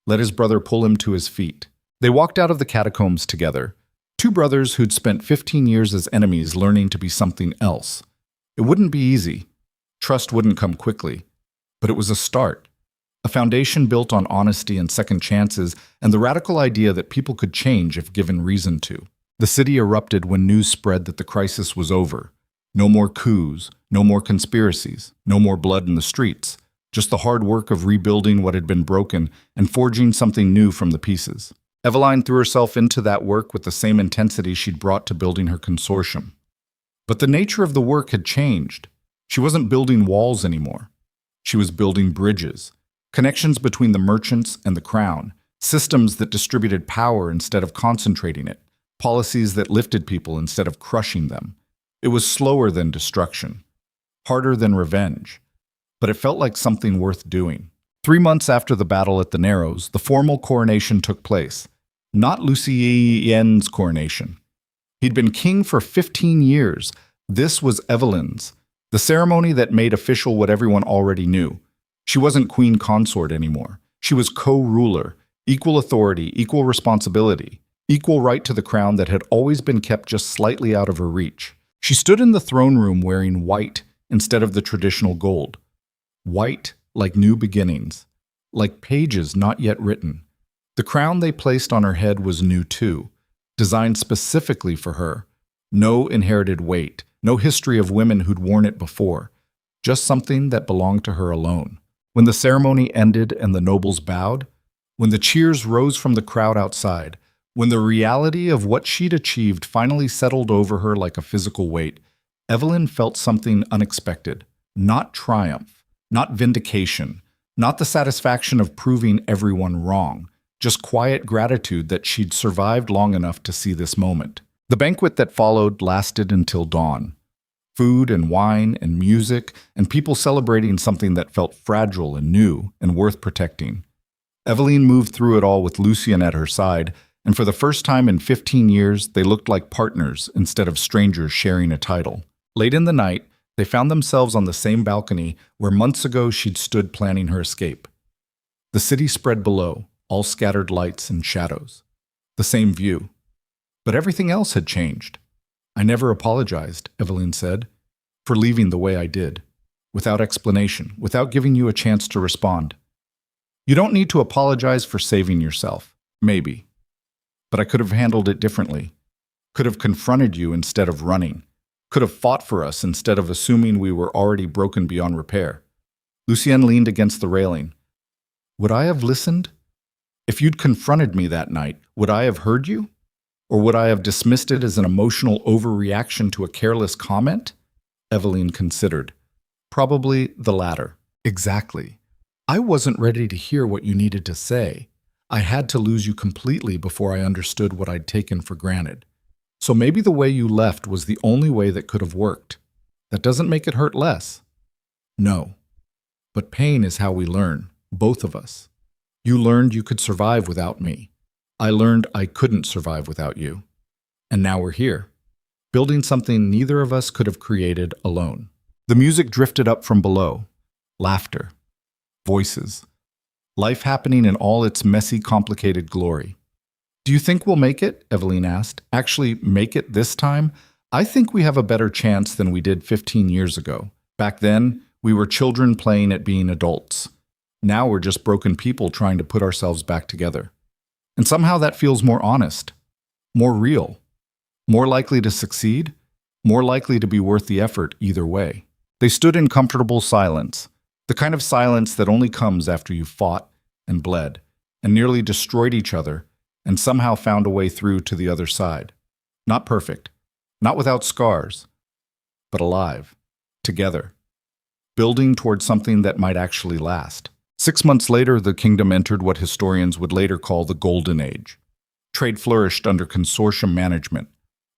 Let his brother pull him to his feet. They walked out of the catacombs together, two brothers who'd spent 15 years as enemies learning to be something else. It wouldn't be easy. Trust wouldn't come quickly. But it was a start. A foundation built on honesty and second chances, and the radical idea that people could change if given reason to. The city erupted when news spread that the crisis was over. No more coups, no more conspiracies, no more blood in the streets. Just the hard work of rebuilding what had been broken and forging something new from the pieces. Eveline threw herself into that work with the same intensity she'd brought to building her consortium. But the nature of the work had changed. She wasn't building walls anymore. She was building bridges, connections between the merchants and the crown, systems that distributed power instead of concentrating it, policies that lifted people instead of crushing them. It was slower than destruction, harder than revenge, but it felt like something worth doing. 3 months after the battle at the Narrows, the formal coronation took place. Not Lucien's coronation. He'd been king for 15 years. This was Eveline's, the ceremony that made official what everyone already knew. She wasn't queen consort anymore. She was co-ruler, equal authority, equal responsibility, equal right to the crown that had always been kept just slightly out of her reach. She stood in the throne room wearing white instead of the traditional gold. White like new beginnings, like pages not yet written. The crown they placed on her head was new too, designed specifically for her. No inherited weight, no history of women who'd worn it before, just something that belonged to her alone. When the ceremony ended and the nobles bowed, when the cheers rose from the crowd outside, when the reality of what she'd achieved finally settled over her like a physical weight, Evelyn felt something unexpected. Not triumph, not vindication, not the satisfaction of proving everyone wrong, just quiet gratitude that she'd survived long enough to see this moment. The banquet that followed lasted until dawn. Food and wine and music and people celebrating something that felt fragile and new and worth protecting. Evelyn moved through it all with Lucien at her side, and for the first time in 15 years, they looked like partners instead of strangers sharing a title. Late in the night, they found themselves on the same balcony where months ago she'd stood planning her escape. The city spread below, all scattered lights and shadows. The same view. But everything else had changed. I never apologized, Evelyn said, for leaving the way I did, without explanation, without giving you a chance to respond. You don't need to apologize for saving yourself, maybe. But I could have handled it differently. Could have confronted you instead of running. Could have fought for us instead of assuming we were already broken beyond repair. Lucien leaned against the railing. Would I have listened? If you'd confronted me that night, would I have heard you? Or would I have dismissed it as an emotional overreaction to a careless comment? Evelyn considered. Probably the latter. Exactly. I wasn't ready to hear what you needed to say. I had to lose you completely before I understood what I'd taken for granted. So maybe the way you left was the only way that could have worked. That doesn't make it hurt less. No. But pain is how we learn, both of us. You learned you could survive without me. I learned I couldn't survive without you. And now we're here, building something neither of us could have created alone. The music drifted up from below. Laughter. Voices. Life happening in all its messy, complicated glory. Do you think we'll make it? Evelyn asked. Actually, make it this time? I think we have a better chance than we did 15 years ago. Back then, we were children playing at being adults. Now we're just broken people trying to put ourselves back together. And somehow that feels more honest, more real, more likely to succeed, more likely to be worth the effort either way. They stood in comfortable silence, the kind of silence that only comes after you've fought and bled and nearly destroyed each other and somehow found a way through to the other side. Not perfect, not without scars, but alive, together, building towards something that might actually last. 6 months later, the kingdom entered what historians would later call the Golden Age. Trade flourished under consortium management.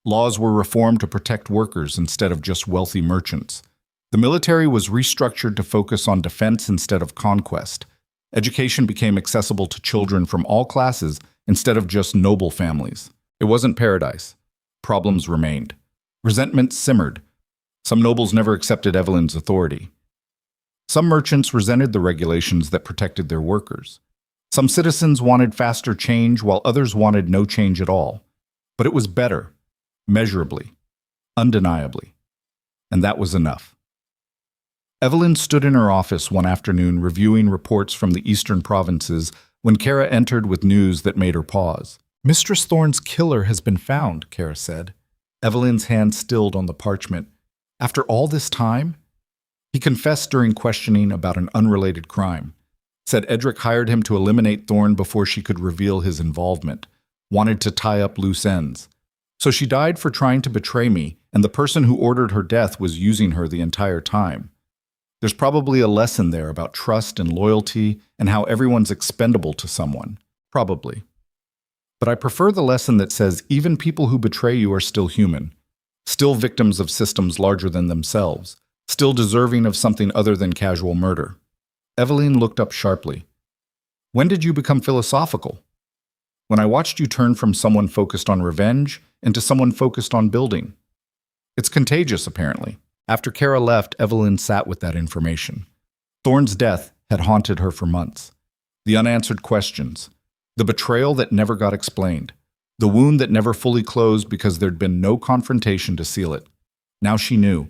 Laws were reformed to protect workers instead of just wealthy merchants. The military was restructured to focus on defense instead of conquest. Education became accessible to children from all classes instead of just noble families. It wasn't paradise. Problems remained. Resentment simmered. Some nobles never accepted Evelyn's authority. Some merchants resented the regulations that protected their workers. Some citizens wanted faster change, while others wanted no change at all. But it was better, measurably, undeniably. And that was enough. Evelyn stood in her office one afternoon reviewing reports from the eastern provinces when Kara entered with news that made her pause. Mistress Thorne's killer has been found, Kara said. Evelyn's hand stilled on the parchment. After all this time? He confessed during questioning about an unrelated crime. Said Edric hired him to eliminate Thorne before she could reveal his involvement. Wanted to tie up loose ends. So she died for trying to betray me, and the person who ordered her death was using her the entire time. There's probably a lesson there about trust and loyalty and how everyone's expendable to someone. Probably. But I prefer the lesson that says even people who betray you are still human, still victims of systems larger than themselves, still deserving of something other than casual murder. Evelyn looked up sharply. When did you become philosophical? When I watched you turn from someone focused on revenge into someone focused on building. It's contagious, apparently. After Kara left, Evelyn sat with that information. Thorne's death had haunted her for months. The unanswered questions, the betrayal that never got explained, the wound that never fully closed because there'd been no confrontation to seal it. Now she knew.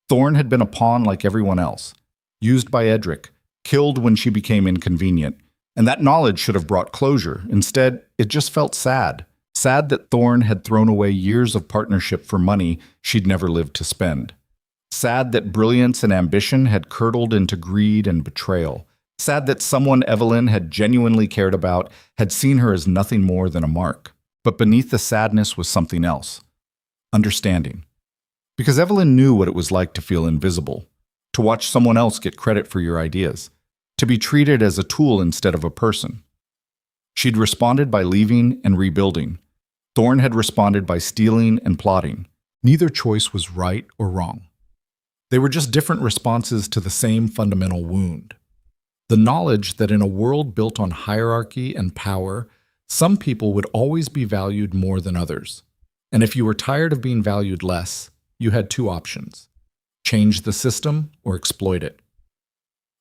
Thorn had been a pawn like everyone else, used by Edric, killed when she became inconvenient, and that knowledge should have brought closure. Instead, it just felt sad. Sad that Thorn had thrown away years of partnership for money she'd never lived to spend. Sad that brilliance and ambition had curdled into greed and betrayal. Sad that someone Evelyn had genuinely cared about had seen her as nothing more than a mark. But beneath the sadness was something else. Understanding. Because Evelyn knew what it was like to feel invisible, to watch someone else get credit for your ideas, to be treated as a tool instead of a person. She'd responded by leaving and rebuilding. Thorn had responded by stealing and plotting. Neither choice was right or wrong. They were just different responses to the same fundamental wound. The knowledge that in a world built on hierarchy and power, some people would always be valued more than others. And if you were tired of being valued less, you had two options: change the system or exploit it.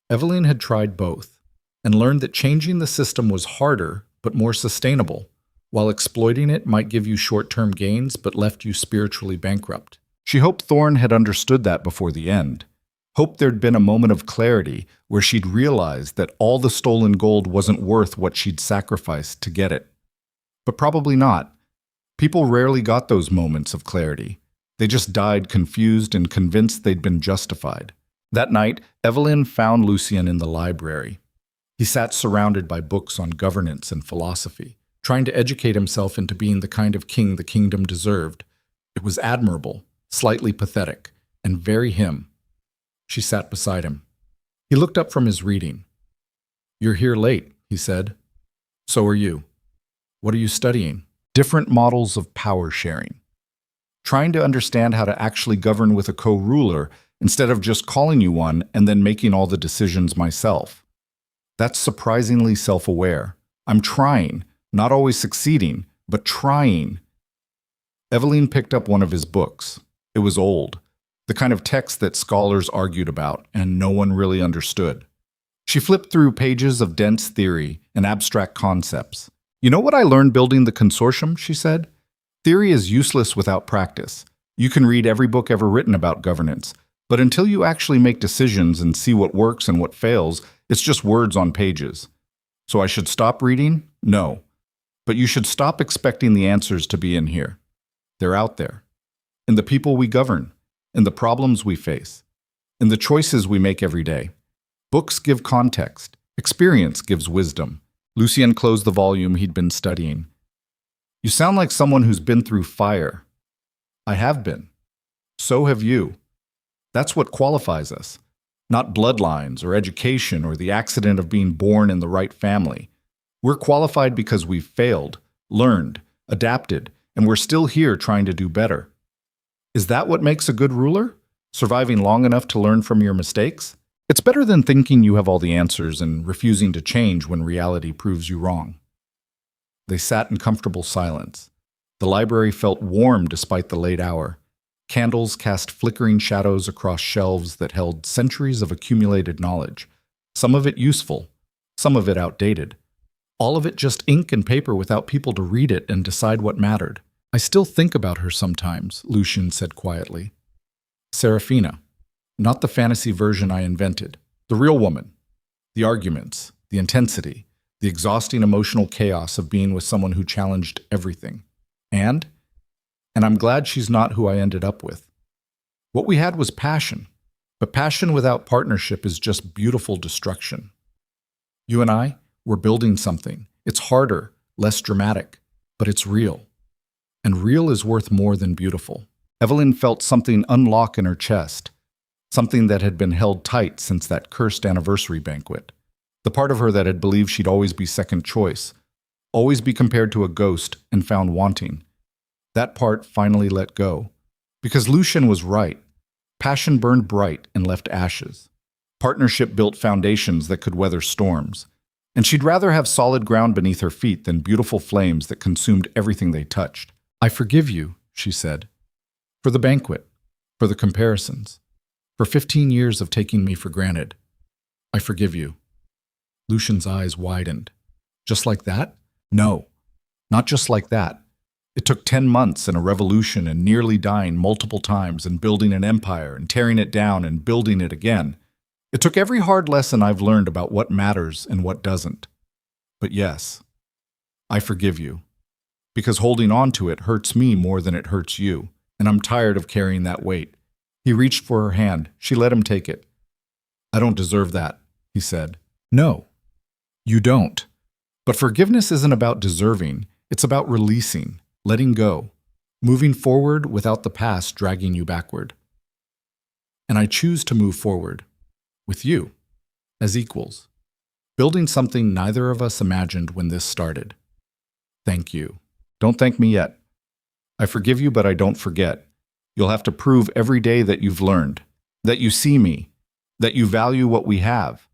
Evelyn had tried both and learned that changing the system was harder but more sustainable, while exploiting it might give you short-term gains but left you spiritually bankrupt. She hoped Thorn had understood that before the end. Hoped there'd been a moment of clarity where she'd realized that all the stolen gold wasn't worth what she'd sacrificed to get it. But probably not. People rarely got those moments of clarity. They just died confused and convinced they'd been justified. That night, Evelyn found Lucien in the library. He sat surrounded by books on governance and philosophy, trying to educate himself into being the kind of king the kingdom deserved. It was admirable, slightly pathetic, and very him. She sat beside him. He looked up from his reading. "You're here late," he said. "So are you. What are you studying?" Different models of power sharing. Trying to understand how to actually govern with a co-ruler instead of just calling you one and then making all the decisions myself. That's surprisingly self-aware. I'm trying, not always succeeding, but trying. Evelyn picked up one of his books. It was old, the kind of text that scholars argued about and no one really understood. She flipped through pages of dense theory and abstract concepts. "You know what I learned building the consortium?" she said. "Theory is useless without practice. You can read every book ever written about governance, but until you actually make decisions and see what works and what fails, it's just words on pages. So I should stop reading? No. But you should stop expecting the answers to be in here. They're out there. In the people we govern, in the problems we face, in the choices we make every day. Books give context. Experience gives wisdom." Lucien closed the volume he'd been studying. "You sound like someone who's been through fire." "I have been. So have you. That's what qualifies us. Not bloodlines or education or the accident of being born in the right family. We're qualified because we've failed, learned, adapted, and we're still here trying to do better. Is that what makes a good ruler? Surviving long enough to learn from your mistakes? It's better than thinking you have all the answers and refusing to change when reality proves you wrong." They sat in comfortable silence. The library felt warm despite the late hour. Candles cast flickering shadows across shelves that held centuries of accumulated knowledge, some of it useful, some of it outdated. All of it just ink and paper without people to read it and decide what mattered. "I still think about her sometimes," Lucien said quietly. "Serafina. Not the fantasy version I invented. The real woman. The arguments, the intensity, the exhausting emotional chaos of being with someone who challenged everything. And I'm glad she's not who I ended up with. What we had was passion, but passion without partnership is just beautiful destruction. You and I, we're building something. It's harder, less dramatic, but it's real. And real is worth more than beautiful." Evelyn felt something unlock in her chest, something that had been held tight since that cursed anniversary banquet. The part of her that had believed she'd always be second choice, always be compared to a ghost and found wanting. That part finally let go. Because Lucien was right. Passion burned bright and left ashes. Partnership built foundations that could weather storms. And she'd rather have solid ground beneath her feet than beautiful flames that consumed everything they touched. "I forgive you," she said. "For the banquet, for the comparisons, for 15 years of taking me for granted. I forgive you." Lucian's eyes widened. Just like that? No, not just like that. It took 10 months and a revolution and nearly dying multiple times and building an empire and tearing it down and building it again. It took every hard lesson I've learned about what matters and what doesn't. But yes, I forgive you. Because holding on to it hurts me more than it hurts you, and I'm tired of carrying that weight. He reached for her hand. She let him take it. I don't deserve that, he said. No, you don't. But forgiveness isn't about deserving. It's about releasing, letting go, moving forward without the past dragging you backward. And I choose to move forward with you, as equals, building something neither of us imagined when this started. Thank you. Don't thank me yet. I forgive you, but I don't forget. You'll have to prove every day that you've learned, that you see me, that you value what we have.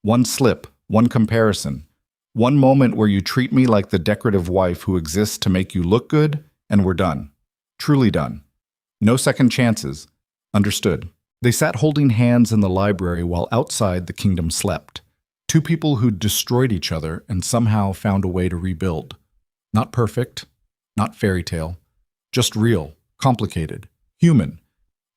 One slip, one comparison, one moment where you treat me like the decorative wife who exists to make you look good, and we're done. Truly done. No second chances. Understood. They sat holding hands in the library while outside the kingdom slept. Two people who'd destroyed each other and somehow found a way to rebuild. Not perfect, not fairy tale, just real, complicated, human,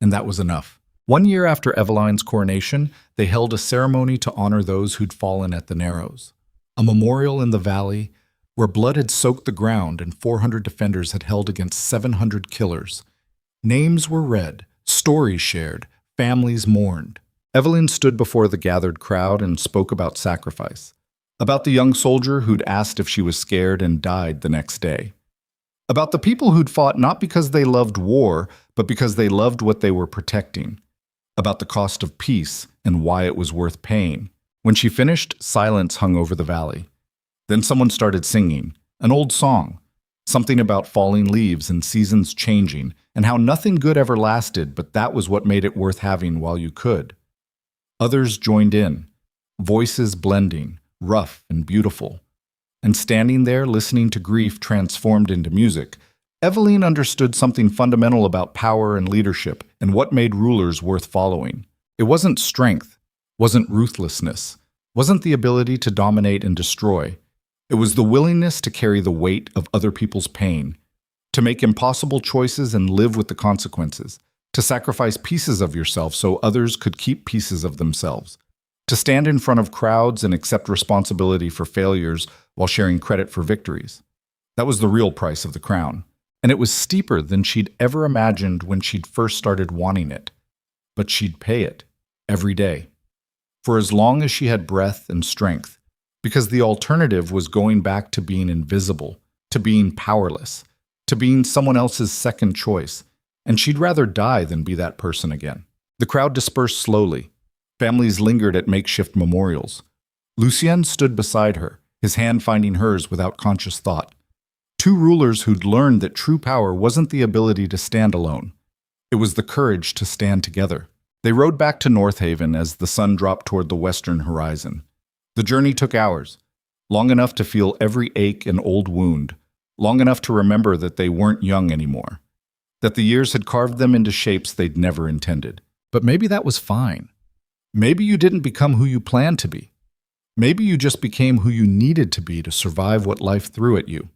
and that was enough. 1 year after Eveline's coronation, they held a ceremony to honor those who'd fallen at the Narrows. A memorial in the valley where blood had soaked the ground and 400 defenders had held against 700 killers. Names were read, stories shared, families mourned. Evelyn stood before the gathered crowd and spoke about sacrifice, about the young soldier who'd asked if she was scared and died the next day, about the people who'd fought not because they loved war, but because they loved what they were protecting, about the cost of peace and why it was worth paying. When she finished, silence hung over the valley. Then someone started singing, an old song, something about falling leaves and seasons changing, and how nothing good ever lasted, but that was what made it worth having while you could. Others joined in, voices blending, rough and beautiful. And standing there, listening to grief transformed into music, Eveline understood something fundamental about power and leadership and what made rulers worth following. It wasn't strength, wasn't ruthlessness, wasn't the ability to dominate and destroy. It was the willingness to carry the weight of other people's pain, to make impossible choices and live with the consequences, to sacrifice pieces of yourself so others could keep pieces of themselves, to stand in front of crowds and accept responsibility for failures while sharing credit for victories. That was the real price of the crown, and it was steeper than she'd ever imagined when she'd first started wanting it. But she'd pay it, every day, for as long as she had breath and strength, because the alternative was going back to being invisible, to being powerless, to being someone else's second choice, and she'd rather die than be that person again. The crowd dispersed slowly. Families lingered at makeshift memorials. Lucien stood beside her, his hand finding hers without conscious thought. Two rulers who'd learned that true power wasn't the ability to stand alone. It was the courage to stand together. They rode back to North Haven as the sun dropped toward the western horizon. The journey took hours, long enough to feel every ache and old wound, long enough to remember that they weren't young anymore, that the years had carved them into shapes they'd never intended. But maybe that was fine. Maybe you didn't become who you planned to be. Maybe you just became who you needed to be to survive what life threw at you.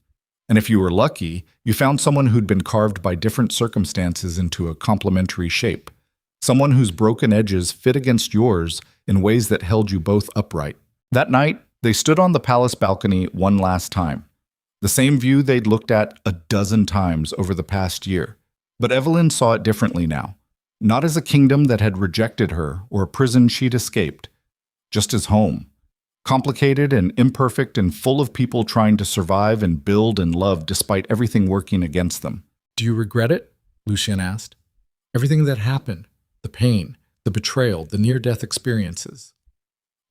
And if you were lucky, you found someone who'd been carved by different circumstances into a complementary shape, someone whose broken edges fit against yours in ways that held you both upright. That night, they stood on the palace balcony one last time, the same view they'd looked at a dozen times over the past year. But Evelyn saw it differently now, not as a kingdom that had rejected her or a prison she'd escaped, just as home, complicated and imperfect and full of people trying to survive and build and love despite everything working against them. "Do you regret it?" Lucien asked. "Everything that happened, the pain, the betrayal, the near-death experiences.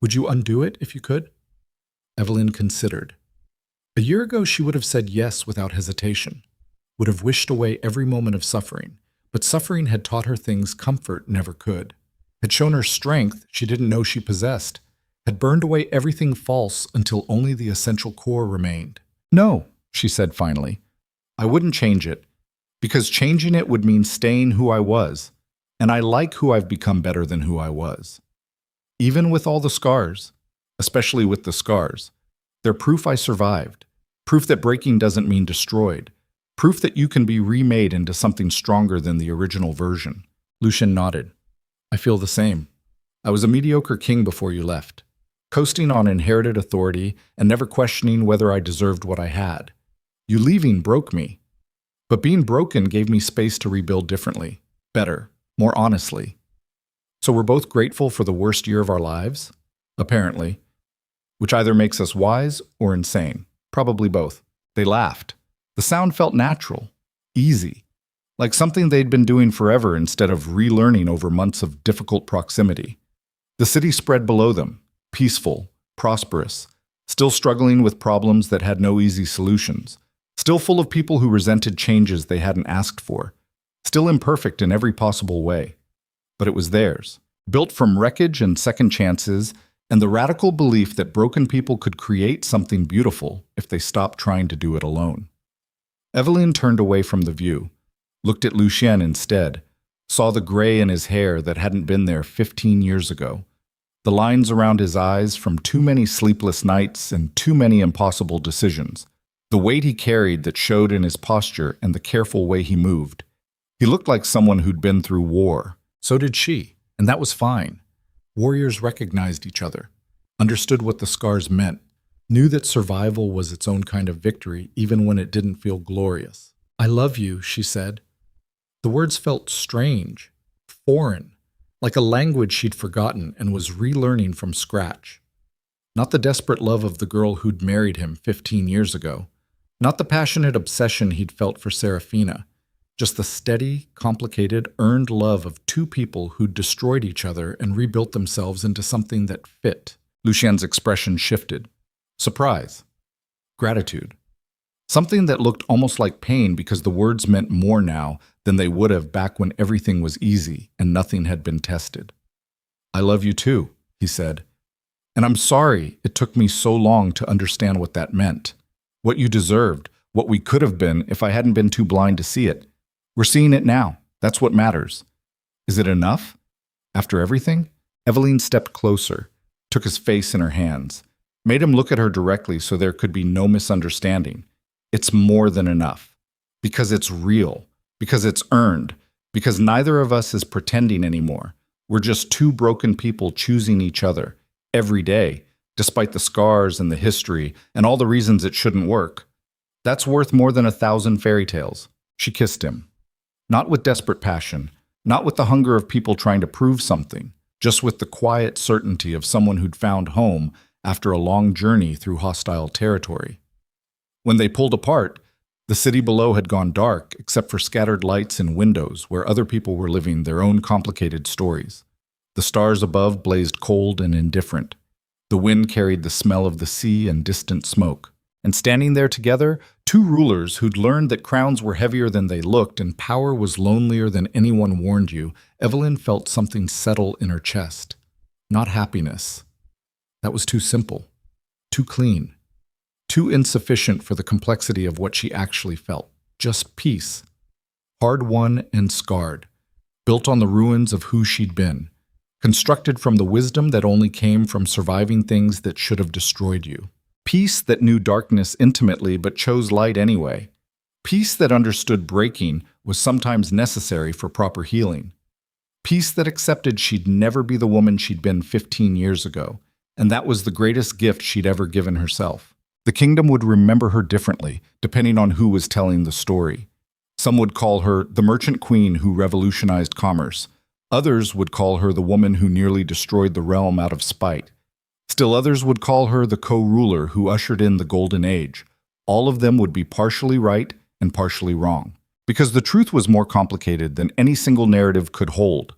Would you undo it if you could?" Evelyn considered. A year ago, she would have said yes without hesitation, would have wished away every moment of suffering, but suffering had taught her things comfort never could, had shown her strength she didn't know she possessed, had burned away everything false until only the essential core remained. "No," she said finally, "I wouldn't change it, because changing it would mean staying who I was, and I like who I've become better than who I was. Even with all the scars, a especially with the scars. They're proof I survived. Proof that breaking doesn't mean destroyed. Proof that you can be remade into something stronger than the original version. Lucien nodded. I feel the same. I was a mediocre king before you left, coasting on inherited authority and never questioning whether I deserved what I had. You leaving broke me. But being broken gave me space to rebuild differently, better, more honestly. So we're both grateful for the worst year of our lives? Apparently. Which either makes us wise or insane. Probably both. They laughed. The sound felt natural, easy, like something they'd been doing forever instead of relearning over months of difficult proximity. The city spread below them, peaceful, prosperous, still struggling with problems that had no easy solutions, still full of people who resented changes they hadn't asked for, still imperfect in every possible way. But it was theirs, built from wreckage and second chances, and the radical belief that broken people could create something beautiful if they stopped trying to do it alone. Evelyn turned away from the view, looked at Lucien instead, saw the gray in his hair that hadn't been there 15 years ago, the lines around his eyes from too many sleepless nights and too many impossible decisions, the weight he carried that showed in his posture and the careful way he moved. He looked like someone who'd been through war. So did she, and that was fine. Warriors recognized each other, understood what the scars meant, knew that survival was its own kind of victory even when it didn't feel glorious. I love you, she said. The words felt strange, foreign, like a language she'd forgotten and was relearning from scratch. Not the desperate love of the girl who'd married him 15 years ago, not the passionate obsession he'd felt for Serafina, just the steady, complicated, earned love of two people who'd destroyed each other and rebuilt themselves into something that fit. Lucien's expression shifted. Surprise. Gratitude. Something that looked almost like pain because the words meant more now than they would have back when everything was easy and nothing had been tested. I love you too, he said. And I'm sorry it took me so long to understand what that meant. What you deserved, what we could have been if I hadn't been too blind to see it. We're seeing it now. That's what matters. Is it enough? After everything? Evelyn stepped closer, took his face in her hands, made him look at her directly so there could be no misunderstanding. It's more than enough. Because it's real. Because it's earned. Because neither of us is pretending anymore. We're just two broken people choosing each other, every day, despite the scars and the history and all the reasons it shouldn't work. That's worth more than 1,000 fairy tales. She kissed him. Not with desperate passion, not with the hunger of people trying to prove something, just with the quiet certainty of someone who'd found home after a long journey through hostile territory. When they pulled apart, the city below had gone dark except for scattered lights in windows where other people were living their own complicated stories. The stars above blazed cold and indifferent. The wind carried the smell of the sea and distant smoke. And standing there together, two rulers who'd learned that crowns were heavier than they looked and power was lonelier than anyone warned you, Evelyn felt something settle in her chest. Not happiness. That was too simple, too clean, too insufficient for the complexity of what she actually felt. Just peace. Hard-won and scarred, built on the ruins of who she'd been, constructed from the wisdom that only came from surviving things that should have destroyed you. Peace that knew darkness intimately but chose light anyway. Peace that understood breaking was sometimes necessary for proper healing. Peace that accepted she'd never be the woman she'd been 15 years ago, and that was the greatest gift she'd ever given herself. The kingdom would remember her differently, depending on who was telling the story. Some would call her the merchant queen who revolutionized commerce. Others would call her the woman who nearly destroyed the realm out of spite. Still others would call her the co-ruler who ushered in the Golden Age. All of them would be partially right and partially wrong, because the truth was more complicated than any single narrative could hold.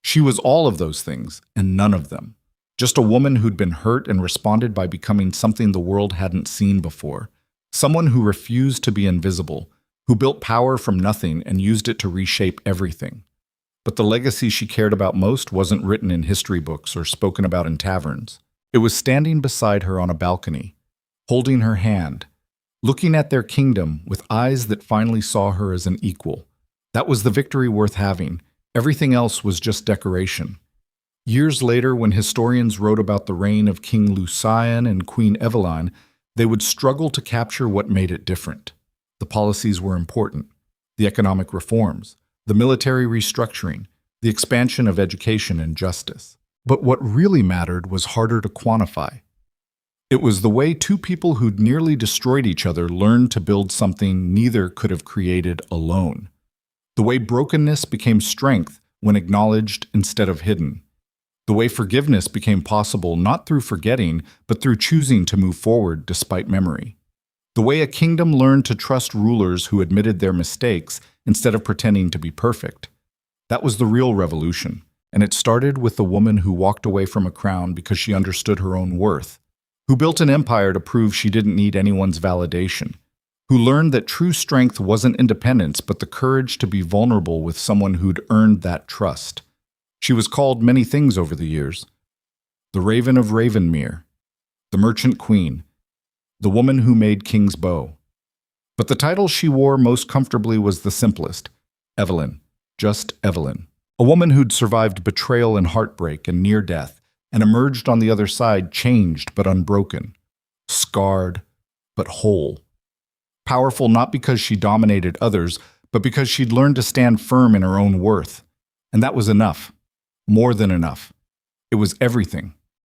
She was all of those things, and none of them. Just a woman who'd been hurt and responded by becoming something the world hadn't seen before. Someone who refused to be invisible, who built power from nothing and used it to reshape everything. But the legacy she cared about most wasn't written in history books or spoken about in taverns. It was standing beside her on a balcony, holding her hand, looking at their kingdom with eyes that finally saw her as an equal. That was the victory worth having. Everything else was just decoration. Years later, when historians wrote about the reign of King Lucian and Queen Evelyn, they would struggle to capture what made it different. The policies were important: the economic reforms, the military restructuring, the expansion of education and justice. But what really mattered was harder to quantify. It was the way two people who'd nearly destroyed each other learned to build something neither could have created alone. The way brokenness became strength when acknowledged instead of hidden. The way forgiveness became possible not through forgetting, but through choosing to move forward despite memory. The way a kingdom learned to trust rulers who admitted their mistakes instead of pretending to be perfect. That was the real revolution, and it started with the woman who walked away from a crown because she understood her own worth, who built an empire to prove she didn't need anyone's validation, who learned that true strength wasn't independence but the courage to be vulnerable with someone who'd earned that trust. She was called many things over the years: the Raven of Ravenmere, the Merchant Queen, the woman who made King's Bow. But the title she wore most comfortably was the simplest: Evelyn, just Evelyn. A woman who'd survived betrayal and heartbreak and near death, and emerged on the other side changed but unbroken, scarred but whole. Powerful not because she dominated others, but because she'd learned to stand firm in her own worth. And that was enough. More than enough. It was everything.